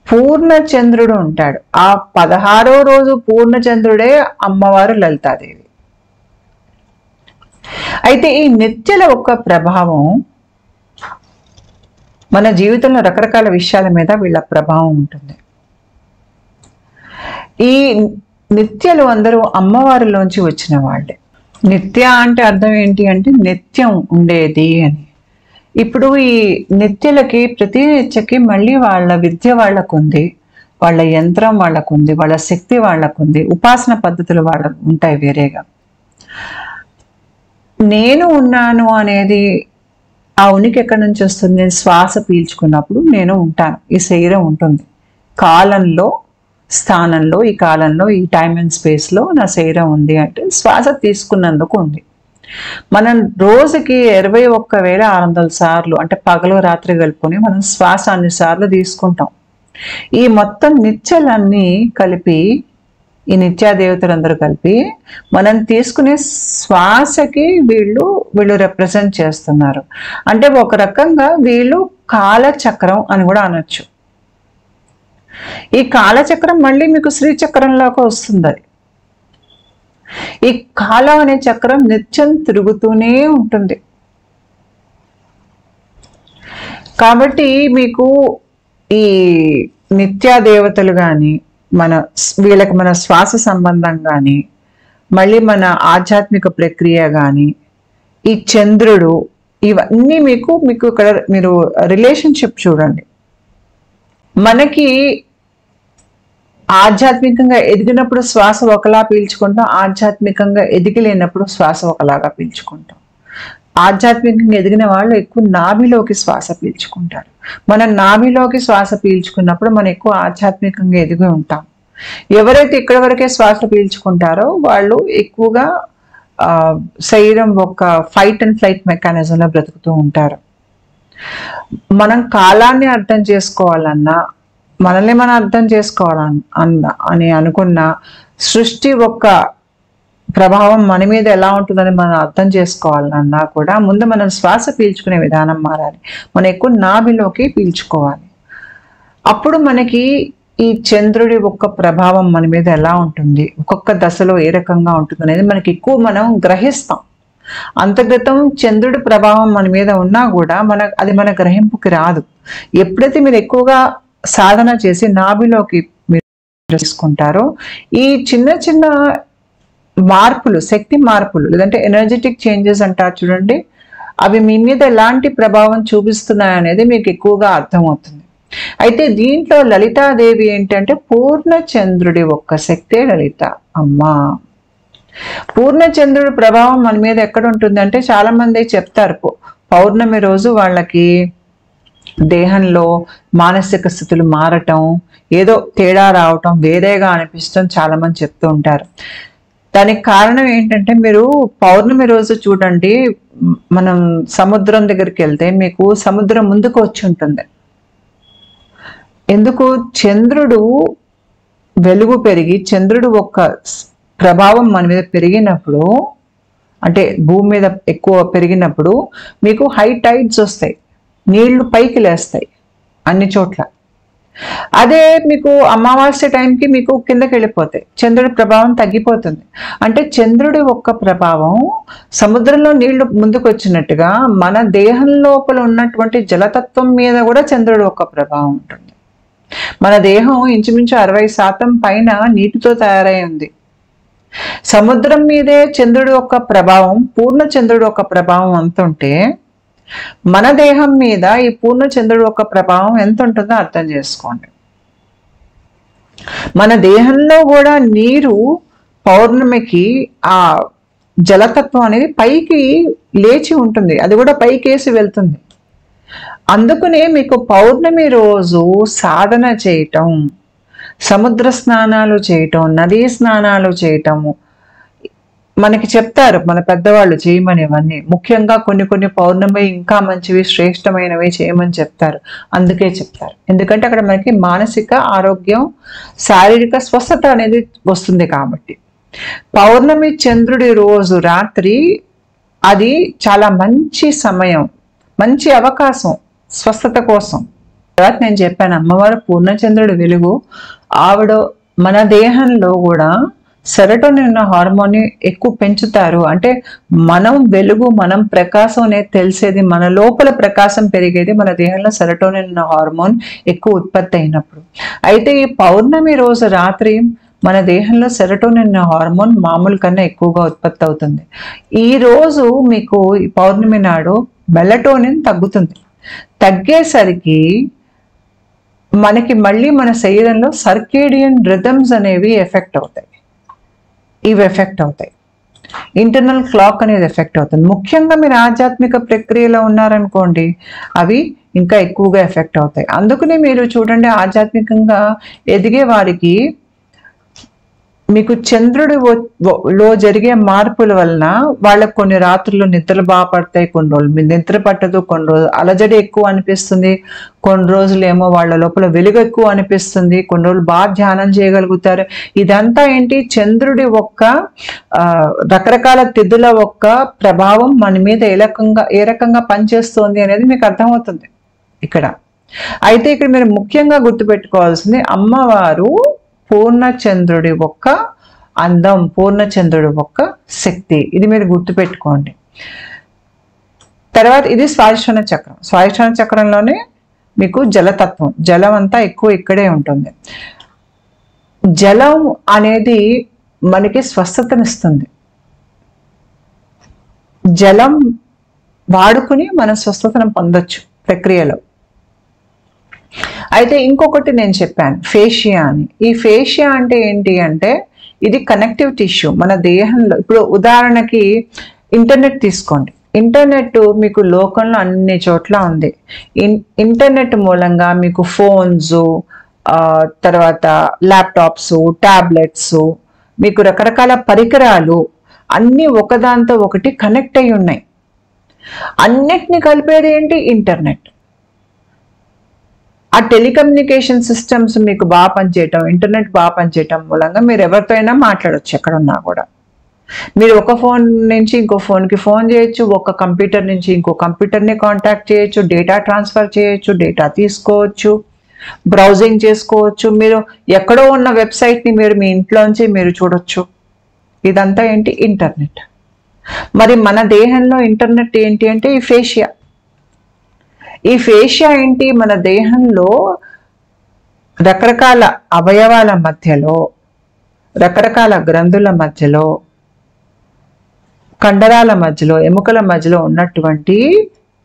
పూర్ణచంద్రుడు ఉంటాడు. ఆ 16వ రోజు పూర్ణచంద్రుడే అమ్మవారు లలితాదేవి. అయితే ఈ నిత్యల యొక్క ప్రభావం మన జీవితంలో రకరకాల విషయాల మీద వీళ్ళ ప్రభావం ఉంటుంది. ఈ నిత్యలు అందరూ అమ్మవారిలోంచి వచ్చిన వాళ్ళే. నిత్య అంటే అర్థం ఏంటి అంటే నిత్యం ఉండేది అని. ఇప్పుడు ఈ నిత్యలకి ప్రతి నిత్యకి మళ్ళీ వాళ్ళ విద్య వాళ్ళకుంది, వాళ్ళ యంత్రం వాళ్ళకుంది, వాళ్ళ శక్తి వాళ్ళకుంది, ఉపాసన పద్ధతులు వాళ్ళకు ఉంటాయి వేరేగా. నేను ఉన్నాను అనేది ఆ ఉనికి ఎక్కడి నుంచి వస్తుంది? నేను శ్వాస పీల్చుకున్నప్పుడు నేను ఉంటాను, ఈ శరీరం ఉంటుంది. కాలంలో, స్థానంలో, ఈ కాలంలో, ఈ టైం అండ్ స్పేస్లో నా శరీరం ఉంది అంటే శ్వాస తీసుకున్నందుకు ఉంది. మనం రోజుకి 21,600 సార్లు అంటే పగలు రాత్రి కలుపుకొని మనం శ్వాస అన్ని సార్లు తీసుకుంటాం. ఈ మొత్తం నిత్యలన్నీ కలిపి, ఈ నిత్యాదేవతలందరూ కలిపి మనం తీసుకునే శ్వాసకి వీళ్ళు రిప్రజెంట్ చేస్తున్నారు. అంటే ఒక రకంగా వీళ్ళు కాలచక్రం అని కూడా అనొచ్చు. ఈ కాలచక్రం మళ్ళీ మీకు శ్రీచక్రంలోకి వస్తుంది. ఈ కాలం అనే చక్రం నిత్యం తిరుగుతూనే ఉంటుంది. కాబట్టి మీకు ఈ నిత్యాదేవతలు కానీ, వీళ్ళకి మన శ్వాస సంబంధం కానీ, మళ్ళీ మన ఆధ్యాత్మిక ప్రక్రియ కానీ, ఈ చంద్రుడు, ఇవన్నీ మీకు ఇక్కడ మీరు రిలేషన్షిప్ చూడండి. మనకి ఆధ్యాత్మికంగా ఎదిగినప్పుడు శ్వాస ఒకలా పీల్చుకుంటాం, ఆధ్యాత్మికంగా ఎదిగిలేనప్పుడు శ్వాస ఒకలాగా పీల్చుకుంటాం. ఆధ్యాత్మికంగా ఎదిగిన వాళ్ళు ఎక్కువ నాభిలోకి శ్వాస పీల్చుకుంటారు. మనం నాభిలోకి శ్వాస పీల్చుకున్నప్పుడు మనం ఎక్కువ ఆధ్యాత్మికంగా ఎదిగి ఉంటాం. ఎవరైతే ఇక్కడ వరకే శ్వాస పీల్చుకుంటారో వాళ్ళు ఎక్కువగా శరీరం ఒక ఫైట్ అండ్ ఫ్లైట్ మెకానిజంలో బ్రతుకుతూ ఉంటారు. మనం కాలాన్ని అర్థం చేసుకోవాలన్నా, మనల్ని మనం అర్థం చేసుకోవాలని అనుకున్న సృష్టి ఒక్క ప్రభావం మన మీద ఎలా ఉంటుందని మనం అర్థం చేసుకోవాలన్నా కూడా ముందు మనం శ్వాస పీల్చుకునే విధానం మారాలి. మనం ఎక్కువ నాభిలోకి పీల్చుకోవాలి. అప్పుడు మనకి ఈ చంద్రుడి ఒక్క ప్రభావం మన మీద ఎలా ఉంటుంది, ఒక్కొక్క దశలో ఏ రకంగా ఉంటుంది అనేది మనకి ఎక్కువ మనం గ్రహిస్తాం. అంతర్గతం చంద్రుడి ప్రభావం మన మీద ఉన్నా కూడా అది మన గ్రహింపుకి రాదు. ఎప్పుడైతే మీరు ఎక్కువగా సాధన చేసి నాభిలోకి మీరు తీసుకుంటారో ఈ చిన్న చిన్న మార్పులు, శక్తి మార్పులు లేదంటే ఎనర్జెటిక్ చేంజెస్ అంటారు చూడండి, అవి మీ మీద ఎలాంటి ప్రభావం చూపిస్తున్నాయనేది మీకు ఎక్కువగా అర్థమవుతుంది. అయితే దీంట్లో లలితాదేవి ఏంటంటే పూర్ణచంద్రుడి ఒక్క శక్తే లలిత అమ్మ. పూర్ణచంద్రుడి ప్రభావం మన మీద ఎక్కడ ఉంటుంది అంటే చాలా మంది చెప్తారు పౌర్ణమి రోజు వాళ్ళకి దేహంలో మానసిక స్థితులు మారటం, ఏదో తేడా రావటం, వేరేగా అనిపించడం చాలా మంది చెప్తూ ఉంటారు. దానికి కారణం ఏంటంటే మీరు పౌర్ణమి రోజు చూడండి, మనం సముద్రం దగ్గరికి వెళ్తే మీకు సముద్రం ముందుకు వచ్చి ఉంటుంది. ఎందుకు? చంద్రుడు వెలుగు పెరిగి చంద్రుడు ఒక్క ప్రభావం మన మీద పెరిగినప్పుడు, అంటే భూమి మీద ఎక్కువ పెరిగినప్పుడు మీకు హై టైడ్స్ వస్తాయి, నీళ్లు పైకి లేస్తాయి అన్ని చోట్ల. అదే మీకు అమావాస్య టైంకి మీకు కిందకి వెళ్ళిపోతాయి, చంద్రుడి ప్రభావం తగ్గిపోతుంది. అంటే చంద్రుడి ఒక్క ప్రభావం సముద్రంలో నీళ్లు ముందుకు వచ్చినట్టుగా మన దేహం లోపల ఉన్నటువంటి జలతత్వం మీద కూడా చంద్రుడి ఒక్క ప్రభావం ఉంటుంది. మన దేహం ఇంచుమించు 60% పైన నీటితో తయారై ఉంది. సముద్రం మీదే చంద్రుడి యొక్క ప్రభావం, పూర్ణ చంద్రుడి యొక్క ప్రభావం ఎంత ఉంటే మన దేహం మీద ఈ పూర్ణ చంద్రుడి యొక్క ప్రభావం ఎంత ఉంటుందో అర్థం చేసుకోండి. మన దేహంలో కూడా నీరు పౌర్ణమికి ఆ జలతత్వం అనేది పైకి లేచి ఉంటుంది, అది కూడా పైకేసి వెళ్తుంది. అందుకనే మీకు పౌర్ణమి రోజు సాధన చేయటం, సముద్ర స్నానాలు చేయటం, నదీ స్నానాలు చేయటము మనకి చెప్తారు మన పెద్దవాళ్ళు చేయమని. ఇవన్నీ ముఖ్యంగా కొన్ని పౌర్ణమి ఇంకా మంచివి, శ్రేష్టమైనవి చేయమని చెప్తారు. అందుకే చెప్తారు, ఎందుకంటే అక్కడ మనకి మానసిక ఆరోగ్యం, శారీరక స్వస్థత అనేది వస్తుంది. కాబట్టి పౌర్ణమి చంద్రుడి రోజు రాత్రి అది చాలా మంచి సమయం, మంచి అవకాశం స్వస్థత కోసం. తర్వాత నేను చెప్పాను, అమ్మవారు పూర్ణచంద్రుడి వెలుగు, ఆవిడ మన దేహంలో కూడా సెరటోనిన్ అన్న హార్మోన్ని ఎక్కువ పెంచుతారు. అంటే మనం వెలుగు, మనం ప్రకాశం అనేది తెలిసేది, మన లోపల ప్రకాశం పెరిగేది మన దేహంలో సెరటోనిన్ అన్న హార్మోన్ ఎక్కువ ఉత్పత్తి అయినప్పుడు. అయితే ఈ పౌర్ణమి రోజు రాత్రి మన దేహంలో సెరటోనిన్ అన్న హార్మోన్ మామూలు కన్నా ఎక్కువగా ఉత్పత్తి అవుతుంది. ఈ రోజు మీకు ఈ పౌర్ణమి నాడు మెలటోనిన్ తగ్గుతుంది. తగ్గేసరికి మనకి మళ్ళీ మన శరీరంలో సర్కేడియన్ రిథమ్స్ అనేవి ఎఫెక్ట్ అవుతాయి. ఇవి ఎఫెక్ట్ అవుతాయి. ఇంటర్నల్ క్లాక్ అనేది ఎఫెక్ట్ అవుతుంది. ముఖ్యంగా మీరు ఆధ్యాత్మిక ప్రక్రియలో ఉన్నారనుకోండి, అవి ఇంకా ఎక్కువగా ఎఫెక్ట్ అవుతాయి. అందుకనే మీరు చూడండి, ఆధ్యాత్మికంగా ఎదిగే వారికి మీకు చంద్రుడిలో జరిగే మార్పుల వలన వాళ్ళకు కొన్ని రాత్రులు నిద్రలు బాగా పడతాయి, కొన్ని రోజులు మీ నిద్ర పట్టదు, కొన్ని రోజులు అలజడి ఎక్కువ అనిపిస్తుంది, కొన్ని రోజులేమో వాళ్ళ లోపల వెలుగు ఎక్కువ అనిపిస్తుంది, కొన్ని రోజులు బాగా ధ్యానం చేయగలుగుతారు. ఇదంతా ఏంటి, చంద్రుడి ఒక్క రకరకాల తిథుల ఒక్క ప్రభావం మన మీద ఏ రకంగా పనిచేస్తుంది అనేది మీకు అర్థమవుతుంది ఇక్కడ. అయితే ఇక్కడ మీరు ముఖ్యంగా గుర్తుపెట్టుకోవాల్సింది, అమ్మవారు పూర్ణచంద్రుడి ఒక్క అందం, పూర్ణచంద్రుడి ఒక్క శక్తి. ఇది మీరు గుర్తుపెట్టుకోండి. తర్వాత ఇది స్వాదిష్టాన చక్రం. స్వాదిష్టాన చక్రంలోనే మీకు జలతత్వం, జలం అంతా ఎక్కువ ఇక్కడే ఉంటుంది. జలం అనేది మనకి స్వస్థతనిస్తుంది. జలం వాడుకుని మన స్వస్థతను పొందొచ్చు ప్రక్రియలో. అయితే ఇంకొకటి నేను చెప్పాను, ఫేషియా అని. ఈ ఫేషియా అంటే ఏంటి అంటే, ఇది కనెక్టివ్ టిష్యూ మన దేహంలో. ఇప్పుడు ఉదాహరణకి ఇంటర్నెట్ తీసుకోండి. ఇంటర్నెట్ మీకు లోకంలో అన్ని చోట్ల ఉంది. ఇంటర్నెట్ మూలంగా మీకు ఫోన్స్, తర్వాత ల్యాప్టాప్స్, ట్యాబ్లెట్స్, మీకు రకరకాల పరికరాలు అన్నీ ఒకదాంతో ఒకటి కనెక్ట్ అయి ఉన్నాయి. అన్నిటిని కలిపేది ఏంటి, ఇంటర్నెట్. ఆ టెలికమ్యూనికేషన్ సిస్టమ్స్ మీకు బాగా పనిచేయటం, ఇంటర్నెట్ బాగా పనిచేయటం మూలంగా మీరు ఎవరితో అయినా మాట్లాడవచ్చు ఎక్కడున్నా కూడా. మీరు ఒక ఫోన్ నుంచి ఇంకో ఫోన్కి ఫోన్ చేయొచ్చు, ఒక కంప్యూటర్ నుంచి ఇంకో కంప్యూటర్ని కాంటాక్ట్ చేయొచ్చు, డేటా ట్రాన్స్ఫర్ చేయొచ్చు, డేటా తీసుకోవచ్చు, బ్రౌజింగ్ చేసుకోవచ్చు. మీరు ఎక్కడో ఉన్న వెబ్సైట్ని మీరు మీ ఇంట్లోంచి మీరు చూడొచ్చు. ఇదంతా ఏంటి, ఇంటర్నెట్. మరి మన దేహంలో ఇంటర్నెట్ ఏంటి అంటే ఈ ఫేషియా. ఈ ఫేషియా ఏంటి, మన దేహంలో రకరకాల అవయవాల మధ్యలో, రకరకాల గ్రంథుల మధ్యలో, కండరాల మధ్యలో, ఎముకల మధ్యలో ఉన్నటువంటి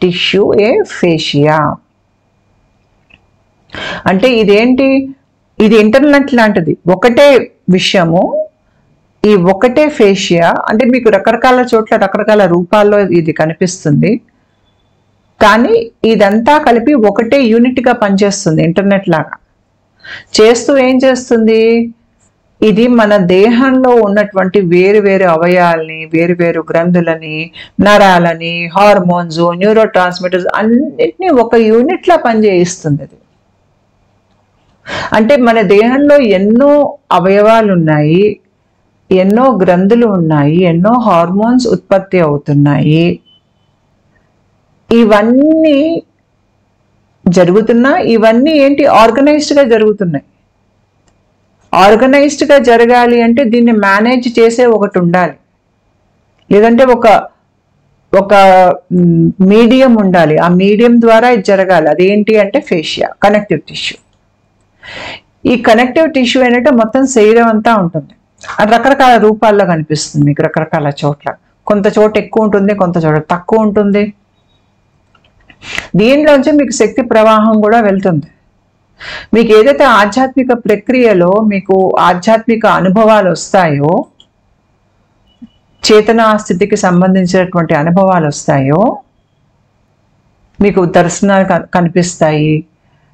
టిష్యూ ఏ ఫేషియా. అంటే ఇదేంటి, ఇది ఇంటర్నెట్ లాంటిది, ఒకటే విషయము. ఈ ఒకటే ఫేషియా అంటే మీకు రకరకాల చోట్ల రకరకాల రూపాల్లో ఇది కనిపిస్తుంది, కానీ ఇదంతా కలిపి ఒకటే యూనిట్గా పనిచేస్తుంది. ఇంటర్నెట్ లాగా చేస్తూ ఏం చేస్తుంది, ఇది మన దేహంలో ఉన్నటువంటి వేరు వేరు అవయవాల్ని, వేరు వేరు గ్రంథులని, నరాలని, హార్మోన్స్, న్యూరో ట్రాన్స్మిటర్స్ అన్నిటినీ ఒక యూనిట్లా పనిచేయిస్తుంది. అది అంటే మన దేహంలో ఎన్నో అవయవాలు ఉన్నాయి, ఎన్నో గ్రంథులు ఉన్నాయి, ఎన్నో హార్మోన్స్ ఉత్పత్తి అవుతున్నాయి. ఇవన్నీ జరుగుతున్నా, ఇవన్నీ ఏంటి, ఆర్గనైజ్డ్గా జరుగుతున్నాయి. ఆర్గనైజ్డ్గా జరగాలి అంటే దీన్ని మేనేజ్ చేసే ఒకటి ఉండాలి, లేదంటే ఒక మీడియం ఉండాలి. ఆ మీడియం ద్వారా ఇది జరగాలి. అదేంటి అంటే ఫేషియా, కనెక్టివ్ టిష్యూ. ఈ కనెక్టివ్ టిష్యూ ఏంటంటే మొత్తం శరీరం అంతా ఉంటుంది. అది రకరకాల రూపాల్లో కనిపిస్తుంది మీకు రకరకాల చోట్ల. కొంత చోట ఎక్కువ ఉంటుంది, కొంత చోట తక్కువ ఉంటుంది. దీనిలోంచి మీకు శక్తి ప్రవాహం కూడా వెళ్తుంది. మీకు ఏదైతే ఆధ్యాత్మిక ప్రక్రియలో మీకు ఆధ్యాత్మిక అనుభవాలు వస్తాయో, చేతనా స్థితికి సంబంధించినటువంటి అనుభవాలు వస్తాయో, మీకు దర్శనాలు కనిపిస్తాయి,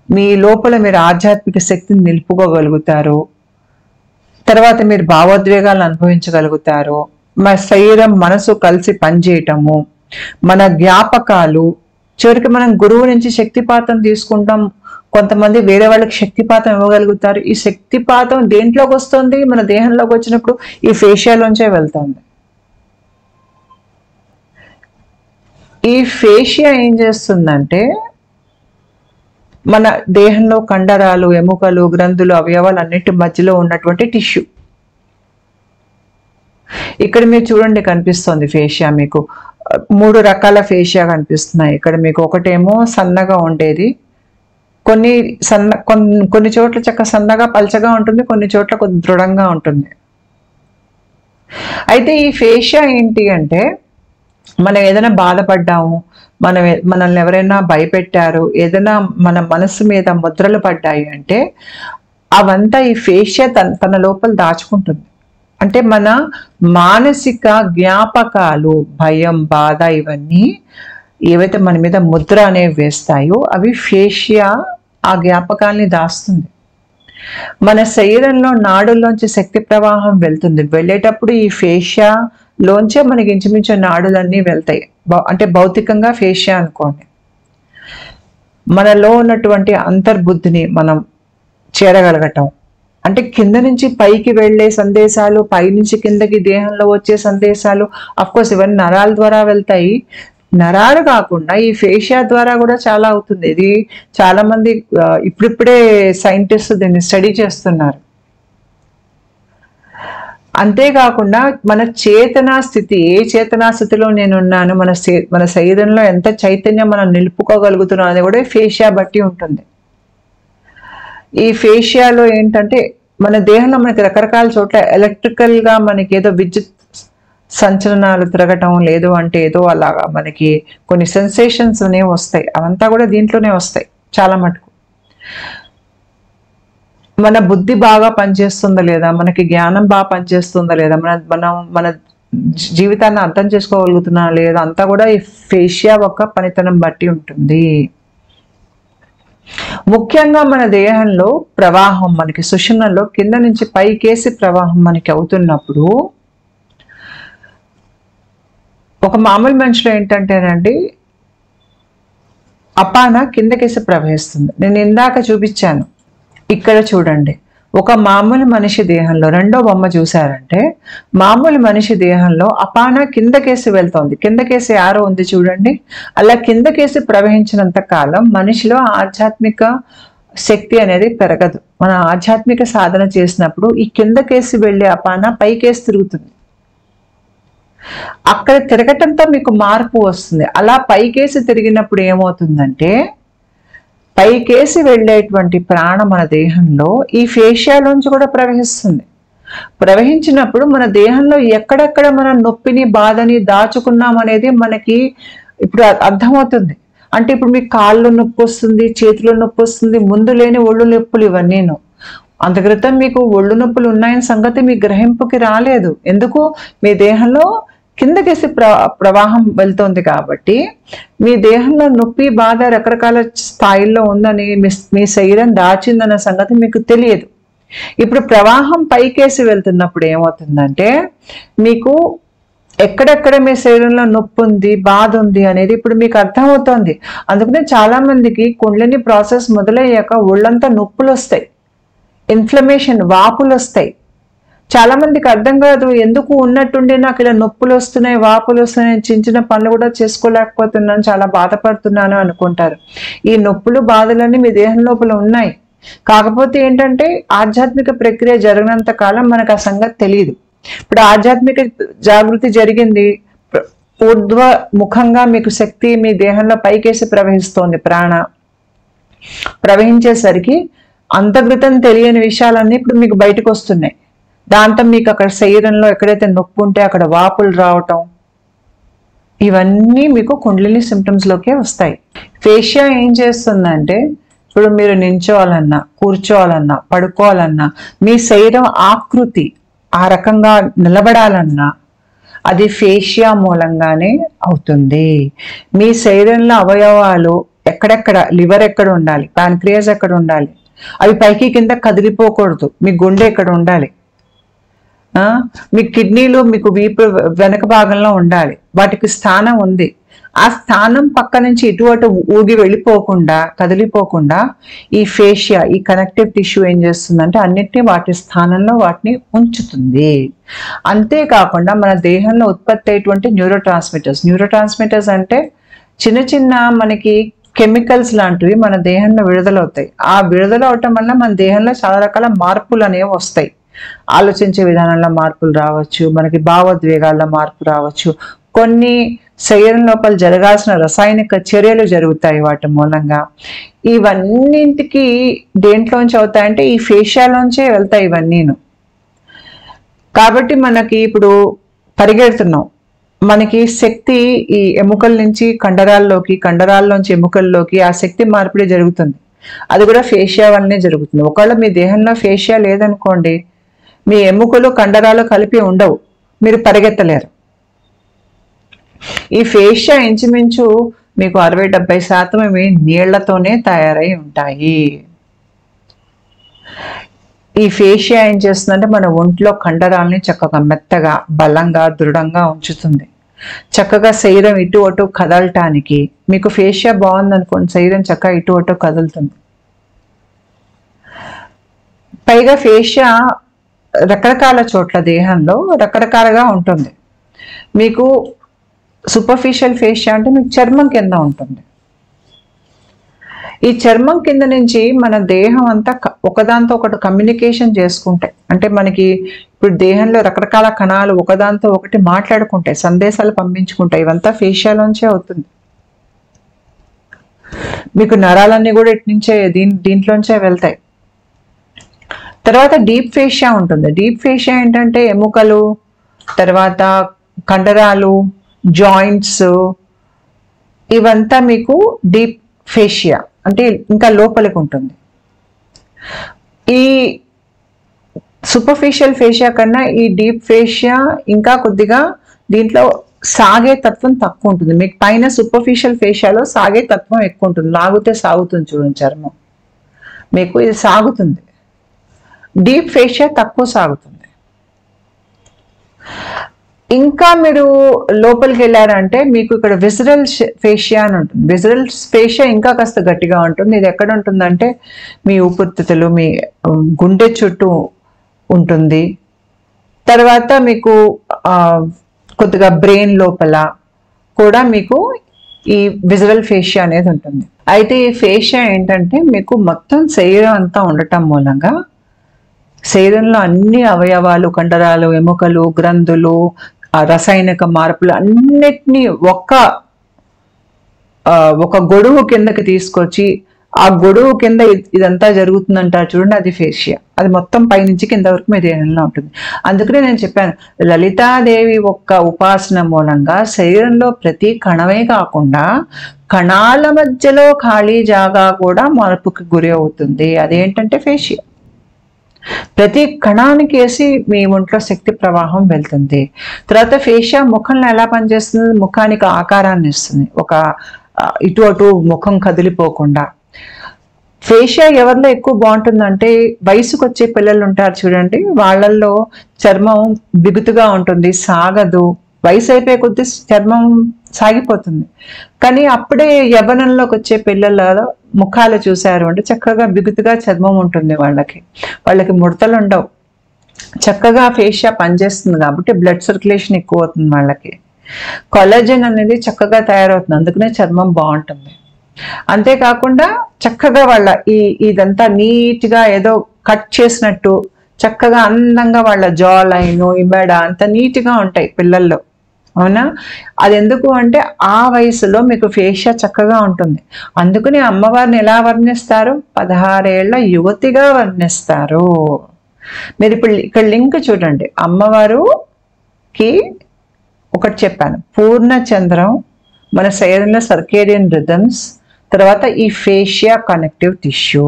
మీ లోపల మీరు ఆధ్యాత్మిక శక్తిని నిలుపుకోగలుగుతారు, తర్వాత మీరు భావోద్వేగాలను అనుభవించగలుగుతారు, మన శరీరం మనసు కలిసి పనిచేయటము, మన జ్ఞాపకాలు. చివరికి మనం గురువు నుంచి శక్తిపాతం తీసుకుంటాం, కొంతమంది వేరే వాళ్ళకి శక్తిపాతం ఇవ్వగలుగుతారు. ఈ శక్తిపాతం దేంట్లోకి వస్తుంది, మన దేహంలోకి వచ్చినప్పుడు ఈ ఫేషియాలోంచే వెళ్తుంది. ఈ ఫేషియా ఏం చేస్తుందంటే మన దేహంలో కండరాలు, ఎముకలు, గ్రంథులు, అవయవాలు అన్నిటి మధ్యలో ఉన్నటువంటి టిష్యూ, ఇక్కడ మీరు చూడండి కనిపిస్తుంది ఫేషియా మీకు 3 రకాల ఫేషియా కనిపిస్తున్నాయి ఇక్కడ మీకు. ఒకటేమో సన్నగా ఉండేది, కొన్ని చోట్ల చక్క సన్నగా పల్చగా ఉంటుంది, కొన్ని చోట్ల కొద్ది దృఢంగా ఉంటుంది. అయితే ఈ ఫేషియా ఏంటి అంటే మనం ఏదైనా బాధపడ్డాము, మనల్ని ఎవరైనా భయపెట్టారు, ఏదైనా మన మనసు మీద ముద్రలు పడ్డాయి అంటే అవంతా ఈ ఫేషియా తన లోపల దాచుకుంటుంది. అంటే మన మానసిక జ్ఞాపకాలు, భయం, బాధ ఇవన్నీ ఏవైతే మన మీద ముద్ర అనేవి వేస్తాయో అవి ఫేషియా ఆ జ్ఞాపకాల్ని దాస్తుంది. మన శరీరంలో నాడుల్లోంచి శక్తి ప్రవాహం వెళ్తుంది. వెళ్ళేటప్పుడు ఈ ఫేషియా లోంచే మనకి ఇంచుమించు నాడులన్నీ వెళ్తాయి. అంటే భౌతికంగా ఫేషియా అనుకోండి. మనలో ఉన్నటువంటి అంతర్బుద్ధిని మనం చేరగలగటం, అంటే కింద నుంచి పైకి వెళ్ళే సందేశాలు, పైనుంచి కిందకి దేహంలో వచ్చే సందేశాలు, అఫ్కోర్స్ ఇవన్నీ నరాల ద్వారా వెళ్తాయి. నరాలు కాకుండా ఈ ఫేషియా ద్వారా కూడా చాలా అవుతుంది. ఇది చాలా మంది ఇప్పుడిప్పుడే సైంటిస్ట్ దీన్ని స్టడీ చేస్తున్నారు. అంతేకాకుండా మన చేతనా స్థితి, ఏ చేతనా స్థితిలో నేనున్నాను, మన శరీరంలో ఎంత చైతన్యం మనం నిలుపుకోగలుగుతున్నాం అనేది కూడా ఫేషియా బట్టి ఉంటుంది. ఈ ఫేషియాలో ఏంటంటే మన దేహంలో మనకి రకరకాల చోట్ల ఎలక్ట్రికల్ గా మనకి ఏదో విద్యుత్ సంచలనాలు తిరగటం, లేదు అంటే ఏదో అలాగా మనకి కొన్ని సెన్సేషన్స్ అనేవి వస్తాయి. అవంతా కూడా దీంట్లోనే వస్తాయి చాలా మటుకు. మన బుద్ధి బాగా పనిచేస్తుందా లేదా, మనకి జ్ఞానం బాగా పనిచేస్తుందా లేదా, మన జీవితాన్ని అర్థం చేసుకోగలుగుతున్నా లేదా, అంతా కూడా ఈ ఫేషియా ఒక పనితనం బట్టి ఉంటుంది. ముఖ్యంగా మన దేహంలో ప్రవాహం మనకి సుషుమ్నలో కింద నుంచి పైకేసి ప్రవాహం మనకి అవుతున్నప్పుడు ఒక మామూలు మనిషిలో ఏంటంటేనండి అపాన కిందకేసి ప్రవహిస్తుంది. నేను ఇందాక చూపించాను, ఇక్కడ చూడండి. ఒక మామూలు మనిషి దేహంలో, రెండో బొమ్మ చూసారంటే మామూలు మనిషి దేహంలో అపాన కిందకేసి వెళ్తోంది. కిందకేసి ఆరో ఉంది చూడండి. అలా కిందకేసి ప్రవహించినంత కాలం మనిషిలో ఆధ్యాత్మిక శక్తి అనేది పెరగదు. మన ఆధ్యాత్మిక సాధన చేసినప్పుడు ఈ కిందకేసి వెళ్ళే అపాన పైకేసి తిరుగుతుంది. అక్కడ తిరగటంతో మీకు మార్పు వస్తుంది. అలా పైకేసి తిరిగినప్పుడు ఏమవుతుందంటే పైకేసి వెళ్ళేటువంటి ప్రాణం మన దేహంలో ఈ ఫేషియాలోంచి కూడా ప్రవహిస్తుంది. ప్రవహించినప్పుడు మన దేహంలో ఎక్కడెక్కడ మన నొప్పిని, బాధని దాచుకున్నాం అనేది మనకి ఇప్పుడు అర్థమవుతుంది. అంటే ఇప్పుడు మీకు కాళ్ళు నొప్పి వస్తుంది, చేతిలో నొప్పి వస్తుంది, ముందు లేని ఒళ్ళు నొప్పులు ఇవన్నీను. అంత క్రితం మీకు ఒళ్ళు నొప్పులు ఉన్నాయని సంగతి మీ గ్రహింపుకి రాలేదు. ఎందుకు? మీ దేహంలో కిందకేసి ప్రవాహం వెళ్తోంది కాబట్టి మీ దేహంలో నొప్పి, బాధ రకరకాల స్థాయిల్లో ఉందని మీ శరీరం దాచిందన్న సంగతి మీకు తెలియదు. ఇప్పుడు ప్రవాహం పైకేసి వెళ్తున్నప్పుడు ఏమవుతుందంటే మీకు ఎక్కడెక్కడ మీ శరీరంలో నొప్పి ఉంది, బాధ ఉంది అనేది ఇప్పుడు మీకు అర్థమవుతోంది. అందుకనే చాలా మందికి కుండలిని ప్రాసెస్ మొదలయ్యాక ఒళ్ళంతా నొప్పులు వస్తాయి, ఇన్ఫ్లమేషన్, వాపులు వస్తాయి. చాలా మందికి అర్థం కాదు, ఎందుకు ఉన్నట్టుండి నాకు ఇలా నొప్పులు వస్తున్నాయి, వాపులు వస్తున్నాయి, చిన్న చిన్న పనులు కూడా చేసుకోలేకపోతున్నాను, చాలా బాధపడుతున్నాను అనుకుంటారు. ఈ నొప్పులు, బాధలన్నీ మీ దేహం లోపల ఉన్నాయి. కాకపోతే ఏంటంటే ఆధ్యాత్మిక ప్రక్రియ జరిగినంత కాలం మనకు ఆ సంగతి తెలియదు. ఇప్పుడు ఆధ్యాత్మిక జాగృతి జరిగింది, ఊర్ధ్వ ముఖంగా మీకు శక్తి మీ దేహంలో పైకేసి ప్రవహిస్తోంది. ప్రాణ ప్రవహించేసరికి అంతర్గతం తెలియని విషయాలన్నీ ఇప్పుడు మీకు బయటకు వస్తున్నాయి. దాంతో మీకు అక్కడ శరీరంలో ఎక్కడైతే నొప్పి ఉంటే అక్కడ వాపులు రావటం, ఇవన్నీ మీకు కుండలిని సిమ్టమ్స్ లోకే వస్తాయి. ఫేషియా ఏం చేస్తుందంటే ఇప్పుడు మీరు నించోవాలన్నా, కూర్చోవాలన్నా, పడుకోవాలన్నా, మీ శరీరం ఆకృతి ఆ రకంగా నిలబడాలన్నా అది ఫేషియా మూలంగానే అవుతుంది. మీ శరీరంలో అవయవాలు ఎక్కడెక్కడ, లివర్ ఎక్కడ ఉండాలి, ప్యాన్క్రియాస్ ఎక్కడ ఉండాలి, అవి పైకి కింద కదిలిపోకూడదు. మీ గుండె ఎక్కడ ఉండాలి, మీ కిడ్నీలు మీకు వీపు వెనక భాగంలో ఉండాలి, వాటికి స్థానం ఉంది. ఆ స్థానం పక్క నుంచి ఇటు అటు ఊగి వెళ్ళిపోకుండా, కదిలిపోకుండా ఈ ఫేషియా, ఈ కనెక్టివ్ టిష్యూ ఏం చేస్తుందంటే అన్నిటినీ వాటి స్థానంలో వాటిని ఉంచుతుంది. అంతేకాకుండా మన దేహంలో ఉత్పత్తి అయ్యేటువంటి న్యూరోట్రాన్స్మిటర్స్ అంటే చిన్న చిన్న మనకి కెమికల్స్ లాంటివి మన దేహంలో విడుదలవుతాయి. ఆ విడుదల అవటం వల్ల మన దేహంలో చాలా రకాల మార్పులు అనేవి వస్తాయి. ఆలోచించే విధానంలో మార్పులు రావచ్చు, మనకి భావోద్వేగాల్లో మార్పు రావచ్చు, కొన్ని శరీరం లోపల జరగాల్సిన రసాయనిక చర్యలు జరుగుతాయి వాటి మూలంగా. ఇవన్నింటికి దేంట్లోంచి అవుతాయంటే ఈ ఫేషియాలోంచే వెళ్తాయి ఇవన్నీను. కాబట్టి మనకి ఇప్పుడు పరిగెడుతున్నాం, మనకి శక్తి ఈ ఎముకల నుంచి కండరాల్లోకి, కండరాల్లోంచి ఎముకల్లోకి ఆ శక్తి మార్పిడి జరుగుతుంది. అది కూడా ఫేషియా వల్లనే జరుగుతుంది. ఒకవేళ మీ దేహంలో ఫేషియా లేదనుకోండి, మీ ఎముకలు కండరాలు కలిపి ఉండవు, మీరు పరిగెత్తలేరు. ఈ ఫేషియా ఇంచుమించు మీకు 60-70% ఇవి నీళ్లతోనే తయారై ఉంటాయి. ఈ ఫేషియా ఏం చేస్తుందంటే మన ఒంట్లో కండరాలని చక్కగా మెత్తగా, బలంగా, దృఢంగా ఉంచుతుంది. చక్కగా శరీరం ఇటు అటు కదలటానికి, మీకు ఫేషియా బాగుందనుకోండి శరీరం చక్కగా ఇటు అటు కదులుతుంది. పైగా ఫేషియా రకరకాల చోట్ల దేహంలో రకరకాలుగా ఉంటుంది. మీకు సూపర్ఫిషియల్ ఫేషియా అంటే మీకు చర్మం కింద ఉంటుంది. ఈ చర్మం కింద నుంచి మన దేహం అంతా ఒకదాంతో ఒకటి కమ్యూనికేషన్ చేసుకుంటాయి. అంటే మనకి ఇప్పుడు దేహంలో రకరకాల కణాలు ఒకదాంతో ఒకటి మాట్లాడుకుంటాయి, సందేశాలు పంపించుకుంటాయి. ఇవంతా ఫేషియాలోంచే అవుతుంది. మీకు నరాలన్నీ కూడా ఇటు నుంచే దీంట్లోంచే వెళ్తాయి. తర్వాత డీప్ ఫేషియా ఉంటుంది. డీప్ ఫేషియా ఏంటంటే ఎముకలు, తర్వాత కండరాలు, జాయింట్స్, ఇవంతా మీకు డీప్ ఫేషియా అంటే ఇంకా లోపలికి ఉంటుంది. ఈ సూపర్ఫిషియల్ ఫేషియా కన్నా ఈ డీప్ ఫేషియా ఇంకా కొద్దిగా దీంట్లో సాగే తత్వం తక్కువ ఉంటుంది. మీకు పైన సూపర్ఫిషియల్ ఫేషియాలో సాగే తత్వం ఎక్కువ ఉంటుంది. లాగితే సాగుతుంది చూడండి చర్మం, మీకు ఇది సాగుతుంది. డీప్ ఫేషియా తక్కువ సాగుతుంది. ఇంకా మీరు లోపలికి వెళ్ళారంటే మీకు ఇక్కడ విజరల్ ఫేషియా అని ఉంటుంది. విజరల్ ఫేషియా ఇంకా కాస్త గట్టిగా ఉంటుంది. ఇది ఎక్కడ ఉంటుందంటే మీ ఊపిరితిత్తులు, మీ గుండె చుట్టూ ఉంటుంది. తర్వాత మీకు కొద్దిగా బ్రెయిన్ లోపల కూడా మీకు ఈ విజరల్ ఫేషియా అనేది ఉంటుంది. అయితే ఈ ఫేషియా ఏంటంటే మీకు మొత్తం శరీరం అంతా ఉండటం మూలంగా శరీరంలో అన్ని అవయవాలు, కండరాలు, ఎముకలు, గ్రంథులు, రసాయనిక మార్పులు అన్నిటినీ ఒక గొడుగు కిందకి తీసుకొచ్చి ఆ గొడుగు కింద ఇదంతా జరుగుతుందంటారు చూడండి, అది ఫేషియా. అది మొత్తం పైనుంచి కింద వరకు మీ దేహంలో ఉంటుంది. అందుకనే నేను చెప్పాను, లలితాదేవి ఒక్క ఉపాసన మూలంగా శరీరంలో ప్రతి కణమే కాకుండా కణాల మధ్యలో ఖాళీ జాగా కూడా మార్పుకి గురి అవుతుంది. అదేంటంటే ఫేషియా. ప్రతి కణానికి వేసి మీ ఒంట్లో శక్తి ప్రవాహం వెళ్తుంది. తర్వాత ఫేషియా ముఖంలో ఎలా పనిచేస్తుంది, ముఖానికి ఆకారాన్ని ఇస్తుంది, ఒక ఇటు అటు ముఖం కదిలిపోకుండా. ఫేషియా ఎవరిలో ఎక్కువ బాగుంటుందంటే వయసుకు వచ్చే పిల్లలు ఉంటారు చూడండి, వాళ్ళల్లో చర్మం బిగుతుగా ఉంటుంది, సాగదు. వయసు అయిపోయే కొద్దీ చర్మం సాగిపోతుంది. కానీ అప్పుడే యవ్వనంలోకి వచ్చే పిల్లల ముఖాలు చూశారు అంటే చక్కగా బిగుతుగా చర్మం ఉంటుంది. వాళ్ళకి ముడతలు ఉండవు. చక్కగా ఫేషియా పనిచేస్తుంది కాబట్టి బ్లడ్ సర్క్యులేషన్ ఎక్కువ అవుతుంది. వాళ్ళకి కొలాజన్ అనేది చక్కగా తయారవుతుంది, అందుకనే చర్మం బాగుంటుంది. అంతేకాకుండా చక్కగా వాళ్ళ ఇదంతా నీట్గా ఏదో కట్ చేసినట్టు చక్కగా అందంగా వాళ్ళ జా లైన్, ఈ మెడ అంత నీట్గా ఉంటాయి పిల్లల్లో. అవునా? అది ఎందుకు అంటే ఆ వయసులో మీకు ఫేషియా చక్కగా ఉంటుంది. అందుకని అమ్మవారిని ఎలా వర్ణిస్తారు, 16 ఏళ్ల యువతిగా వర్ణిస్తారు. మీరు ఇప్పుడు ఇక్కడ లింక్ చూడండి, అమ్మవారికి ఒకటి చెప్పాను, పూర్ణ చంద్రం, మన శరీరంలో సర్కేడియన్ రిథమ్స్, తర్వాత ఈ fascia connective tissue.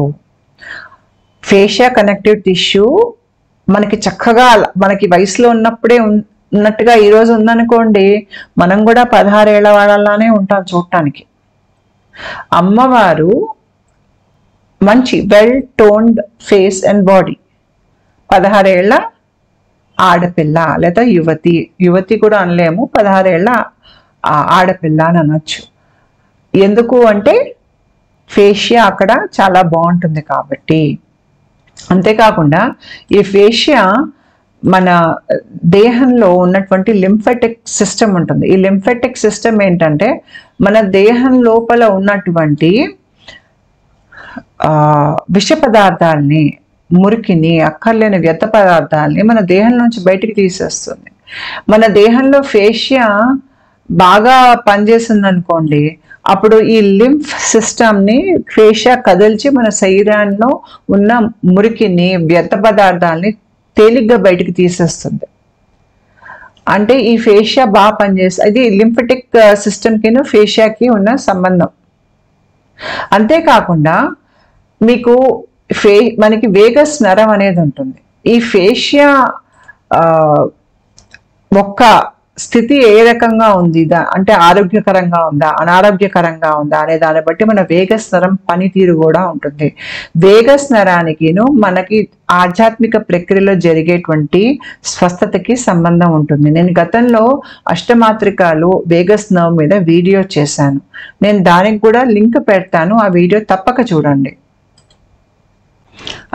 Fascia connective tissue మనకి చక్కగా మనకి వయసులో ఉన్నప్పుడే ఉన్నట్టుగా ఈరోజు ఉందనుకోండి, మనం కూడా 16 ఏళ్ల వాళ్ళలానే ఉంటాం చూడటానికి. అమ్మవారు మంచి well toned face and body, 16 ఏళ్ల ఆడపిల్ల లేదా యువతి కూడా అనలేము, 16 ఏళ్ల ఆడపిల్ల అని అనొచ్చు. ఎందుకు అంటే ఫేషియా అక్కడ చాలా బాగుంటుంది కాబట్టి. అంతేకాకుండా ఈ ఫేషియా మన దేహంలో ఉన్నటువంటి లింఫాటిక్ సిస్టమ్ ఉంటుంది. ఈ లింఫాటిక్ సిస్టమ్ ఏంటంటే మన దేహం లోపల ఉన్నటువంటి విష పదార్థాలని మురికిని, అక్కర్లేని వ్యర్థ పదార్థాలని మన దేహం నుంచి బయటికి తీసేస్తుంది. మన దేహంలో ఫేషియా బాగా పనిచేస్తుంది అనుకోండి, అప్పుడు ఈ లింఫ్ సిస్టమ్ని ఫేషియా కదిల్చి మన శరీరంలో ఉన్న మురికిని, వ్యర్థ పదార్థాలని తేలిగ్గా బయటికి తీసేస్తుంది. అంటే ఈ ఫేషియా బాగా పనిచేస్తుంది. ఇది లింఫటిక్ సిస్టమ్కి ఫేషియాకి ఉన్న సంబంధం. అంతేకాకుండా మీకు మనకి వేగస్ నరం అనేది ఉంటుంది. ఈ ఫేషియా ఒక్క స్థితి ఏ రకంగా ఉంది, అంటే ఆరోగ్యకరంగా ఉందా, అనారోగ్యకరంగా ఉందా అనే దాన్ని బట్టి మన వేగస్ నరం పనితీరు కూడా ఉంటుంది. వేగస్ నరానికిను మనకి ఆధ్యాత్మిక ప్రక్రియలో జరిగేటువంటి స్వస్థతకి సంబంధం ఉంటుంది. నేను గతంలో అష్టమాత్రికాలు వేగస్ నర్వ్ మీద వీడియో చేశాను. నేను దానికి కూడా లింక్ పెడతాను, ఆ వీడియో తప్పక చూడండి.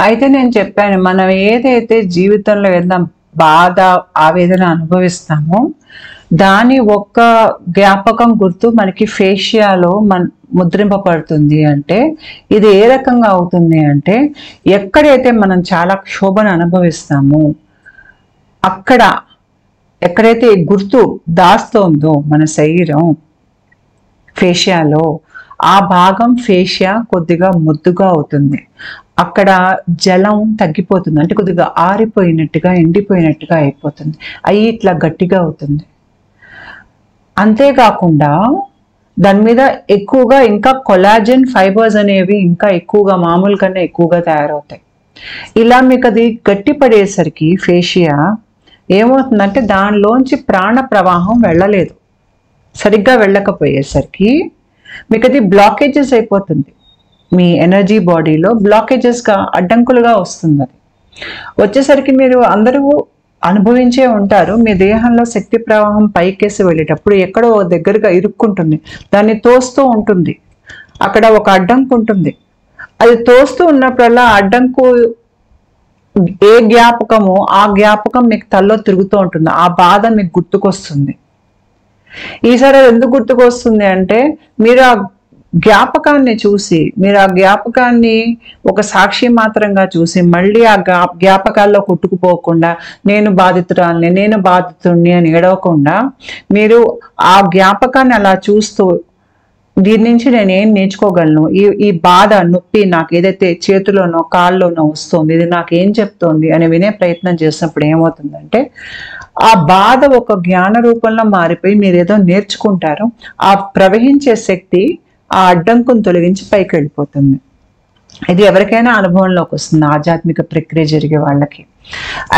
అయితే నేను చెప్పాను, మనం ఏదైతే జీవితంలో ఏదైనా బాధ, ఆవేదన అనుభవిస్తామో దాని ఒక్క జ్ఞాపకం గుర్తు మనకి ఫేషియాలో ముద్రింపబడుతుంది. అంటే ఇది ఏ రకంగా అవుతుంది అంటే, ఎక్కడైతే మనం చాలా క్షోభను అనుభవిస్తామో అక్కడ ఎక్కడైతే గుర్తు దాస్తోందో మన శరీరం ఫేషియాలో, ఆ భాగం ఫేషియా కొద్దిగా ముద్దుగా అవుతుంది. అక్కడ జలం తగ్గిపోతుంది, అంటే కొద్దిగా ఆరిపోయినట్టుగా, ఎండిపోయినట్టుగా అయిపోతుంది, అవి ఇట్లా గట్టిగా అవుతుంది. అంతేకాకుండా దాని మీద ఎక్కువగా ఇంకా కొలాజన్ ఫైబర్స్ అనేవి ఇంకా ఎక్కువగా మామూలు కన్నా ఎక్కువగా తయారవుతాయి. ఇలా మీకు అది గట్టి పడేసరికి ఫేషియా ఏమవుతుందంటే దానిలోంచి ప్రాణ ప్రవాహం వెళ్ళలేదు. సరిగ్గా వెళ్ళకపోయేసరికి మీకు అది బ్లాకేజెస్ అయిపోతుంది. మీ ఎనర్జీ బాడీలో బ్లాకేజెస్గా, అడ్డంకులుగా వస్తుంది. అది వచ్చేసరికి మీరు అందరూ అనుభవించే ఉంటారు. మీ దేహంలో శక్తి ప్రవాహం పైకేసి వెళ్ళేటప్పుడు ఎక్కడో దగ్గరగా ఇరుక్కుంటుంది, దాన్ని తోస్తూ ఉంటుంది. అక్కడ ఒక అడ్డంకు ఉంటుంది. అది తోస్తూ ఉన్నప్పుడల్లా అడ్డంకు ఏ జ్ఞాపకమో ఆ జ్ఞాపకం మీకు తల్లో తిరుగుతూ ఉంటుంది. ఆ బాధ మీకు గుర్తుకొస్తుంది. ఈసారి అది ఎందుకు గుర్తుకొస్తుంది అంటే, మీరు ఆ జ్ఞాపకాన్ని చూసి, మీరు ఆ జ్ఞాపకాన్ని ఒక సాక్షి మాత్రంగా చూసి మళ్ళీ ఆ జ్ఞాపకాల్లో కొట్టుకుపోకుండా నేను బాధితురాల్ని, నేను బాధితుడిని అని ఏడవకుండా, మీరు ఆ జ్ఞాపకాన్ని అలా చూస్తూ దీని నుంచి నేను ఏం నేర్చుకోగలను, ఈ బాధ, నొప్పి నాకు ఏదైతే చేతిలోనో కాళ్ళలోనో వస్తుంది, ఇది నాకు ఏం చెప్తోంది అని వినే ప్రయత్నం చేసినప్పుడు ఏమవుతుందంటే, ఆ బాధ ఒక జ్ఞాన రూపంలో మారిపోయి మీరు ఏదో నేర్చుకుంటారు. ఆ ప్రవహించే శక్తి ఆ అడ్డంకును తొలగించి పైకి వెళ్ళిపోతుంది. ఇది ఎవరికైనా అనుభవంలోకి వస్తుంది, ఆధ్యాత్మిక ప్రక్రియ జరిగే వాళ్ళకి.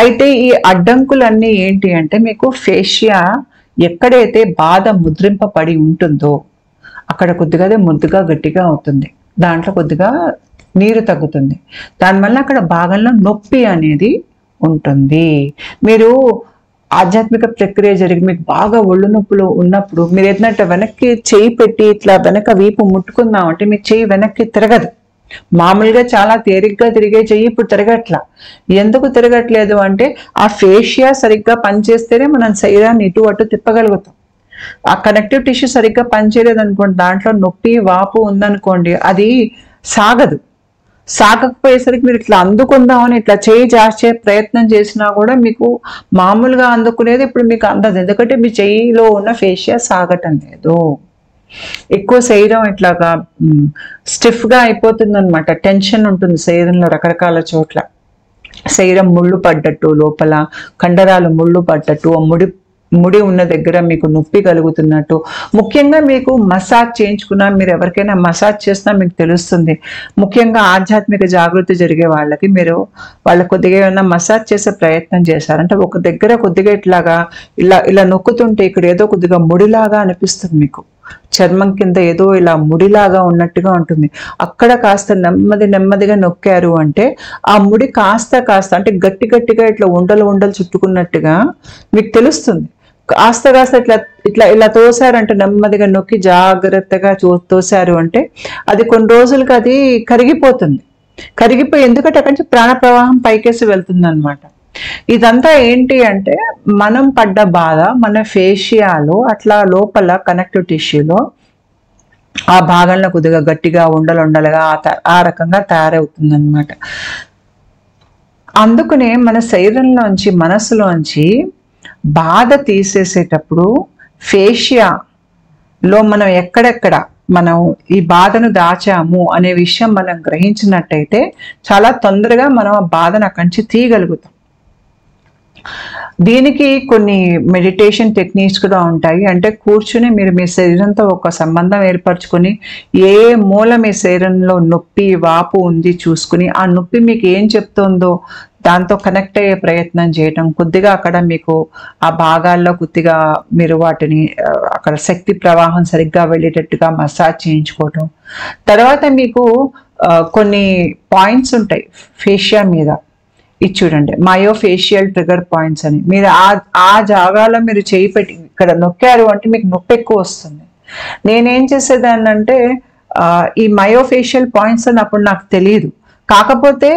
అయితే ఈ అడ్డంకులన్నీ ఏంటి అంటే, మీకు ఫేషియా ఎక్కడైతే బాధ ముద్రింపబడి ఉంటుందో అక్కడ కొద్దిగా ముద్దుగా గట్టిగా అవుతుంది, దాంట్లో కొద్దిగా నీరు తగ్గుతుంది. దానివల్ల అక్కడ భాగంలో నొప్పి అనేది ఉంటుంది. మీరు ఆధ్యాత్మిక ప్రక్రియ జరిగి మీకు బాగా ఒళ్ళు నొప్పులు ఉన్నప్పుడు మీరు ఏదైనా వెనక్కి చేయి పెట్టి ఇట్లా వెనక వీపు ముట్టుకుందామంటే మీ చేయి వెనక్కి తిరగదు. మామూలుగా చాలా తేలిగ్గా తిరిగే చెయ్యి ఇప్పుడు తిరగట్లా. ఎందుకు తిరగట్లేదు అంటే, ఆ ఫేషియా సరిగ్గా పనిచేస్తేనే మనం శరీరాన్ని ఇటు అటు తిప్పగలుగుతాం. ఆ కనెక్టివ్ టిష్యూ సరిగ్గా పనిచేయలేదు అనుకోండి, దాంట్లో నొప్పి వాపు ఉందనుకోండి, అది సాగదు. సాగకపోయేసరికి మీరు ఇట్లా అందుకుందామని ఇట్లా చేయి జార్చే ప్రయత్నం చేసినా కూడా మీకు మామూలుగా అందుకునేది ఇప్పుడు మీకు అందదు. ఎందుకంటే మీ చెయ్యిలో ఉన్న ఫేషియా సాగటం లేదు. ఎక్కువ శరీరం ఇట్లాగా స్టిఫ్గా అయిపోతుంది అనమాట. టెన్షన్ ఉంటుంది శరీరంలో రకరకాల చోట్ల. శరీరం ముళ్ళు పడ్డట్టు, లోపల కండరాలు ముళ్ళు పడ్డట్టు, ముడి ఉన్న దగ్గర మీకు నొప్పి కలుగుతున్నట్టు. ముఖ్యంగా మీకు మసాజ్ చేయించుకున్నా, మీరు ఎవరికైనా మసాజ్ చేసినా మీకు తెలుస్తుంది. ముఖ్యంగా ఆధ్యాత్మిక జాగృతి జరిగే వాళ్ళకి వాళ్ళకి కొద్దిగా ఏమైనా మసాజ్ చేసే ప్రయత్నం చేశారంటే ఒక దగ్గర కొద్దిగా ఇట్లాగా ఇలా నొక్కుతుంటే ఇక్కడ ఏదో కొద్దిగా ముడిలాగా అనిపిస్తుంది. మీకు చర్మం కింద ఏదో ఇలా ముడిలాగా ఉన్నట్టుగా ఉంటుంది. అక్కడ కాస్త నెమ్మదిగా నొక్కారు అంటే ఆ ముడి కాస్త అంటే గట్టిగా ఇట్లా ఉండలు చుట్టుకున్నట్టుగా మీకు తెలుస్తుంది. కాస్త ఇలా తోసారంటే, నెమ్మదిగా నొక్కి జాగ్రత్తగా తోసారు అంటే అది కొన్ని రోజులకి అది కరిగిపోతుంది. కరిగిపోయి ఎందుకంటే అక్కడి నుంచి ప్రాణ ప్రవాహం పైకేసి వెళ్తుంది అనమాట. ఇదంతా ఏంటి అంటే, మనం పడ్డ బాధ మన ఫేషియాలో అట్లా లోపల కనెక్టివ్ టిష్యూలో ఆ భాగంలో కొద్దిగా గట్టిగా ఉండలుగా ఆ రకంగా తయారవుతుంది అనమాట. అందుకనే మన శరీరంలోంచి మనసులోంచి బాధ తీసేసేటప్పుడు ఫేషియాలో మనం ఎక్కడెక్కడ మనం ఈ బాధను దాచాము అనే విషయం మనం గ్రహించినట్టయితే చాలా తొందరగా మనం ఆ బాధను అక్కడి నుంచి తీయగలుగుతాం. దీనికి కొన్ని మెడిటేషన్ టెక్నిక్స్ కూడా ఉంటాయి. అంటే కూర్చుని మీరు మీ శరీరంతో ఒక సంబంధం ఏర్పరచుకొని ఏ మూల మీ శరీరంలో నొప్పి వాపు ఉంది చూసుకుని ఆ నొప్పి మీకు ఏం చెప్తుందో దాంతో కనెక్ట్ అయ్యే ప్రయత్నం చేయటం, కొద్దిగా అక్కడ మీకు ఆ భాగాల్లో కొద్దిగా మీరు వాటిని అక్కడ శక్తి ప్రవాహం సరిగ్గా వెళ్ళేటట్టుగా మసాజ్ చేయించుకోవటం. తర్వాత మీకు కొన్ని పాయింట్స్ ఉంటాయి ఫేషియా మీద, ఇది చూడండి మయోఫేషియల్ ట్రిగర్ పాయింట్స్ అని. మీరు ఆ జాగాలో మీరు చేయి పెట్టి ఇక్కడ నొక్కారు అంటే మీకు నొప్పి ఎక్కువ వస్తుంది. నేనేం చేసేదాన్ని అంటే ఈ మయోఫేషియల్ పాయింట్స్ అని అప్పుడు నాకు తెలియదు, కాకపోతే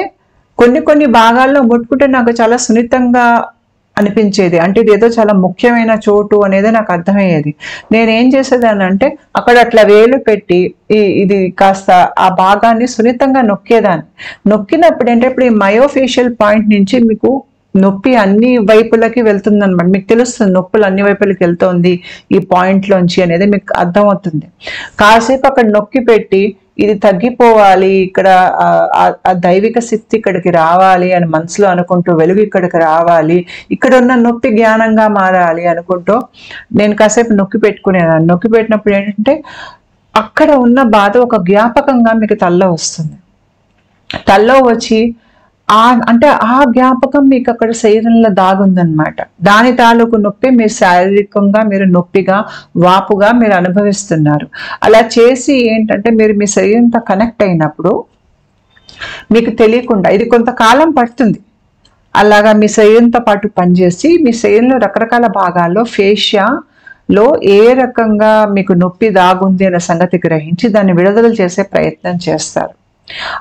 కొన్ని భాగాల్లో ముట్టుకుంటే నాకు చాలా సున్నితంగా అనిపించేది. అంటే ఇది ఏదో చాలా ముఖ్యమైన చోటు అనేది నాకు అర్థమయ్యేది. నేనేం చేసేదాన్ని అంటే అక్కడ అట్లా వేలు పెట్టి ఇది కాస్త ఆ భాగాన్ని సున్నితంగా నొక్కేదాన్ని. నొక్కినప్పుడు అంటే ఇప్పుడు ఈ మయోఫేషియల్ పాయింట్ నుంచి మీకు నొప్పి అన్ని వైపులకి వెళ్తుంది అనమాట. మీకు తెలుస్తుంది నొప్పులు అన్ని వైపులకి వెళ్తుంది ఈ పాయింట్లోంచి అనేది మీకు అర్థమవుతుంది. కాసేపు అక్కడ నొక్కి పెట్టి ఇది తగ్గిపోవాలి, ఇక్కడ ఆ దైవిక శక్తి ఇక్కడికి రావాలి అని మనసులో అనుకుంటూ, వెలుగు ఇక్కడికి రావాలి, ఇక్కడ ఉన్న నొప్పి జ్ఞానంగా మారాలి అనుకుంటూ నేను కాసేపు నొక్కి పెట్టుకునేదాన్ని. నొక్కి పెట్టినప్పుడు ఏంటంటే అక్కడ ఉన్న బాధ ఒక జ్ఞాపకంగా మీకు తల్లో వస్తుంది. తల్లో వచ్చి అంటే ఆ జ్ఞాపకం మీకు అక్కడ శరీరంలో దాగుందనమాట. దాని తాలూకు నొప్పి మీరు శారీరకంగా మీరు నొప్పిగా వాపుగా మీరు అనుభవిస్తున్నారు. అలా చేసి ఏంటంటే మీరు మీ శరీరంతో కనెక్ట్ అయినప్పుడు మీకు తెలియకుండా ఇది కొంతకాలం పడుతుంది. అలాగా మీ శరీరంతో పాటు పనిచేసి మీ శరీరంలో రకరకాల భాగాల్లో ఫేషియాలో ఏ రకంగా మీకు నొప్పి దాగుంది అనే సంగతి గ్రహించి దాన్ని విడుదల చేసే ప్రయత్నం చేస్తారు.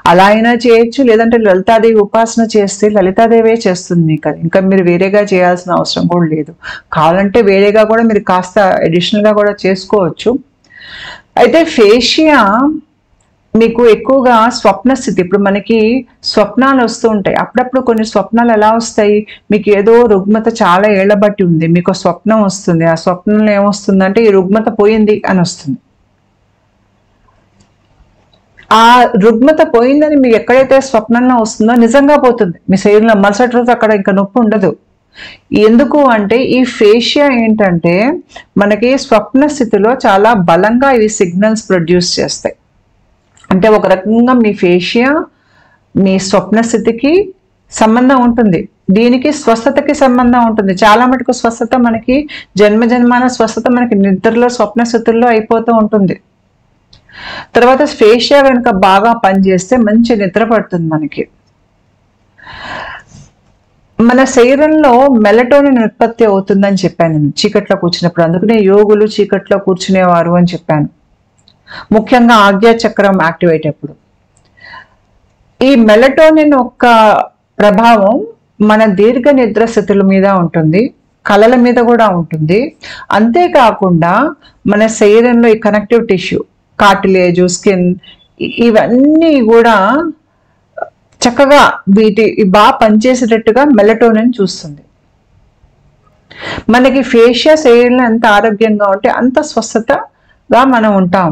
అలా అయినా చేయొచ్చు, లేదంటే లలితాదేవి ఉపాసన చేస్తే లలితాదేవే చేస్తుంది మీకు. అది ఇంకా మీరు వేరేగా చేయాల్సిన అవసరం కూడా లేదు. కావాలంటే వేరేగా కూడా మీరు కాస్త అడిషనల్గా కూడా చేసుకోవచ్చు. అయితే ఫేషియా మీకు ఎక్కువగా స్వప్న స్థితి, ఇప్పుడు మనకి స్వప్నాలు వస్తూ ఉంటాయి. అప్పుడప్పుడు కొన్ని స్వప్నాలు ఎలా వస్తాయి, మీకు ఏదో రుగ్మత చాలా ఏళ్ల బట్టి ఉంది, మీకు స్వప్నం వస్తుంది. ఆ స్వప్నంలో ఏమొస్తుందంటే ఈ రుగ్మత పోయింది అని వస్తుంది. ఆ రుగ్మత పోయిందని మీకు ఎక్కడైతే స్వప్నంలో వస్తుందో నిజంగా పోతుంది మీ శరీరంలో. మరుసటి రోజు అక్కడ ఇంకా నొప్పి ఉండదు. ఎందుకు అంటే ఈ ఫేషియా ఏంటంటే మనకి స్వప్న స్థితిలో చాలా బలంగా ఇవి సిగ్నల్స్ ప్రొడ్యూస్ చేస్తాయి. అంటే ఒక రకంగా మీ ఫేషియా మీ స్వప్న స్థితికి సంబంధం ఉంటుంది, దీనికి స్వస్థతకి సంబంధం ఉంటుంది. చాలా మటుకు స్వస్థత మనకి జన్మజన్మాల స్వస్థత మనకి నిద్రలో స్వప్న స్థితుల్లో అయిపోతూ ఉంటుంది. తర్వాత ఫేషియా కనుక బాగా పనిచేస్తే మంచి నిద్ర పడుతుంది మనకి. మన శరీరంలో మెలటోనిన్ ఉత్పత్తి అవుతుందని చెప్పాను నేను చీకట్లో కూర్చున్నప్పుడు. అందుకనే యోగులు చీకట్లో కూర్చునేవారు అని చెప్పాను, ముఖ్యంగా ఆజ్ఞా చక్రం యాక్టివేట్ అప్పుడు. ఈ మెలటోనిన్ యొక్క ప్రభావం మన దీర్ఘ నిద్ర స్థితుల మీద ఉంటుంది, కళల మీద కూడా ఉంటుంది. అంతేకాకుండా మన శరీరంలో ఈ కనెక్టివ్ టిష్యూ, కార్టిలేజ్, స్కిన్, ఇవన్నీ కూడా చక్కగా వీటి బాగా పనిచేసేటట్టుగా మెలటోనిన్ చూస్తుంది. మనకి ఫేషియా శరీరంలో ఎంత ఆరోగ్యంగా ఉంటే అంత స్వస్థతగా మనం ఉంటాం.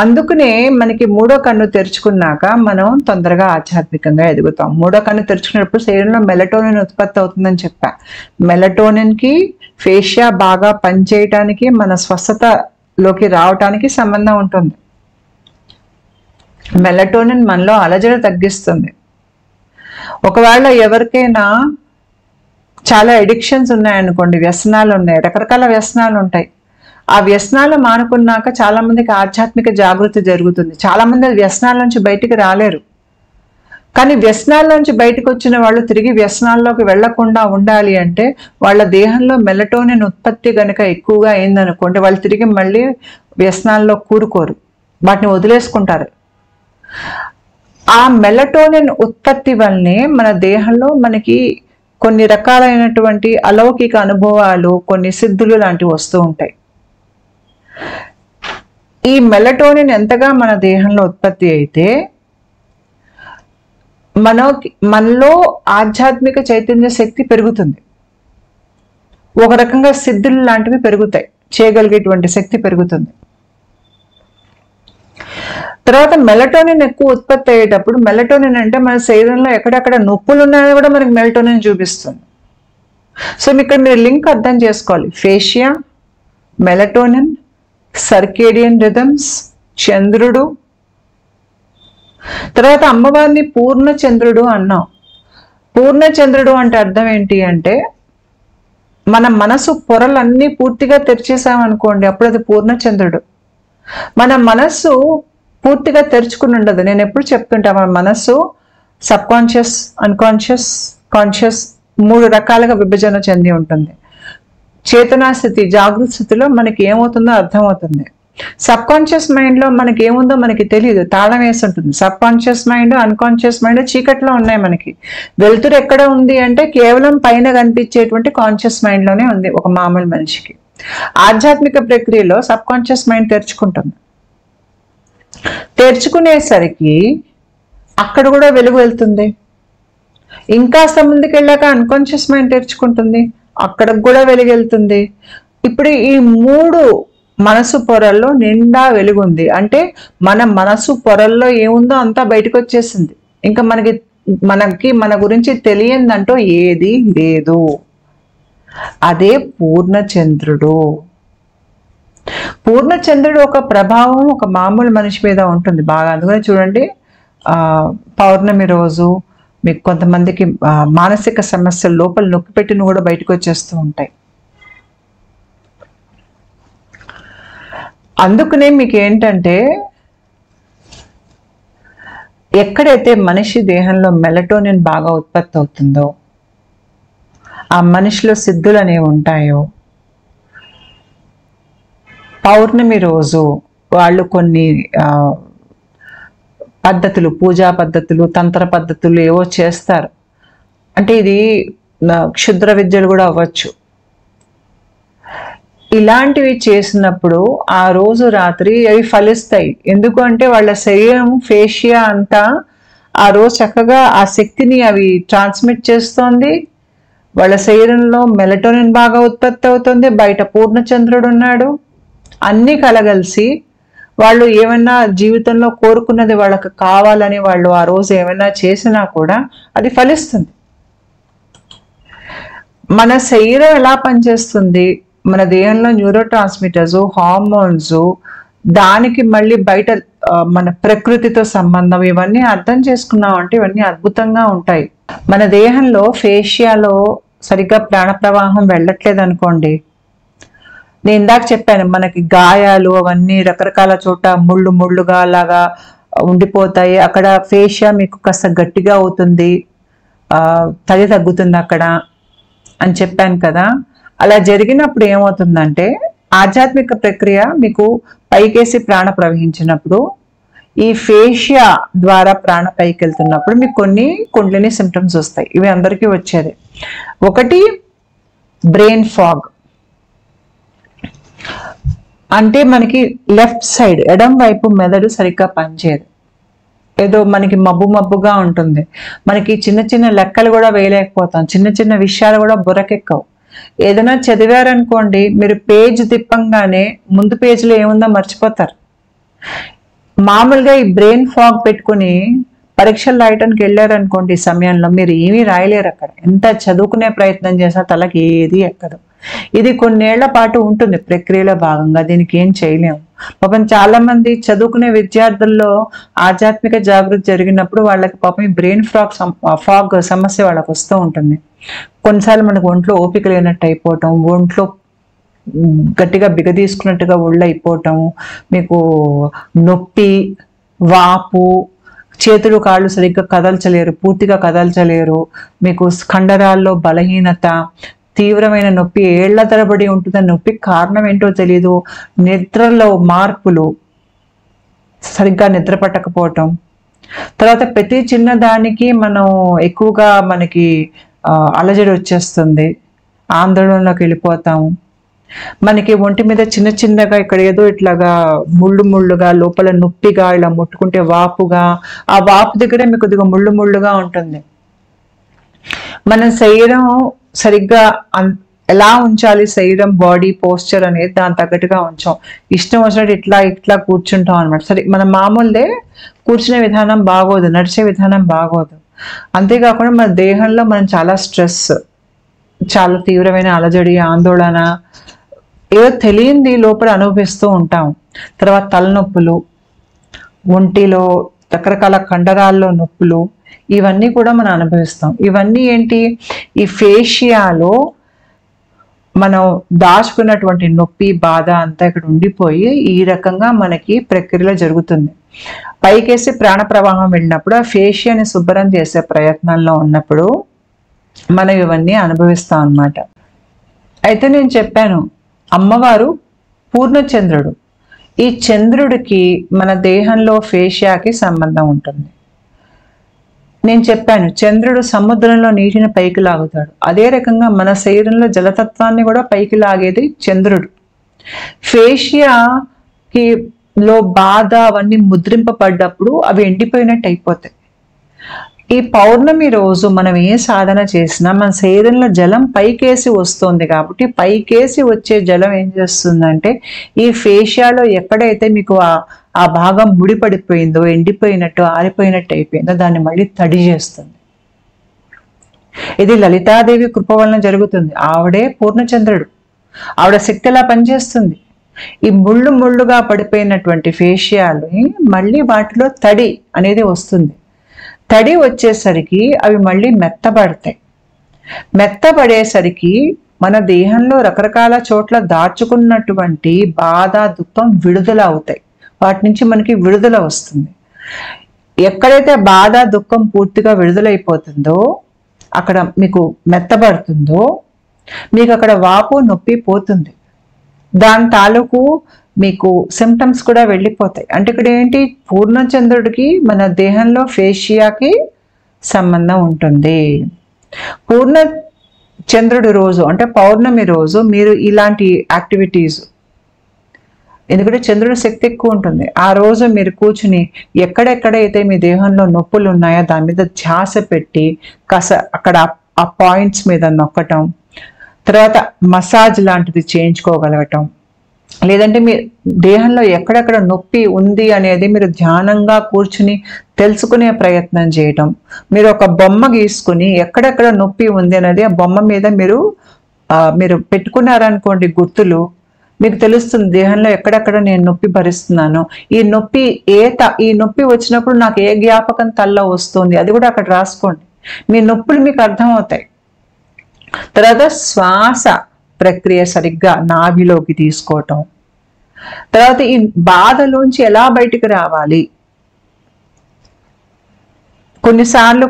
అందుకనే మనకి మూడో కన్ను తెరుచుకున్నాక మనం తొందరగా ఆధ్యాత్మికంగా ఎదుగుతాం. మూడో కన్ను తెరుచుకున్నప్పుడు శరీరంలో మెలటోనిన్ ఉత్పత్తి అవుతుందని చెప్పా. మెలటోనిన్కి ఫేషియా బాగా పనిచేయటానికి మన స్వస్థతలోకి రావటానికి సంబంధం ఉంటుంది. మెలటోనిన్ మనలో అలజడి తగ్గిస్తుంది. ఒకవేళ ఎవరికైనా చాలా ఎడిక్షన్స్ ఉన్నాయనుకోండి, వ్యసనాలు ఉన్నాయి, రకరకాల వ్యసనాలు ఉంటాయి. ఆ వ్యసనాలు మానుకున్నాక చాలా మందికి ఆధ్యాత్మిక జాగృతి జరుగుతుంది. చాలా మంది వ్యసనాల నుంచి బయటికి రాలేరు. కానీ వ్యసనాల నుంచి బయటకు వచ్చిన వాళ్ళు తిరిగి వ్యసనాల్లోకి వెళ్లకుండా ఉండాలి అంటే వాళ్ళ దేహంలో మెలటోనిన్ ఉత్పత్తి గనక ఎక్కువగా అయిందనుకోండి, వాళ్ళు తిరిగి మళ్ళీ వ్యసనాల్లో కూరుకోరు, వాటిని వదిలేసుకుంటారు. ఆ మెలటోనిన్ ఉత్పత్తి వల్లనే మన దేహంలో మనకి కొన్ని రకాలైనటువంటి అలౌకిక అనుభవాలు, కొన్ని సిద్ధులు లాంటివి వస్తూ ఉంటాయి. ఈ మెలటోనిన్ ఎంతగా మన దేహంలో ఉత్పత్తి అయితే మనలో ఆధ్యాత్మిక చైతన్య శక్తి పెరుగుతుంది, ఒక రకంగా సిద్ధులు లాంటివి పెరుగుతాయి, చేయగలిగేటువంటి శక్తి పెరుగుతుంది. తర్వాత మెలటోనిన్ ఎక్కువ ఉత్పత్తి అయ్యేటప్పుడు, మెలటోనిన్ అంటే మన శరీరంలో ఎక్కడెక్కడ నొప్పులు ఉన్నాయో కూడా మనకి మెలటోనిన్ చూపిస్తుంది. సో ఇక్కడ మీరు లింక్ అర్థం చేసుకోవాలి. ఫేషియా, మెలటోనిన్, సర్కేడియన్ రిథమ్స్, చంద్రుడు. తర్వాత అమ్మవారిని పూర్ణచంద్రుడు అన్నాం. పూర్ణచంద్రుడు అంటే అర్థం ఏంటి అంటే, మన మనసు పొరలన్నీ పూర్తిగా తెరిచేసామనుకోండి, అప్పుడు అది పూర్ణచంద్రుడు. మన మనస్సు పూర్తిగా తెరుచుకుని ఉండదు. నేను ఎప్పుడు చెప్తుంటా, మన మనస్సు సబ్ కాన్షియస్, అన్కాన్షియస్, కాన్షియస్ 3 రకాలుగా విభజన చెంది ఉంటుంది. చేతనాస్థితి, జాగృత స్థితిలో మనకి ఏమవుతుందో అర్థమవుతుంది. సబ్ కాన్షియస్ మైండ్లో మనకి ఏముందో మనకి తెలియదు, తాళం వేసి ఉంటుంది. Sub conscious mind, unconscious mind చీకట్లో ఉన్నాయి. మనకి వెలుతురు ఎక్కడ ఉంది అంటే కేవలం పైన కనిపించేటువంటి కాన్షియస్ మైండ్లోనే ఉంది ఒక మామూలు మనిషికి. ఆధ్యాత్మిక ప్రక్రియలో సబ్ కాన్షియస్ మైండ్ తెరుచుకుంటుంది. తెరుచుకునేసరికి అక్కడ కూడా వెలుగు వెళ్తుంది. ఇంకాస్త ముందుకు వెళ్ళాక అన్కాన్షియస్ మైండ్ తెరుచుకుంటుంది, అక్కడికి కూడా వెలుగు వెళ్తుంది. ఇప్పుడు ఈ 3 మనసు పొరల్లో నిండా వెలుగుంది అంటే మన మనసు పొరల్లో ఏముందో అంతా బయటకు వచ్చేసింది. ఇంకా మన గురించి తెలియందంటూ ఏది లేదు. అదే పూర్ణచంద్రుడు. పూర్ణచంద్రుడు ఒక ప్రభావం ఒక మామూలు మనిషి మీద ఉంటుంది బాగా. అందుకని చూడండి, పౌర్ణమి రోజు మీకు కొంతమందికి మానసిక సమస్యలు లోపల నొక్కి పెట్టిన కూడా బయటకు వచ్చేస్తూ ఉంటాయి. అందుకనే మీకు ఏంటంటే, ఎక్కడైతే మనిషి దేహంలో మెలటోనిన్ బాగా ఉత్పత్తి అవుతుందో, ఆ మనిషిలో సిద్ధులు అనేవి ఉంటాయో, పౌర్ణమి రోజు వాళ్ళు కొన్ని పద్ధతులు, పూజా పద్ధతులు, తంత్ర పద్ధతులు ఏవో చేస్తారు. అంటే ఇది క్షుద్ర విద్యలు కూడా అవ్వచ్చు. ఇలాంటివి చేసినప్పుడు ఆ రోజు రాత్రి అవి ఫలిస్తాయి. ఎందుకు అంటే వాళ్ళ శరీరం ఫేషియా అంతా ఆ రోజు చక్కగా ఆ శక్తిని అవి ట్రాన్స్మిట్ చేస్తోంది. వాళ్ళ శరీరంలో మెలటోనిన్ బాగా ఉత్పత్తి అవుతుంది, బయట పూర్ణచంద్రుడు ఉన్నాడు. అన్నీ కలగలిసి వాళ్ళు ఏమైనా జీవితంలో కోరుకున్నది వాళ్ళకి కావాలని వాళ్ళు ఆ రోజు ఏమైనా చేసినా కూడా అది ఫలిస్తుంది. మన శరీరం ఎలా పనిచేస్తుంది, మన దేహంలో న్యూరో ట్రాన్స్మిటర్స్, హార్మోన్స్, దానికి మళ్ళీ బయట మన ప్రకృతితో సంబంధం, ఇవన్నీ అర్థం చేసుకున్నామంటే ఇవన్నీ అద్భుతంగా ఉంటాయి. మన దేహంలో ఫేషియాలో సరిగ్గా ప్రాణ ప్రవాహం వెళ్ళట్లేదు అనుకోండి, నేను ఇందాక చెప్పాను మనకి గాయాలు అవన్నీ రకరకాల చోట ముళ్ళుగా అలాగా ఉండిపోతాయి. అక్కడ ఫేషియా మీకు కాస్త గట్టిగా అవుతుంది, తడి తగ్గుతుంది అక్కడ అని చెప్పాను కదా. అలా జరిగినప్పుడు ఏమవుతుందంటే, ఆధ్యాత్మిక ప్రక్రియ మీకు పైకేసి ప్రాణ ప్రవహించినప్పుడు, ఈ ఫేషియా ద్వారా ప్రాణ పైకి వెళ్తున్నప్పుడు మీకు కొన్ని కుండలిని సిమ్టమ్స్ వస్తాయి. ఇవి అందరికీ వచ్చేది. ఒకటి బ్రెయిన్ ఫాగ్, అంటే మనకి లెఫ్ట్ సైడ్ ఎడం వైపు మెదడు సరిగ్గా పనిచేయదు, ఏదో మనకి మబ్బుగా ఉంటుంది. మనకి చిన్న చిన్న లెక్కలు కూడా వేయలేకపోతాం, చిన్న చిన్న విషయాలు కూడా బుర్రకెక్కవు. ఏదైనా చదివారనుకోండి, మీరు పేజ్ తిప్పంగానే ముందు పేజీలో ఏముందో మర్చిపోతారు. మామూలుగా ఈ బ్రెయిన్ ఫాగ్ పెట్టుకుని పరీక్షలు రాయటానికి వెళ్ళారనుకోండి, ఈ సమయంలో మీరు ఏమీ రాయలేరు. అక్కడ ఎంత చదువుకునే ప్రయత్నం చేసినా తలకి ఏది ఎక్కదు. ఇది కొన్నేళ్ల పాటు ఉంటుంది ప్రక్రియలో భాగంగా, దీనికి ఏం చేయలేము. పాపం చాలా మంది చదువుకునే విద్యార్థుల్లో ఆధ్యాత్మిక జాగృతి జరిగినప్పుడు వాళ్ళకి పాపం ఈ బ్రెయిన్ ఫాగ్ సమస్య వాళ్ళకి వస్తూ ఉంటుంది. కొన్నిసార్లు మనకు ఒంట్లో ఓపిక లేనట్టు అయిపోవటం, ఒంట్లో గట్టిగా బిగదీసుకున్నట్టుగా ఒళ్ళు అయిపోవటం, మీకు నొప్పి, వాపు, చేతులు కాళ్ళు సరిగ్గా కదల్చలేరు, పూర్తిగా కదల్చలేరు, మీకు కండరాల్లో బలహీనత, తీవ్రమైన నొప్పి, ఏళ్ల తరబడి ఉంటుంది. నొప్పికి కారణం ఏంటో తెలీదు. నిద్రలో మార్పులు, సరిగ్గా నిద్ర పట్టకపోవటం, తర్వాత ప్రతి చిన్న దానికి మనం ఎక్కువగా మనకి అలజడి వచ్చేస్తుంది, ఆందోళనలోకి వెళ్ళిపోతాము. మనకి ఒంటి మీద చిన్న చిన్నగా ఇక్కడ ఏదో ఇట్లాగా ముళ్ళు ముళ్ళుగా లోపల నొప్పిగా ఇలా ముట్టుకుంటే వాపుగా, ఆ వాపు దగ్గర మీకు కొద్దిగా ముళ్ళు ముళ్ళుగా ఉంటుంది. మన శరీరం సరిగ్గా ఎలా ఉంచాలి, శరీరం బాడీ పోస్చర్ అనేది దాని తగ్గట్టుగా ఉంచాం. ఇష్టం వచ్చినట్టు ఇట్లా ఇట్లా కూర్చుంటాం అనమాట. సరే మన మామూలుదే కూర్చునే విధానం బాగోదు, నడిచే విధానం బాగోదు. అంతేకాకుండా మన దేహంలో మనం చాలా స్ట్రెస్, చాలా తీవ్రమైన అలజడి, ఆందోళన, ఏదో తెలియంది లోపల అనుభవిస్తూ ఉంటాం. తర్వాత తలనొప్పులు, ఒంటిలో రకరకాల కండరాల్లో నొప్పులు, ఇవన్నీ కూడా మనం అనుభవిస్తాం. ఇవన్నీ ఏంటి, ఈ ఫేషియాలో మనం దాచుకున్నటువంటి నొప్పి, బాధ అంతా ఇక్కడ ఉండిపోయి ఈ రకంగా మనకి ప్రక్రియలో జరుగుతుంది. పైకేసి ప్రాణ ప్రవాహం వెళ్ళినప్పుడు ఆ ఫేషియాని శుభ్రం చేసే ప్రయత్నంలో ఉన్నప్పుడు మనం ఇవన్నీ అనుభవిస్తాం అన్నమాట. అయితే నేను చెప్పాను, అమ్మవారు పూర్ణచంద్రుడు. ఈ చంద్రుడికి మన దేహంలో ఫేషియాకి సంబంధం ఉంటుంది. నేను చెప్పాను, చంద్రుడు సముద్రంలో నీటిని పైకి లాగుతాడు. అదే రకంగా మన శరీరంలో జలతత్వాన్ని కూడా పైకి లాగేది చంద్రుడు. ఫేషియాకి లో బాధ అవన్నీ ముద్రింపబడ్డప్పుడు అవి ఎండిపోయినట్టు అయిపోతాయి. ఈ పౌర్ణమి రోజు మనం ఏ సాధన చేసినా మన శరీరంలో జలం పైకేసి వస్తుంది కాబట్టి పైకేసి వచ్చే జలం ఏం చేస్తుందంటే ఈ ఫేషియాలో ఎక్కడైతే మీకు ఆ భాగం ముడిపడిపోయిందో, ఎండిపోయినట్టు, ఆరిపోయినట్టు అయిపోయిందో దాన్ని మళ్ళీ తడి చేస్తుంది. ఇది లలితాదేవి కృప వలన జరుగుతుంది. ఆవిడే పూర్ణచంద్రుడు, ఆవిడ శక్తి ఎలా పనిచేస్తుంది. ఈ ముళ్ళు ముళ్ళుగా పడిపోయినటువంటి ఫేషియాలు మళ్ళీ వాటిలో తడి అనేది వస్తుంది. తడి వచ్చేసరికి అవి మళ్ళీ మెత్తబడతాయి. మెత్తబడేసరికి మన దేహంలో రకరకాల చోట్ల దాచుకున్నటువంటి బాధ, దుఃఖం విడుదల అవుతాయి. వాటి నుంచి మనకి విడుదల వస్తుంది. ఎక్కడైతే బాధ, దుఃఖం పూర్తిగా విడుదలైపోతుందో, అక్కడ మీకు మెత్తబడుతుందో, మీకు అక్కడ వాపు, నొప్పి పోతుంది. దాని తాలూకు మీకు సిమ్టమ్స్ కూడా వెళ్ళిపోతాయి. అంటే ఇక్కడ ఏంటి, పూర్ణచంద్రుడికి మన దేహంలో ఫేషియాకి సంబంధం ఉంటుంది. పూర్ణ చంద్రుడి రోజు అంటే పౌర్ణమి రోజు మీరు ఇలాంటి యాక్టివిటీస్, ఎందుకంటే చంద్రుడి శక్తి ఎక్కువ ఉంటుంది, ఆ రోజు మీరు కూర్చుని ఎక్కడెక్కడైతే మీ దేహంలో నొప్పులు ఉన్నాయో దాని మీద ధ్యాస పెట్టి అక్కడ ఆ పాయింట్స్ మీద నొక్కటం, తర్వాత మసాజ్ లాంటిది చేయించుకోగలగటం, లేదంటే మీ దేహంలో ఎక్కడెక్కడ నొప్పి ఉంది అనేది మీరు ధ్యానంగా కూర్చుని తెలుసుకునే ప్రయత్నం చేయటం. మీరు ఒక బొమ్మ గీసుకుని ఎక్కడెక్కడ నొప్పి ఉంది అనేది ఆ బొమ్మ మీద మీరు పెట్టుకున్నారనుకోండి గుర్తులు, మీకు తెలుస్తుంది దేహంలో ఎక్కడెక్కడ నేను నొప్పి భరిస్తున్నాను, ఈ నొప్పి వచ్చినప్పుడు నాకు ఏ జ్ఞాపకం తల్లో వస్తుంది అది కూడా అక్కడ రాసుకోండి. మీ నొప్పులు మీకు అర్థమవుతాయి. తర్వాత శ్వాస ప్రక్రియ సరిగ్గా నాభిలోకి తీసుకోవటం, తర్వాత ఈ బాధలోంచి ఎలా బయటికి రావాలి. కొన్నిసార్లు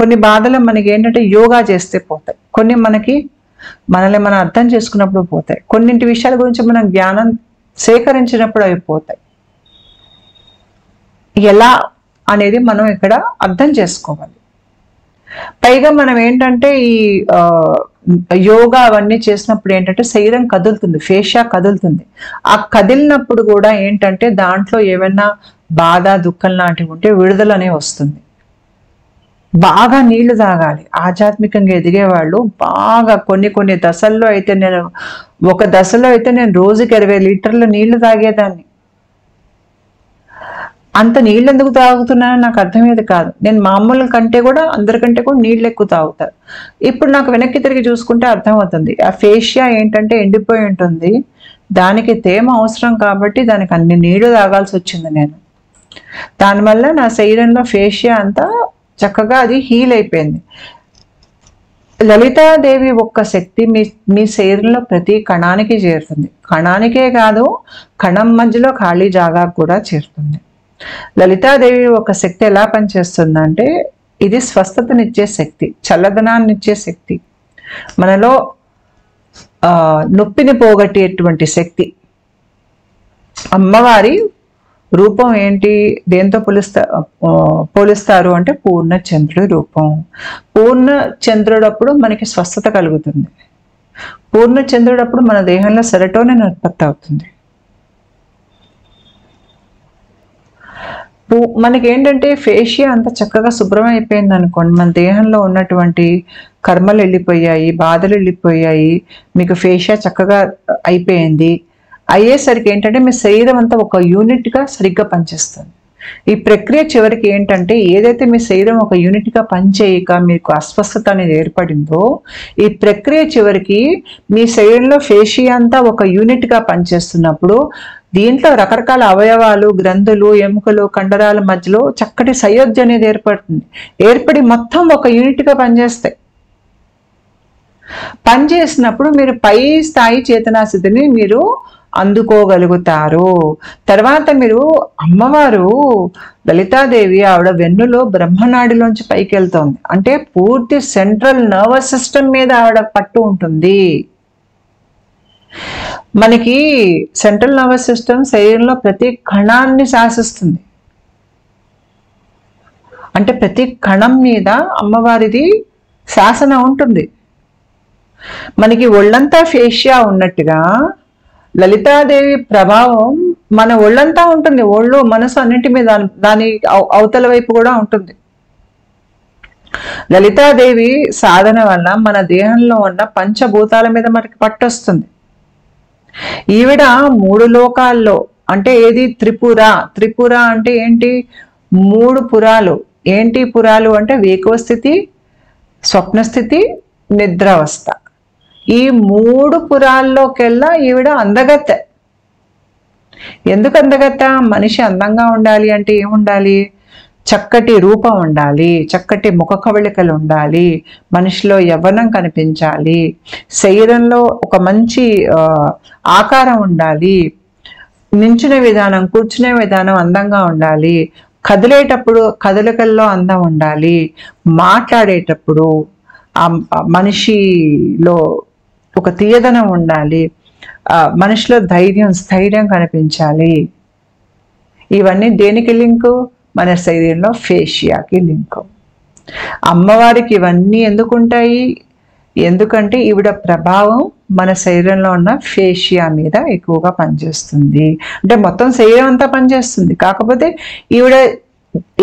కొన్ని బాధలు మనకి ఏంటంటే యోగా చేస్తే పోతాయి, కొన్ని మనల్ని మనం అర్థం చేసుకున్నప్పుడు పోతాయి, కొన్నింటి విషయాల గురించి మనం జ్ఞానం సేకరించినప్పుడు అవి పోతాయి. ఎలా అనేది మనం ఇక్కడ అర్థం చేసుకోవాలి. పైగా మనం ఏంటంటే ఈ యోగా అవన్నీ చేసినప్పుడు ఏంటంటే శరీరం కదులుతుంది, ఫేషియా కదులుతుంది. ఆ కదిలినప్పుడు కూడా ఏంటంటే దాంట్లో ఏమైనా బాధ, దుఃఖం లాంటివి ఉంటే విడుదలనే వస్తుంది. బాగా నీళ్లు తాగాలి. ఆధ్యాత్మికంగా ఎదిగేవాళ్ళు బాగా కొన్ని దశల్లో అయితే ఒక దశలో అయితే నేను రోజుకి 20 లీటర్ల నీళ్లు తాగేదాన్ని. అంత నీళ్ళు ఎందుకు తాగుతున్నానో నాకు అర్థమయ్యేది కాదు. నేను మామూలు కంటే కూడా అందరికంటే కూడా నీళ్ళు ఎక్కువ తాగుతాను. ఇప్పుడు నాకు వెనక్కి తిరిగి చూసుకుంటే అర్థమవుతుంది, ఆ ఫేషియా ఏంటంటే ఎండిపోయి ఉంటుంది, దానికి తేమ అవసరం కాబట్టి దానికి అన్ని నీళ్లు తాగాల్సి వచ్చింది నేను. దానివల్ల నా శరీరంలో ఫేషియా అంతా చక్కగా అది హీల్ అయిపోయింది. లలితాదేవి ఒక్క శక్తి మీ శరీరంలో ప్రతి కణానికి చేరుతుంది. కణానికే కాదు, కణం మధ్యలో ఖాళీ జాగా కూడా చేరుతుంది. లలితాదేవి ఒక శక్తి ఎలా పనిచేస్తుందంటే ఇది స్వస్థతనిచ్చే శక్తి, చల్లదనాన్ని ఇచ్చే శక్తి, మనలో నొప్పిని పోగొట్టేటువంటి శక్తి. అమ్మవారి రూపం ఏంటి, దేంతో పోలిస్తారు అంటే పూర్ణచంద్రుడి రూపం. పూర్ణచంద్రుడప్పుడు మనకి స్వస్థత కలుగుతుంది. పూర్ణ చంద్రుడు అప్పుడు మన దేహంలో సెరటోనిన్ ఉత్పత్తి అవుతుంది. మనకేంటంటే ఫేషియా అంత చక్కగా శుభ్రం అయిపోయింది అనుకోండి, మన దేహంలో ఉన్నటువంటి కర్మలు వెళ్ళిపోయాయి, బాధలు వెళ్ళిపోయాయి, మీకు ఫేషియా చక్కగా అయిపోయింది. అయ్యేసరికి ఏంటంటే మీ శరీరం అంతా ఒక యూనిట్గా సరిగ్గా పనిచేస్తుంది. ఈ ప్రక్రియ చివరికి ఏంటంటే ఏదైతే మీ శరీరం ఒక యూనిట్గా పనిచేయక మీకు అస్వస్థత అనేది ఏర్పడిందో, ఈ ప్రక్రియ చివరికి మీ శరీరంలో ఫేషియా అంతా ఒక యూనిట్గా పనిచేస్తున్నప్పుడు దీంట్లో రకరకాల అవయవాలు, గ్రంథులు, ఎముకలు, కండరాల మధ్యలో చక్కటి సయోధ్య అనేది ఏర్పడుతుంది. ఏర్పడి మొత్తం ఒక యూనిట్గా పనిచేస్తాయి. పనిచేసినప్పుడు మీరు పై స్థాయి చేతనాస్థితిని మీరు అందుకోగలుగుతారు. తర్వాత మీరు అమ్మవారు లలితాదేవి ఆవిడ వెన్నులో బ్రహ్మనాడిలోంచి పైకి వెళ్తోంది అంటే పూర్తి సెంట్రల్ నర్వస్ సిస్టమ్ మీద ఆవిడ పట్టు ఉంటుంది. మనకి సెంట్రల్ నర్వస్ సిస్టమ్ శరీరంలో ప్రతి కణాన్ని శాసిస్తుంది. అంటే ప్రతి కణం మీద అమ్మవారిది శాసన ఉంటుంది. మనకి ఒళ్ళంతా ఫేషియా ఉన్నట్టుగా లలితాదేవి ప్రభావం మన ఒళ్ళంతా ఉంటుంది. ఒళ్ళు, మనసు అన్నింటి మీద, దాని అవతల వైపు కూడా ఉంటుంది. లలితాదేవి సాధన వల్ల మన దేహంలో ఉన్న పంచభూతాల మీద మనకి పట్టొస్తుంది. ఈవిడ 3 లోకాల్లో అంటే ఏది త్రిపుర అంటే ఏంటి? 3 పురాలు. ఏంటి పురాలు అంటే వేకువ స్థితి, స్వప్నస్థితి, నిద్రావస్థ. ఈ 3 పురాల్లోకెల్లా ఈవిడ అందగత్త. ఎందుకు అందగత్త? మనిషి అందంగా ఉండాలి అంటే ఏముండాలి? చక్కటి రూపం ఉండాలి, చక్కటి ముఖ కవళికలు ఉండాలి, మనిషిలో యవ్వనం కనిపించాలి, శరీరంలో ఒక మంచి ఆకారం ఉండాలి, నించునే విధానం, కూర్చునే విధానం అందంగా ఉండాలి, కదిలేటప్పుడు కదలికల్లో అందం ఉండాలి, మాట్లాడేటప్పుడు ఆ మనిషిలో ఒక తీయదనం ఉండాలి, మనిషిలో స్థైర్యం కనిపించాలి. ఇవన్నీ దేనికి లింకు? మన శరీరంలో ఫేషియాకి లింకు. అమ్మవారికి ఇవన్నీ ఎందుకుంటాయి? ఎందుకంటే ఈవిడ ప్రభావం మన శరీరంలో ఉన్న ఫేషియా మీద ఎక్కువగా పనిచేస్తుంది. అంటే మొత్తం శరీరం అంతా పనిచేస్తుంది. కాకపోతే ఈవిడ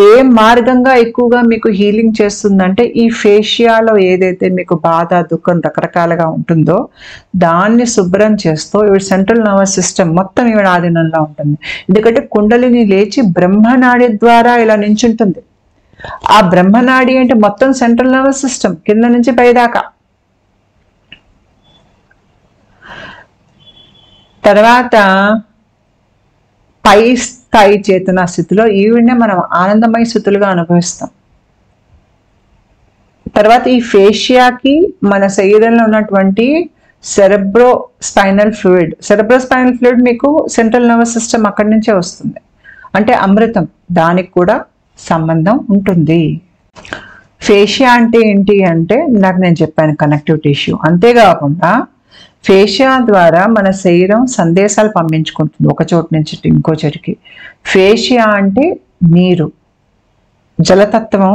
ఏ మార్గంగా ఎక్కువగా మీకు హీలింగ్ చేస్తుందంటే ఈ ఫేషియాలో ఏదైతే మీకు బాధ, దుఃఖం రకరకాలుగా ఉంటుందో దాన్ని శుభ్రం చేస్తూ ఈవిడ సెంట్రల్ నర్వస్ సిస్టమ్ మొత్తం ఈవిడ ఆధీనంలో ఉంటుంది. ఎందుకంటే కుండలిని లేచి బ్రహ్మనాడి ద్వారా ఇలా నించుంటుంది. ఆ బ్రహ్మనాడి అంటే మొత్తం సెంట్రల్ నర్వస్ సిస్టమ్ కింద నుంచి పైదాకా. తర్వాత పై స్థాయి చేతన స్థితిలో ఈవిడనే మనం ఆనందమయ స్థితులుగా అనుభవిస్తాం. తర్వాత ఈ ఫేషియాకి మన శరీరంలో ఉన్నటువంటి సెరెబ్రో స్పైనల్ ఫ్లూయిడ్ మీకు సెంట్రల్ నర్వస్ సిస్టమ్ అక్కడి నుంచే వస్తుంది. అంటే అమృతం, దానికి కూడా సంబంధం ఉంటుంది. ఫేషియా అంటే ఏంటి అంటే నాకు నేను చెప్పాను, కనెక్టివ్ టిష్యూ. అంతేకాకుండా ఫేషియా ద్వారా మన శరీరం సందేశాలు పంపించుకుంటుంది ఒక చోటు నుంచి ఇంకో చోటికి. ఫేషియా అంటే నీరు, జలతత్వం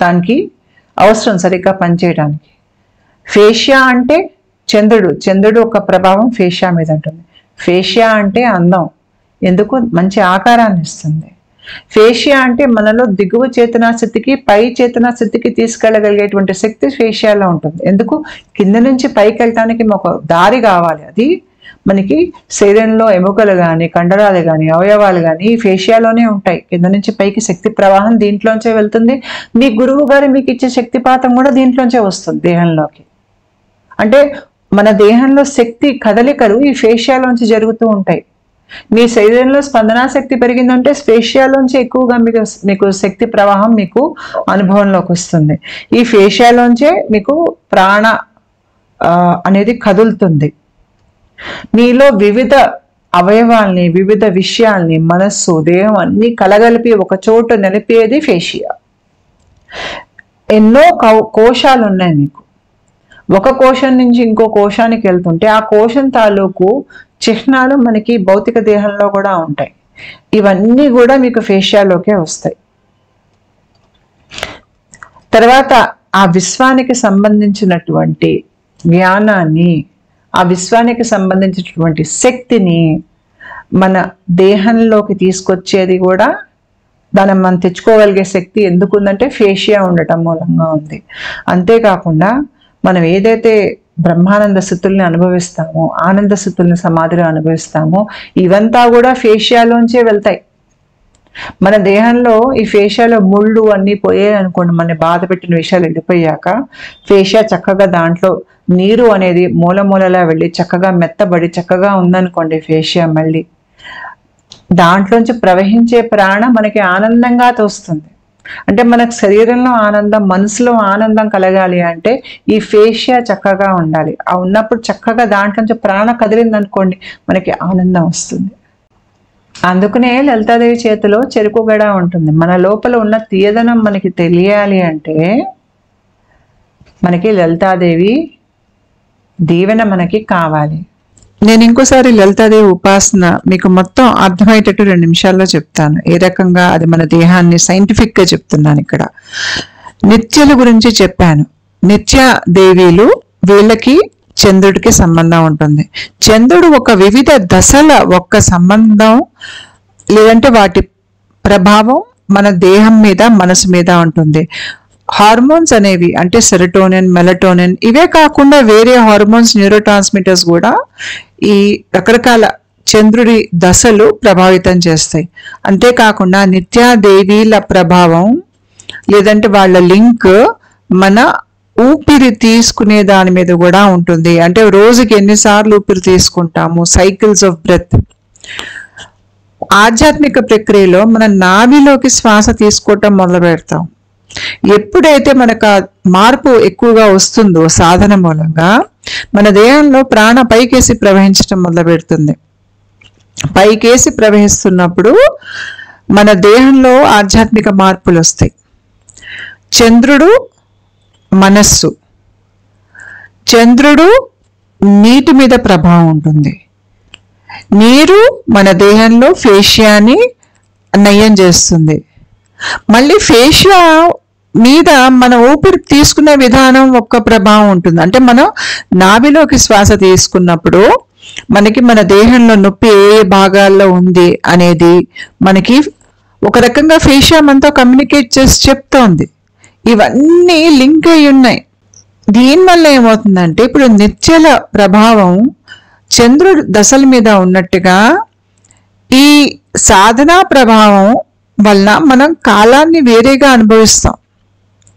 దానికి అవసరం సరిగ్గా పనిచేయడానికి. ఫేషియా అంటే చంద్రుడు ఒక ప్రభావం ఫేషియా మీద ఉంటుంది. ఫేషియా అంటే అందం, ఎందుకు? మంచి ఆకారాన్ని ఇస్తుంది. ఫేషియా అంటే మనలో దిగువ చేతనా స్థితికి పై చేతనా స్థితికి తీసుకెళ్ళగలిగేటువంటి శక్తి ఫేషియాలో ఉంటుంది. ఎందుకు? కింద నుంచి పైకి వెళ్ళటానికి ఒక దారి కావాలి. అది మనకి శరీరంలో ఎముకలు కానీ, కండరాలు కానీ, అవయవాలు కానీ ఈ ఫేషియాలోనే ఉంటాయి. కింద నుంచి పైకి శక్తి ప్రవాహం దీంట్లోంచే వెళ్తుంది. మీ గురువు గారు మీకు ఇచ్చే శక్తిపాతం కూడా దీంట్లోంచే వస్తుంది దేహంలోకి. అంటే మన దేహంలో శక్తి కదలికలు ఈ ఫేషియాలోంచి జరుగుతూ ఉంటాయి. మీ శరీరంలో స్పందనాశక్తి పెరిగిందంటే ఫేషియాలోంచి ఎక్కువగా మీకు శక్తి ప్రవాహం మీకు అనుభవంలోకి వస్తుంది. ఈ ఫేషియాలోంచే మీకు ప్రాణ అనేది కదులుతుంది. మీలో వివిధ అవయవాల్ని, వివిధ విషయాల్ని, మనస్సు, దేహం అన్ని కలగలిపి ఒక చోట నిలిపేది ఫేషియా. ఎన్నో కోశాలు ఉన్నాయి మీకు. ఒక కోశం నుంచి ఇంకో కోశానికి వెళ్తుంటే ఆ కోశం తాలూకు చిహ్నాలు మనకి భౌతిక దేహంలో కూడా ఉంటాయి. ఇవన్నీ కూడా మీకు ఫేషియాలోకే వస్తాయి. తర్వాత ఆ విశ్వానికి సంబంధించినటువంటి జ్ఞానాన్ని, ఆ విశ్వానికి సంబంధించినటువంటి శక్తిని మన దేహంలోకి తీసుకొచ్చేది కూడా దాన్ని మనం తెచ్చుకోగలిగే శక్తి ఎందుకుందంటే ఫేషియా ఉండటం మూలంగా ఉంది. అంతేకాకుండా మనం ఏదైతే బ్రహ్మానంద స్థితుల్ని అనుభవిస్తామో, ఆనంద స్థితుల్ని సమాధిలో అనుభవిస్తామో, ఇవంతా కూడా ఫేషియాలోంచే వెళ్తాయి. మన దేహంలో ఈ ఫేషియాలో ముళ్ళు అన్నీ పోయాయి అనుకోండి, మన బాధ పెట్టిన విషయాలు వెళ్ళిపోయాక ఫేషియా చక్కగా దాంట్లో నీరు అనేది మూలలా వెళ్ళి చక్కగా మెత్తబడి చక్కగా ఉందనుకోండి ఫేషియా, మళ్ళీ దాంట్లోంచి ప్రవహించే ప్రాణం మనకి ఆనందంగా తోస్తుంది. అంటే మనకు శరీరంలో ఆనందం, మనసులో ఆనందం కలగాలి అంటే ఈ ఫేషియా చక్కగా ఉండాలి. ఆ ఉన్నప్పుడు చక్కగా దాంట్లోంచి ప్రాణ కదిలింది అనుకోండి మనకి ఆనందం వస్తుంది. అందుకనే లలితాదేవి చేతిలో చెరుకు గడ ఉంటుంది. మన లోపల ఉన్న తీయదనం మనకి తెలియాలి అంటే మనకి లలితాదేవి దీవెన మనకి కావాలి. నేను ఇంకోసారి లలితాదేవి ఉపాసన మీకు మొత్తం అర్థమయ్యేటట్టు 2 నిమిషాల్లో చెప్తాను. ఏ రకంగా అది మన దేహాన్ని సైంటిఫిక్ గా చెప్తున్నాను. ఇక్కడ నిత్యల గురించి చెప్పాను. నిత్య దేవీలు వీళ్ళకి చంద్రుడికి సంబంధం ఉంటుంది. చంద్రుడు ఒక వివిధ దశల ఒక్క సంబంధం లేదంటే వాటి ప్రభావం మన దేహం మీద మనసు మీద ఉంటుంది. హార్మోన్స్ అనేవి అంటే సెరటోనిన్, మెలటోనిన్ ఇవే కాకుండా వేరే హార్మోన్స్, న్యూరో ట్రాన్స్మిటర్స్ కూడా ఈ రకరకాల చంద్రుడి దశలు ప్రభావితం చేస్తాయి. అంతేకాకుండా నిత్యాదేవీల ప్రభావం లేదంటే వాళ్ళ లింక్ మన ఊపిరి తీసుకునే దాని మీద కూడా ఉంటుంది. అంటే రోజుకి ఎన్నిసార్లు ఊపిరి తీసుకుంటాము, సైకిల్స్ ఆఫ్ బ్రెత్. ఆధ్యాత్మిక ప్రక్రియలో మన నాభిలోకి శ్వాస తీసుకోవటం మొదలు పెడతాం. ఎప్పుడైతే మనకు మార్పు ఎక్కువగా వస్తుందో సాధన మూలంగా మన దేహంలో ప్రాణ పైకేసి ప్రవహించడం మొదలు పెడుతుంది. పైకేసి ప్రవహిస్తున్నప్పుడు మన దేహంలో ఆధ్యాత్మిక మార్పులు వస్తాయి. చంద్రుడు మనస్సు, చంద్రుడు నీటి మీద ప్రభావం ఉంటుంది. నీరు మన దేహంలో ఫేషియాని నయం చేస్తుంది. మళ్ళీ ఫేషియా మీద మన ఊపిరి తీసుకునే విధానం ఒక్క ప్రభావం ఉంటుంది. అంటే మనం నాభిలోకి శ్వాస తీసుకున్నప్పుడు మనకి మన దేహంలో నొప్పి ఏ భాగాల్లో ఉంది అనేది మనకి ఒక రకంగా ఫేషియా మనతో కమ్యూనికేట్ చేసి చెప్తోంది. ఇవన్నీ లింక్ అయి ఉన్నాయి. దీనివల్ల ఏమవుతుందంటే ఇప్పుడు నిత్యల ప్రభావం చంద్రుడి దశల మీద ఉన్నట్టుగా ఈ సాధనా ప్రభావం వలన మనం కాలాన్ని వేరేగా అనుభవిస్తాం.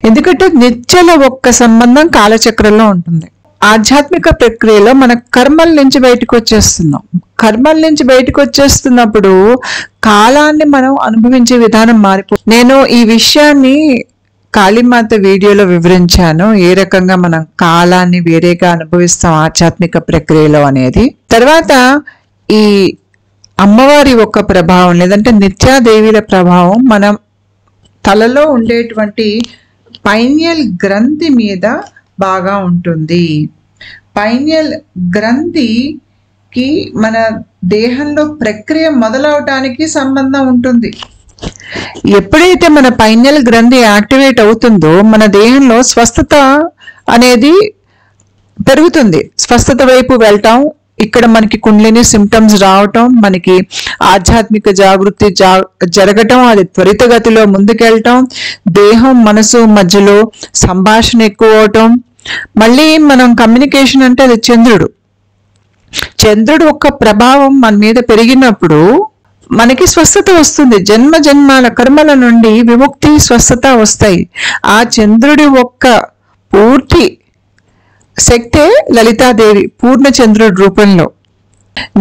ఎందుకంటే నిత్యల ఒక్క సంబంధం కాలచక్రంలో ఉంటుంది. ఆధ్యాత్మిక ప్రక్రియలో మన కర్మల నుంచి బయటకు వచ్చేస్తున్నాం. కర్మల నుంచి బయటకు వచ్చేస్తున్నప్పుడు కాలాన్ని మనం అనుభవించే విధానం మారిపోతుంది. నేను ఈ విషయాన్ని కాళీమాత వీడియోలో వివరించాను, ఏ రకంగా మనం కాలాన్ని వేరేగా అనుభవిస్తాం ఆధ్యాత్మిక ప్రక్రియలో అనేది. తర్వాత ఈ అమ్మవారి యొక్క ప్రభావం లేదంటే నిత్యాదేవీల ప్రభావం మనం తలలో ఉండేటువంటి పైనియల్ గ్రంథి మీద బాగా ఉంటుంది. పైనియల్ గ్రంథికి మన దేహంలో ప్రక్రియ మొదలవటానికి సంబంధం ఉంటుంది. ఎప్పుడైతే మన పైనియల్ గ్రంథి యాక్టివేట్ అవుతుందో మన దేహంలో స్వస్థత అనేది పెరుగుతుంది. స్వస్థత వైపు వెళ్ళటం, ఇక్కడ మనకి కుండలిని సిమ్టమ్స్ రావటం, మనకి ఆధ్యాత్మిక జాగృతి జరగటం, అది త్వరితగతిలో ముందుకెళ్ళటం, దేహం మనసు మధ్యలో సంభాషణ ఎక్కువ అవటం. మళ్ళీ మనం కమ్యూనికేషన్ అంటే అది చంద్రుడు యొక్క ప్రభావం మన మీద పెరిగినప్పుడు మనకి స్వస్థత వస్తుంది. జన్మ జన్మాల కర్మల నుండి విముక్తి, స్వస్థత వస్తాయి. ఆ చంద్రుడి యొక్క పూర్తి శక్తే లలితాదేవి పూర్ణ చంద్రుడి రూపంలో.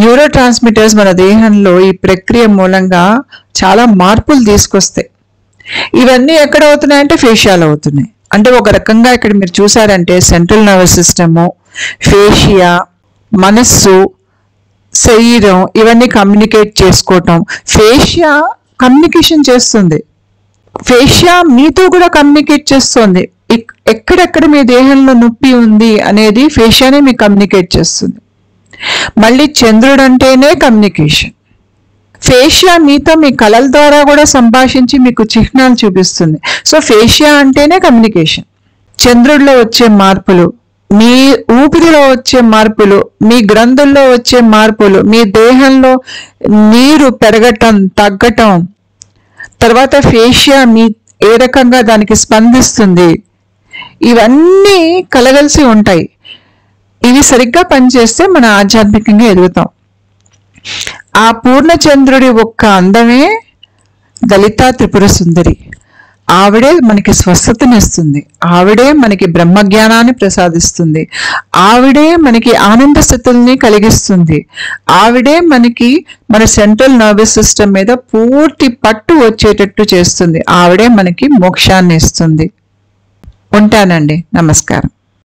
న్యూరో ట్రాన్స్మిటర్స్ మన దేహంలో ఈ ప్రక్రియ మూలంగా చాలా మార్పులు తీసుకొస్తాయి. ఇవన్నీ ఎక్కడ అవుతున్నాయంటే ఫేషియాలో అవుతున్నాయి. అంటే ఒక రకంగా ఇక్కడ మీరు చూసారంటే సెంట్రల్ నర్వస్ సిస్టము, ఫేషియా, మనస్సు, శరీరం ఇవన్నీ కమ్యూనికేట్ చేసుకోవటం. ఫేషియా కమ్యూనికేషన్ చేస్తుంది. ఫేషియా మీతో కూడా కమ్యూనికేట్ చేస్తుంది. ఎక్కడెక్కడ మీ దేహంలో నొప్పి ఉంది అనేది ఫేషియానే మీకు కమ్యూనికేట్ చేస్తుంది. మళ్ళీ చంద్రుడు అంటేనే కమ్యూనికేషన్. ఫేషియా మీతో మీ కళల ద్వారా కూడా సంభాషించి మీకు చిహ్నాలు చూపిస్తుంది. సో ఫేషియా అంటేనే కమ్యూనికేషన్. చంద్రుడిలో వచ్చే మార్పులు మీ ఊపిరిలో వచ్చే మార్పులు, మీ గ్రంథుల్లో వచ్చే మార్పులు, మీ దేహంలో నీరు పెరగటం తగ్గటం, తర్వాత ఫేషియా మీ ఏ రకంగా దానికి స్పందిస్తుంది, ఇవన్నీ కలగలిసి ఉంటాయి. ఇవి సరిగ్గా పనిచేస్తే మనం ఆధ్యాత్మికంగా ఎదుగుతాం. ఆ పూర్ణచంద్రుడి ఒక్క అందమే దళితా త్రిపుర సుందరి. ఆవిడే మనకి స్వస్థతనిస్తుంది, ఆవిడే మనకి బ్రహ్మజ్ఞానాన్ని ప్రసాదిస్తుంది, ఆవిడే మనకి ఆనంద స్థితుల్ని కలిగిస్తుంది, ఆవిడే మనకి మన సెంట్రల్ నర్వస్ సిస్టమ్ మీద పూర్తి పట్టు వచ్చేటట్టు చేస్తుంది, ఆవిడే మనకి మోక్షాన్ని ఇస్తుంది. ఉంటానండి. నమస్కారం.